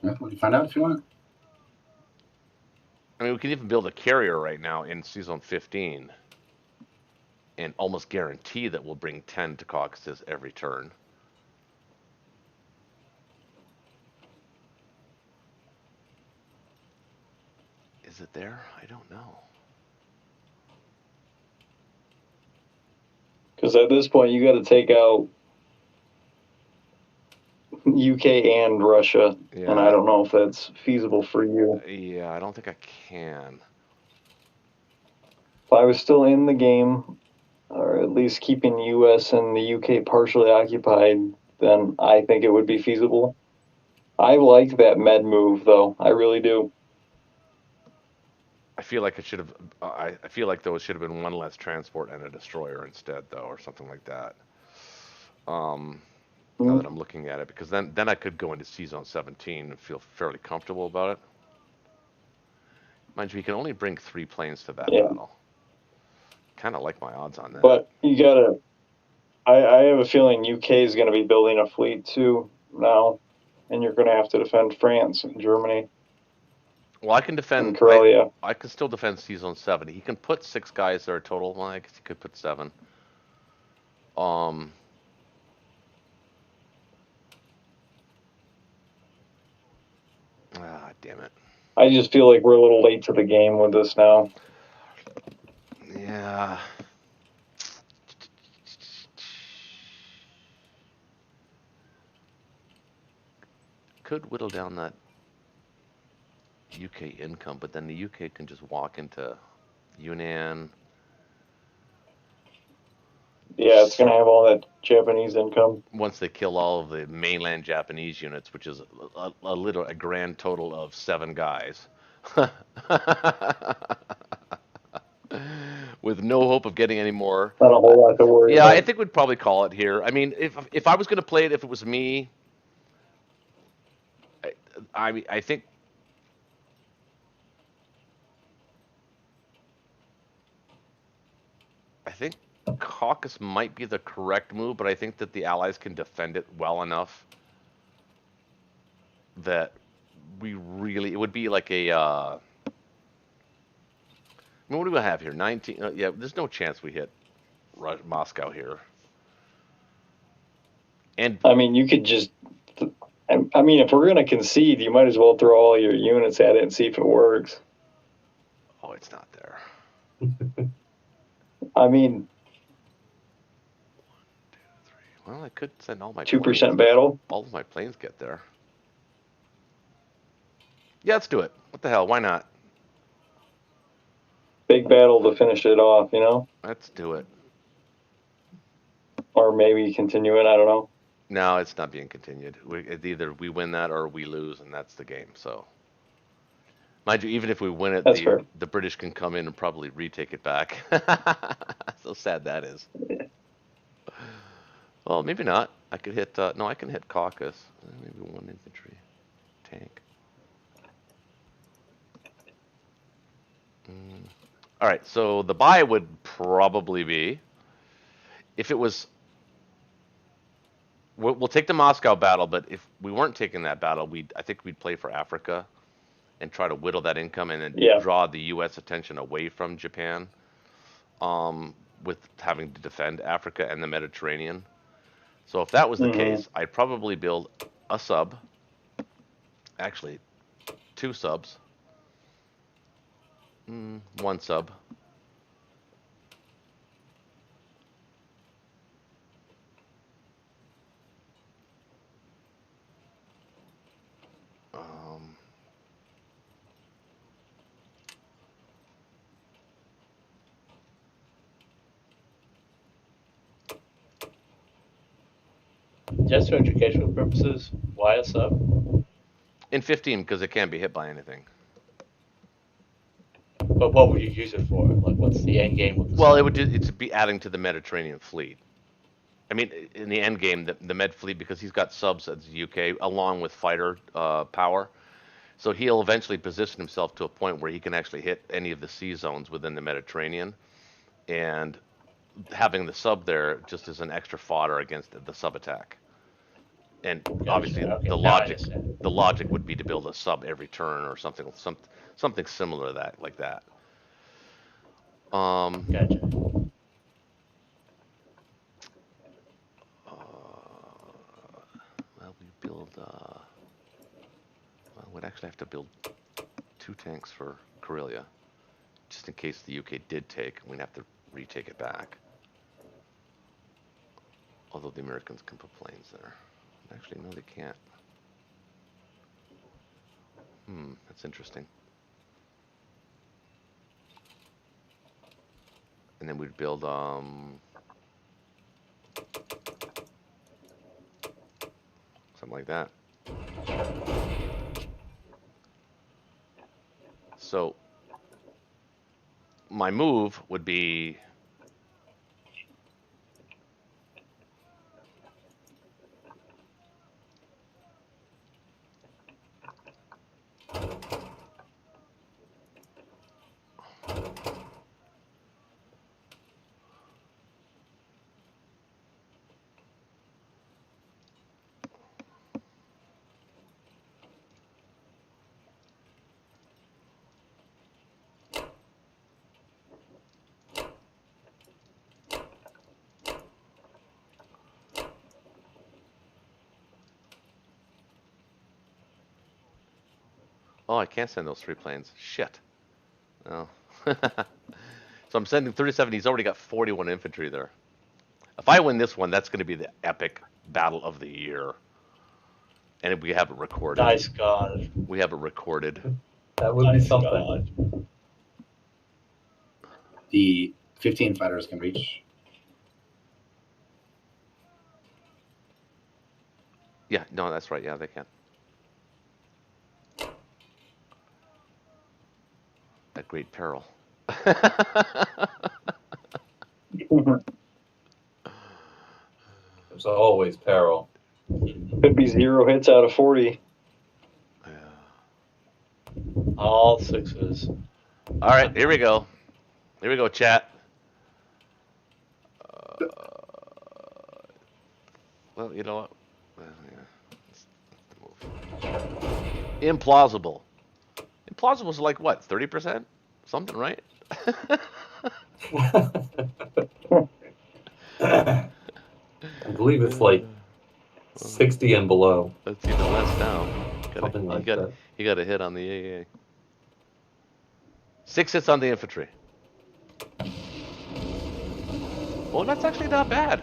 S4: Yeah, we can find out if you want.
S1: I mean, we can even build a carrier right now in season 15 and almost guarantee that we'll bring 10 to Caucasus every turn. Is it there? I don't know.
S6: Because at this point, you got to take out UK and Russia,
S1: Yeah.
S6: and I don't know if that's feasible for you.
S1: Yeah, I don't think I can.
S6: If I was still in the game, or at least keeping the US and the UK partially occupied, then I think it would be feasible. I like that med move, though. I really do.
S1: I feel like it should have. I feel like though it should have been 1 less transport and a destroyer instead, though, or something like that. Now that I'm looking at it, because then I could go into season 17 and feel fairly comfortable about it. Mind you, you can only bring 3 planes to that
S6: Yeah.
S1: battle. Kind of like my odds on that.
S6: But you gotta. I have a feeling UK is going to be building a fleet too now, and you're going to have to defend France and Germany
S1: Well, I can
S6: and
S1: defend.
S6: Karelia.
S1: I can still defend season 70. He can put 6 guys there total. Well, I guess he could put 7. Damn it.
S6: I just feel like we're a little late to the game with this now.
S1: Yeah. Could whittle down that UK income, but then the UK can just walk into Yunnan.
S6: Yeah, it's going to have all that Japanese income.
S1: Once they kill all of the mainland Japanese units, which is a grand total of 7 guys. With no hope of getting any more.
S6: Not a whole lot to worry
S1: Yeah,
S6: about.
S1: I think we'd probably call it here. I mean, if I was going to play it, if it was me, I think Caucasus might be the correct move, but I think that the Allies can defend it well enough that it would be like a. I mean, what do we have here? 19. Yeah, there's no chance we hit Moscow here. And
S6: I mean, you could just. I mean, if we're going to concede, you might as well throw all your units at it and see if it works.
S1: oh, it's not there.
S6: I mean,
S1: Well, I could send all my
S6: 2%
S1: planes.
S6: battle.
S1: All of my planes get there. Yeah, let's do it. What the hell? Why not?
S6: Big battle to finish it off, you know?
S1: Let's do it.
S6: Or maybe continue it, I don't know.
S1: No, it's not being continued. Either we win that or we lose, and that's the game. So, mind you, even if we win it,
S6: That's fair.
S1: the British can come in and probably retake it back. So sad that is. Well, maybe not. I could hit. No, I can hit Caucasus. Maybe 1 infantry tank. All right. So the buy would probably be if it was. We'll take the Moscow battle, but if we weren't taking that battle, I think we'd play for Africa and try to whittle that income and then
S6: Yeah.
S1: draw the U.S. attention away from Japan, with having to defend Africa and the Mediterranean. So if that was the case, I'd probably build a sub, actually 2 subs, 1 sub,
S5: Just for educational purposes, why a sub?
S1: In 15, because it can't be hit by anything.
S5: But what would you use it for? Like, what's the end game with the
S1: Well,
S5: sub?
S1: it's be adding to the Mediterranean fleet. I mean, in the end game, the Med fleet, because he's got subs at the UK along with fighter power, so he'll eventually position himself to a point where he can actually hit any of the sea zones within the Mediterranean, and having the sub there just as an extra fodder against the sub attack. And obviously,
S5: Okay,
S1: the
S5: now I
S1: logic
S5: understand.
S1: would be to build a sub every turn or something similar to that, like that.
S5: Gotcha.
S1: Well, we build. Well, we'd actually have to build 2 tanks for Karelia, just in case the UK did take. We'd have to retake it back. Although the Americans can put planes there. Actually, no, they can't. That's interesting. And then we'd build something like that. So my move would be oh, I can't send those 3 planes. Shit. Oh. So I'm sending 37. He's already got 41 infantry there. If I win this one, that's going to be the epic battle of the year. And we have it recorded.
S5: Nice God.
S1: We have it recorded.
S2: That would be
S5: Nice
S2: something.
S5: God.
S4: The 15 fighters can reach.
S1: Yeah, no, that's right. Yeah, they can. At great peril.
S2: There's always peril.
S6: Could be 0 hits out of 40.
S1: Yeah.
S5: All 6s.
S1: All right, here we go. Here we go, chat. Well, you know what? Yeah. Implausible. Implausible is like what? 30%? Something, right?
S2: I believe it's like 60 and below.
S1: That's even less now.
S2: Something like that.
S1: He got a hit on the AA. 6 hits on the infantry. Well, that's actually not bad.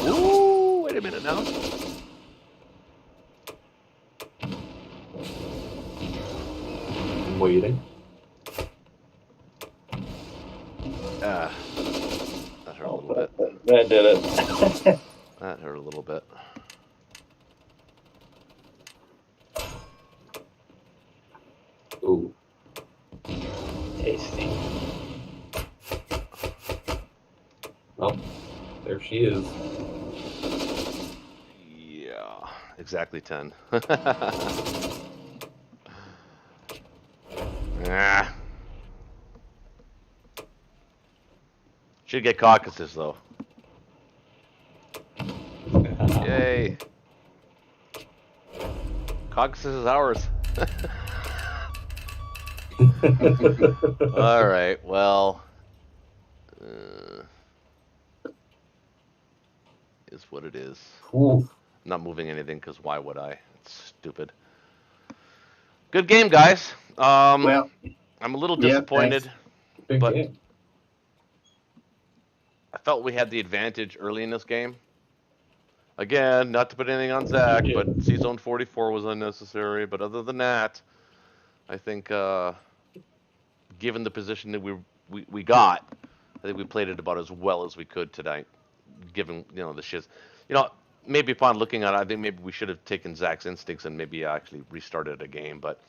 S1: Ooh, wait a minute now.
S2: I'm waiting.
S1: That hurt a little bit.
S6: That did it.
S1: That hurt a little bit.
S2: Ooh.
S5: Tasty.
S2: Oh, there she is.
S1: Yeah, exactly 10. Ah. Should get caucuses though. Yay. Caucasus is ours. All right, well, is what it is.
S2: Ooh.
S1: Not moving anything because why would I? It's stupid. Good game, guys.
S4: Well,
S1: I'm a little
S4: yeah,
S1: disappointed.
S4: thanks.
S2: Big
S1: But-
S2: game.
S1: I felt we had the advantage early in this game. Again, not to put anything on Zach,
S5: Yeah.
S1: but C-Zone 44 was unnecessary. But other than that, I think given the position that we got, I think we played it about as well as we could tonight. Given the shiz, you know, maybe upon looking at it, I think maybe we should have taken Zach's instincts and maybe actually restarted a game. But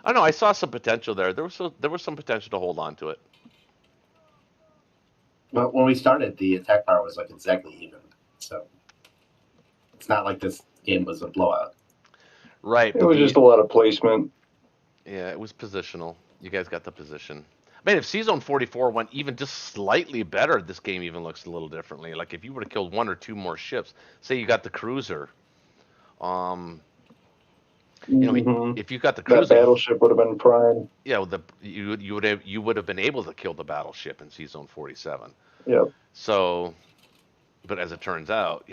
S1: I don't know. I saw some potential there. There was some potential to hold on to it.
S4: But when we started, the attack power was like exactly even. So it's not like this game was a blowout.
S1: Right,
S6: It
S1: but
S6: was just a lot of placement.
S1: yeah, it was positional. You guys got the position. I mean, if C-Zone 44 went even just slightly better, this game even looks a little differently. Like if you would have killed one or two more ships, say you got the cruiser, um,
S6: Mhm.
S1: if you got the
S6: That
S1: cruiser,
S6: battleship would have been prime.
S1: yeah, you would have been able to kill the battleship in C-Zone 47.
S6: Yep.
S1: So, but as it turns out,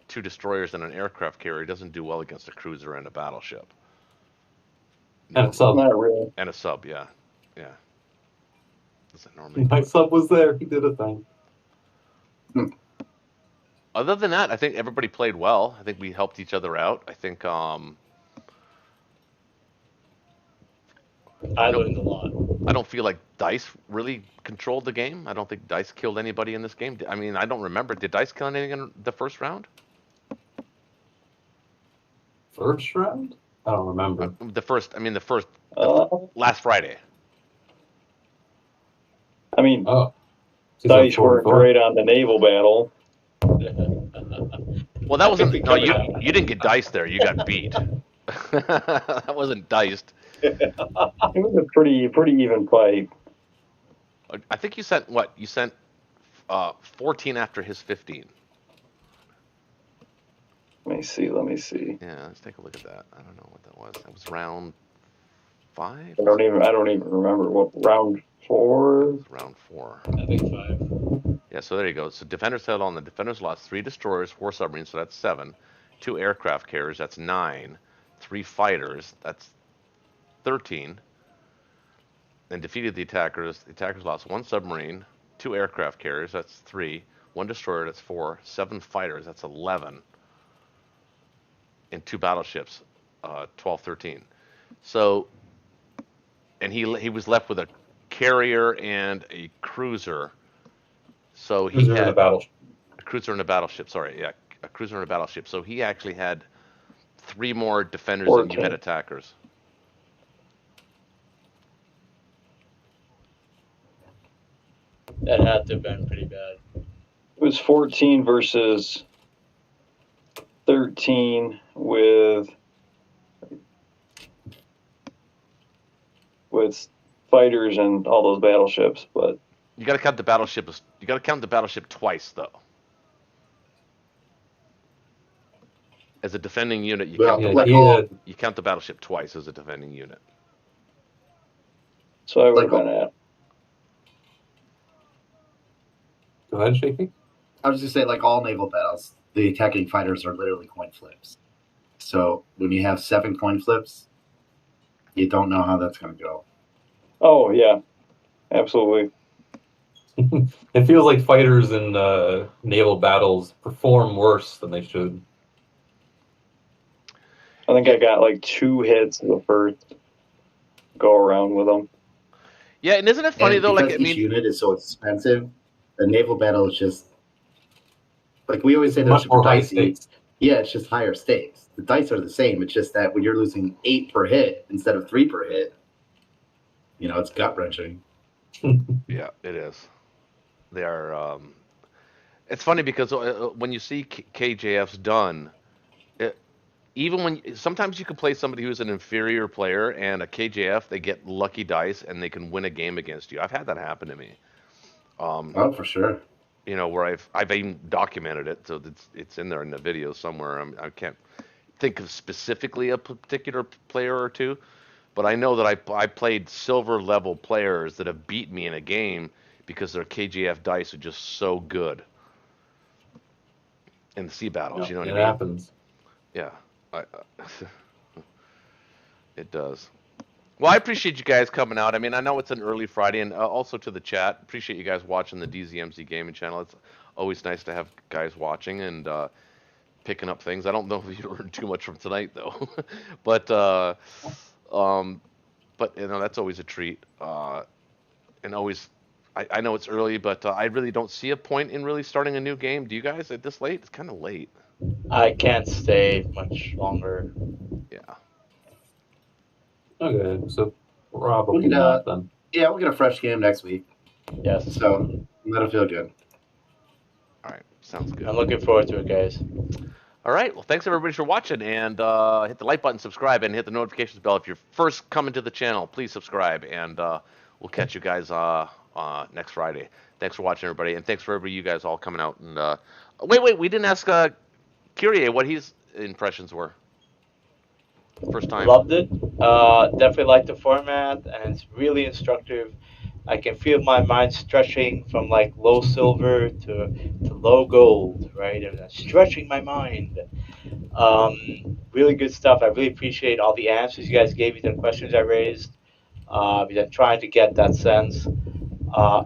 S1: two destroyers and an aircraft carrier doesn't do well against a cruiser and a battleship.
S2: And a sub.
S6: Not really.
S1: And a sub, yeah, yeah. Doesn't normally.
S2: My sub was there. He did a thing.
S1: Other than that, I think everybody played well. I think we helped each other out. I think
S5: I learned a lot.
S1: I don't feel like Dice really controlled the game. I don't think Dice killed anybody in this game. I mean, I don't remember. Did Dice kill anything in the first round?
S2: First round? I don't remember.
S1: The first
S6: Uh,
S1: last Friday.
S6: I mean,
S2: Oh.
S6: dice weren't great on the naval battle.
S1: Well, that wasn't. No, you didn't get Dice there. You got beat. That wasn't diced.
S6: It was a pretty even fight.
S1: I think you sent what? You sent 14 after his 15.
S6: Let me see.
S1: Yeah, let's take a look at that. I don't know what that was. That was round 5.
S6: I don't even remember what round 4.
S1: Round 4.
S5: I think 5.
S1: Yeah, so there you go. So defenders held on. The defenders lost 3 destroyers, 4 submarines, so that's 7. 2 aircraft carriers, that's 9. 3 fighters, that's 13. And defeated the attackers. The attackers lost 1 submarine, 2 aircraft carriers, that's 3. 1 destroyer, that's 4. 7 fighters, that's 11. And 2 battleships, 12, 13. So, and he was left with a carrier and a cruiser. So he
S2: Cruiser
S1: had
S2: and a battleship.
S1: a cruiser and a battleship. Sorry, yeah, a cruiser and a battleship. So he actually had 3 more defenders than you had attackers.
S5: That had to have been pretty bad.
S6: It was 14 versus 13 with fighters and all those battleships, but
S1: You got to count the battleship. You got to count the battleship twice, though. As a defending unit, you
S4: Well,
S1: count,
S2: Yeah,
S1: the,
S2: he had,
S1: you count the battleship twice as a defending unit.
S6: so I would have
S4: Like-
S6: been at.
S2: go ahead, Shaky.
S4: I was just saying, like all naval battles, the attacking fighters are literally coin flips. So when you have 7 coin flips, you don't know how that's going to go.
S6: Oh yeah, absolutely.
S2: It feels like fighters in naval battles perform worse than they should.
S6: I think I got like 2 hits the first go around with them.
S1: Yeah, and isn't it funny
S4: And
S1: though? Like,
S4: because
S1: I
S4: each
S1: mean,
S4: unit is so expensive, the naval battle is just like we always say. They're
S2: Much
S4: super
S2: more high
S4: dicey.
S2: stakes.
S4: Yeah, it's just higher stakes. The dice are the same. It's just that when you're losing 8 per hit instead of 3 per hit, it's gut wrenching.
S1: yeah, it is. They are. It's funny because when you see KJF's done, even when sometimes you can play somebody who's an inferior player and a KJF, they get lucky dice and they can win a game against you. I've had that happen to me.
S4: Oh, for sure.
S1: Where I've even documented it, so it's in there in the video somewhere. I can't think of specifically a particular player or two, but I know that I played silver level players that have beat me in a game because their KJF dice are just so good in the sea battles. You know what I
S2: It
S1: mean?
S2: happens.
S1: Yeah, it does. Well, I appreciate you guys coming out. I mean, I know it's an early Friday, and also to the chat. Appreciate you guys watching the DZMZ Gaming channel. It's always nice to have guys watching, and picking up things. I don't know if you learned too much from tonight though, but um, but that's always a treat. And always, I know it's early, but I really don't see a point in really starting a new game. Do you guys at this late? It's kind of late.
S5: I can't stay much longer.
S1: Yeah.
S2: Okay, so probably
S4: We can,
S2: not then.
S4: Yeah, we'll get a fresh game next week.
S5: Yes.
S4: So that'll feel good.
S1: All right. Sounds good.
S5: I'm looking forward to it, guys.
S1: All right. Well, thanks everybody for watching, and hit the like button, subscribe, and hit the notifications bell if you're first coming to the channel. Please subscribe, and we'll catch you guys next Friday. Thanks for watching, everybody, and thanks for everybody you guys all coming out. And wait, we didn't ask Kyrie what his impressions were. First time.
S5: Loved it. Definitely liked the format, and it's really instructive. I can feel my mind stretching from like low silver to low gold, right? And that's stretching my mind. Really good stuff. I really appreciate all the answers you guys gave me to the questions I raised. I'm trying to get that sense.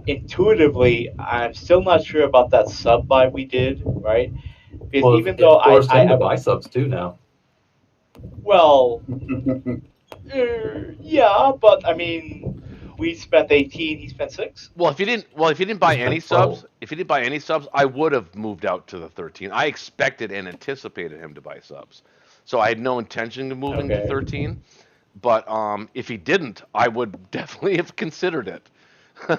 S5: Intuitively, I'm still not sure about that sub buy we did, right? Because
S2: Well,
S5: even though
S2: forced him to
S5: I
S2: buy subs too now.
S5: well, yeah, but I mean, we spent 18, he spent 6.
S1: Well, if you didn't buy any
S2: That's 12.
S1: subs, if you didn't buy any subs, I would have moved out to the 13. I expected and anticipated him to buy subs, so I had no intention of moving to
S5: Okay.
S1: 13. But if he didn't, I would definitely have considered it. 'Cause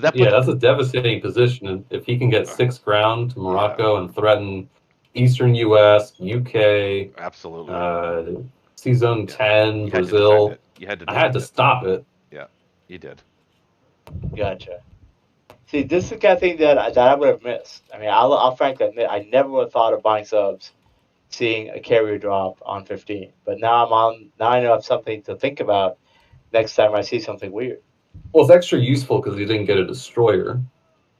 S1: that
S2: Yeah,
S1: puts,
S2: that's a devastating position. And if he can get 6 ground to Morocco and threaten Eastern U.S., UK,
S1: absolutely.
S2: C-Zone 10,
S1: You had to
S2: Brazil,
S1: defend it. You had to
S2: I had to
S1: defend it.
S2: stop it.
S1: You did.
S5: Gotcha. See, this is the kind of thing that I would have missed. I mean, I'll frankly admit, I never would have thought of buying subs, seeing a carrier drop on 15. But now now I know I have something to think about next time I see something weird.
S2: Well, it's extra useful because he didn't get a destroyer.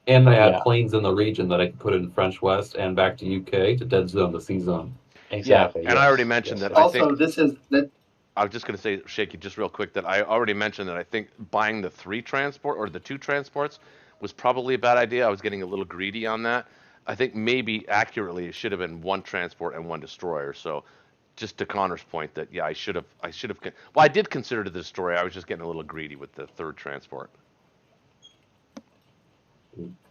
S2: And I had
S5: Yeah.
S2: planes in the region that I could put in French West and back to UK to dead zone to C-Zone.
S5: Exactly.
S1: and I already mentioned that.
S4: Also,
S1: I I was just going to say, Shaky, just real quick, that I already mentioned that I think buying the 3 transport or the 2 transports was probably a bad idea. I was getting a little greedy on that. I think maybe accurately it should have been 1 transport and 1 destroyer. So, just to Connor's point, that yeah, I should have. Well, I did consider the destroyer. I was just getting a little greedy with the 3rd transport.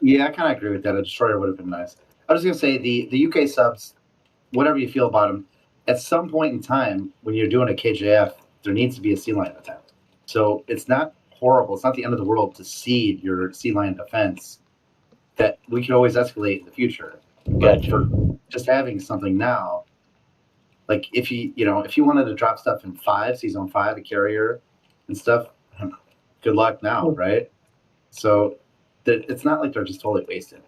S4: Yeah, I kind of agree with that. A destroyer would have been nice. I was just gonna say the UK subs, whatever you feel about them, at some point in time when you're doing a KJF, there needs to be a sea line attempt. So it's not horrible. It's not the end of the world to seed your sea line defense. That we can always escalate in the future. But
S5: Gotcha.
S4: for just having something now, like if you wanted to drop stuff in 5, Season 5, a carrier and stuff, good luck now, right? So it's not like they're just totally wasted.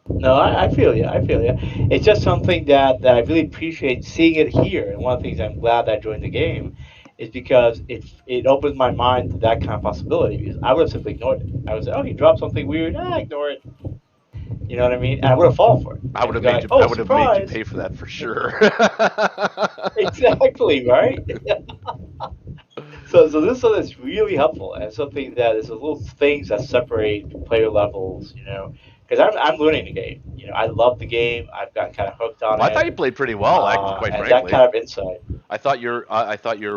S5: No, I feel you. I feel you. It's just something that I really appreciate seeing it here. And one of the things I'm glad I joined the game is because it opens my mind to that kind of possibility. Because I would have simply ignored it. I would say, "Oh, he dropped something weird. Ignore it." You know what I mean? And I would have fallen for it.
S1: I would have
S5: Like,
S1: made you.
S5: "Oh,
S1: I would have made you
S5: surprise."
S1: pay for that for sure.
S5: Exactly, right? So this stuff is really helpful, and something that is a little things that separate player levels, because I'm learning the game. I love the game. I've got kind of hooked on
S1: Well,
S5: it.
S1: I thought you played pretty well, actually, quite
S5: and
S1: frankly.
S5: that kind of insight.
S1: I thought your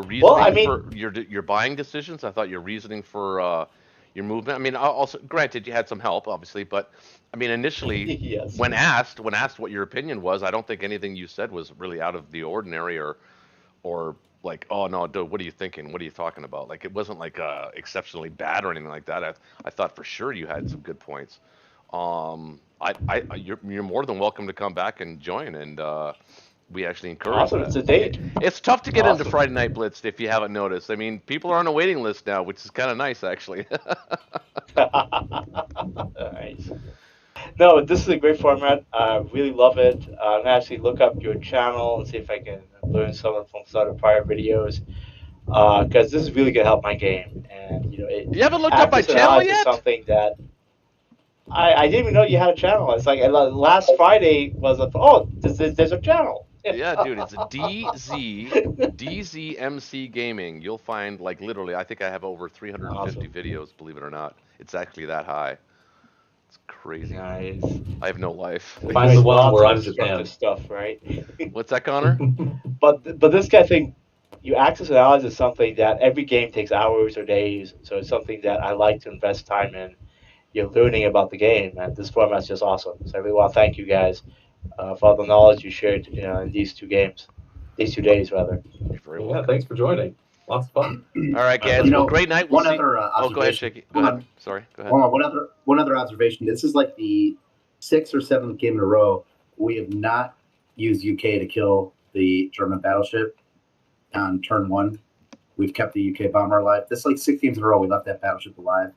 S1: reasoning
S5: Well, I mean-
S1: for your buying decisions. I thought your reasoning for your movement. I mean, also granted you had some help, obviously, but I mean, initially
S5: Yes.
S1: when asked what your opinion was, I don't think anything you said was really out of the ordinary or like, oh no, dude, what are you thinking? What are you talking about? Like, it wasn't like exceptionally bad or anything like that. I thought for sure you had some good points. You're more than welcome to come back and join, and we actually encourage
S5: Awesome.
S1: that.
S5: It's a date.
S1: It's tough to get into
S5: Awesome.
S1: Friday Night Blitz if you haven't noticed. I mean, people are on a waiting list now, which is kind of nice, actually.
S5: Nice. No, this is a great format. I really love it. I'm gonna actually look up your channel and see if I can learn from some of the prior videos. Because this is really gonna help my game, and
S1: You haven't looked up my
S5: Axis and
S1: channel
S5: Odds is
S1: yet?
S5: something that I didn't even know you had a channel. It's like last Friday was there's a channel.
S1: Yeah, dude, it's DZMC Gaming. You'll find, like, literally, I think I have over 350
S5: Awesome.
S1: videos, believe it or not. It's actually that high. It's crazy.
S5: Nice.
S1: I have no life.
S2: Find the one
S5: Lots
S2: where
S5: of
S2: I'm
S5: destructive
S2: Japan.
S5: stuff, right?
S1: What's that, Connor?
S5: But this guy thing, you access analysis is something that every game takes hours or days. So it's something that I like to invest time in. You're learning about the game, and this format's just awesome. So I really want to thank you guys for all the knowledge you shared in these 2 days rather.
S1: You're very
S2: Yeah,
S1: welcome.
S2: thanks for joining. Lots of fun.
S1: All right, guys.
S4: You
S1: Well,
S4: know,
S1: great night. We'll
S4: one
S1: see.
S4: other
S1: Oh, go ahead,
S4: observation.
S1: Shaky. Go ahead. Sorry. Go ahead.
S4: Hold on, one other observation. This is like the 6th or 7th game in a row we have not used UK to kill the German battleship on turn 1. We've kept the UK bomber alive. This is like 6 games in a row we left that battleship alive.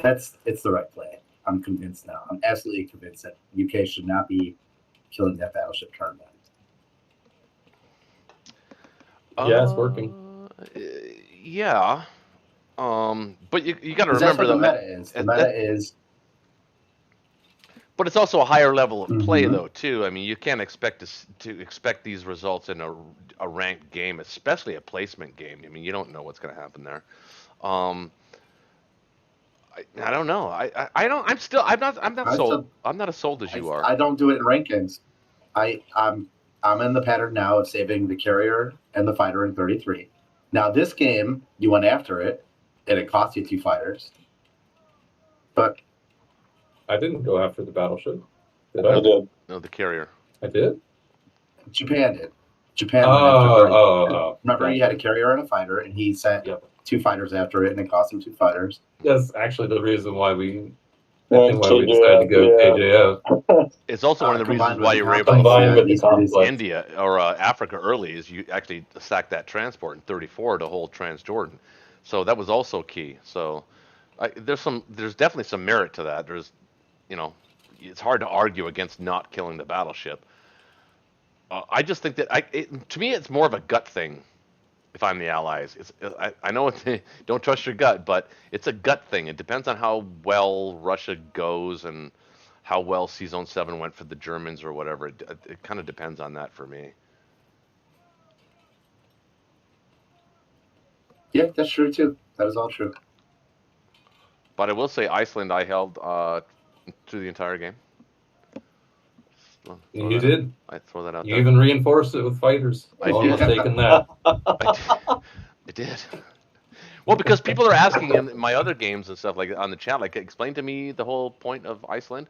S4: It's the right play. I'm convinced now. I'm absolutely convinced that UK should not be killing that battleship turn 1.
S2: Yeah, it's working.
S1: Yeah. But you got to
S4: Because that's
S1: remember
S4: what the
S1: though.
S4: meta is. The meta is.
S1: But it's also a higher level of play,
S4: Mhm.
S1: though, too. I mean, you can't expect to expect these results in a ranked game, especially a placement game. I mean, you don't know what's going to happen there. I don't know. I don't. I'm not
S4: I
S1: sold.
S4: still-
S1: I'm not as sold as you are.
S4: I don't do it in rankings. I'm in the pattern now of saving the carrier and the fighter in 33. Now this game, you went after it, and it cost you 2 fighters. But
S2: I didn't go after the battleship. Did
S6: I
S2: I?
S6: did.
S1: No, the carrier.
S2: I did?
S4: Japan did. Japan went after 33.
S2: Oh.
S4: Remember, he had a carrier and a fighter, and he sent
S2: Yep.
S4: 2 fighters after it, and it cost him 2 fighters.
S2: That's actually the reason why we
S6: Went
S2: decided to go
S6: KJF,
S2: KJF.
S1: It's also one of the
S4: Combined
S1: reasons
S4: with
S1: why
S4: the
S1: you were able
S4: conflict,
S1: to
S2: Combined
S1: hold
S2: with the
S4: East Indies.
S2: conflict.
S1: India or Africa early, is you actually sacked that transport in 34 to hold Transjordan. So that was also key. So there's definitely some merit to that. It's hard to argue against not killing the battleship. I just think that to me it's more of a gut thing. If I'm the Allies, I know don't trust your gut, but it's a gut thing. It depends on how well Russia goes and how well Zone 7 went for the Germans or whatever. It kind of depends on that for me.
S4: Yeah, that's true too. That is all true.
S1: But I will say Iceland I held through the entire game.
S2: You did.
S1: I throw that out
S2: You
S1: there.
S2: even reinforced it with fighters.
S1: I
S2: Almost
S1: did.
S2: taken that.
S1: I did. Well, because people are asking in my other games and stuff like on the chat, like explain to me the whole point of Iceland.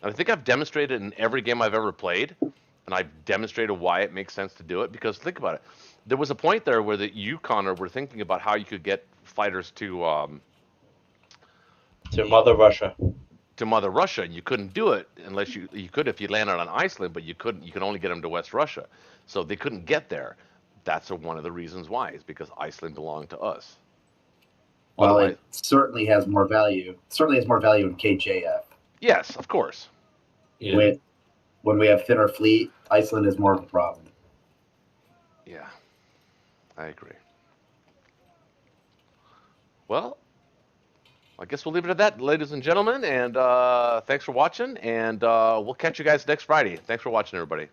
S1: And I think I've demonstrated in every game I've ever played, and I've demonstrated why it makes sense to do it. Because think about it, there was a point there where you, Connor, were thinking about how you could get fighters to
S5: Mother Russia.
S1: to Mother Russia, and you couldn't do it unless you could if you landed on Iceland, but you couldn't. You could only get them to West Russia, so they couldn't get there. That's one of the reasons why, is because Iceland belonged to us.
S4: Well,
S1: Otherwise-
S4: it certainly has more value. Certainly has more value in KJF.
S1: Yes, of course.
S2: Yeah.
S4: When we have thinner fleet, Iceland is more of a problem.
S1: Yeah, I agree. Well, I guess we'll leave it at that, ladies and gentlemen, and thanks for watching, and we'll catch you guys next Friday. Thanks for watching, everybody.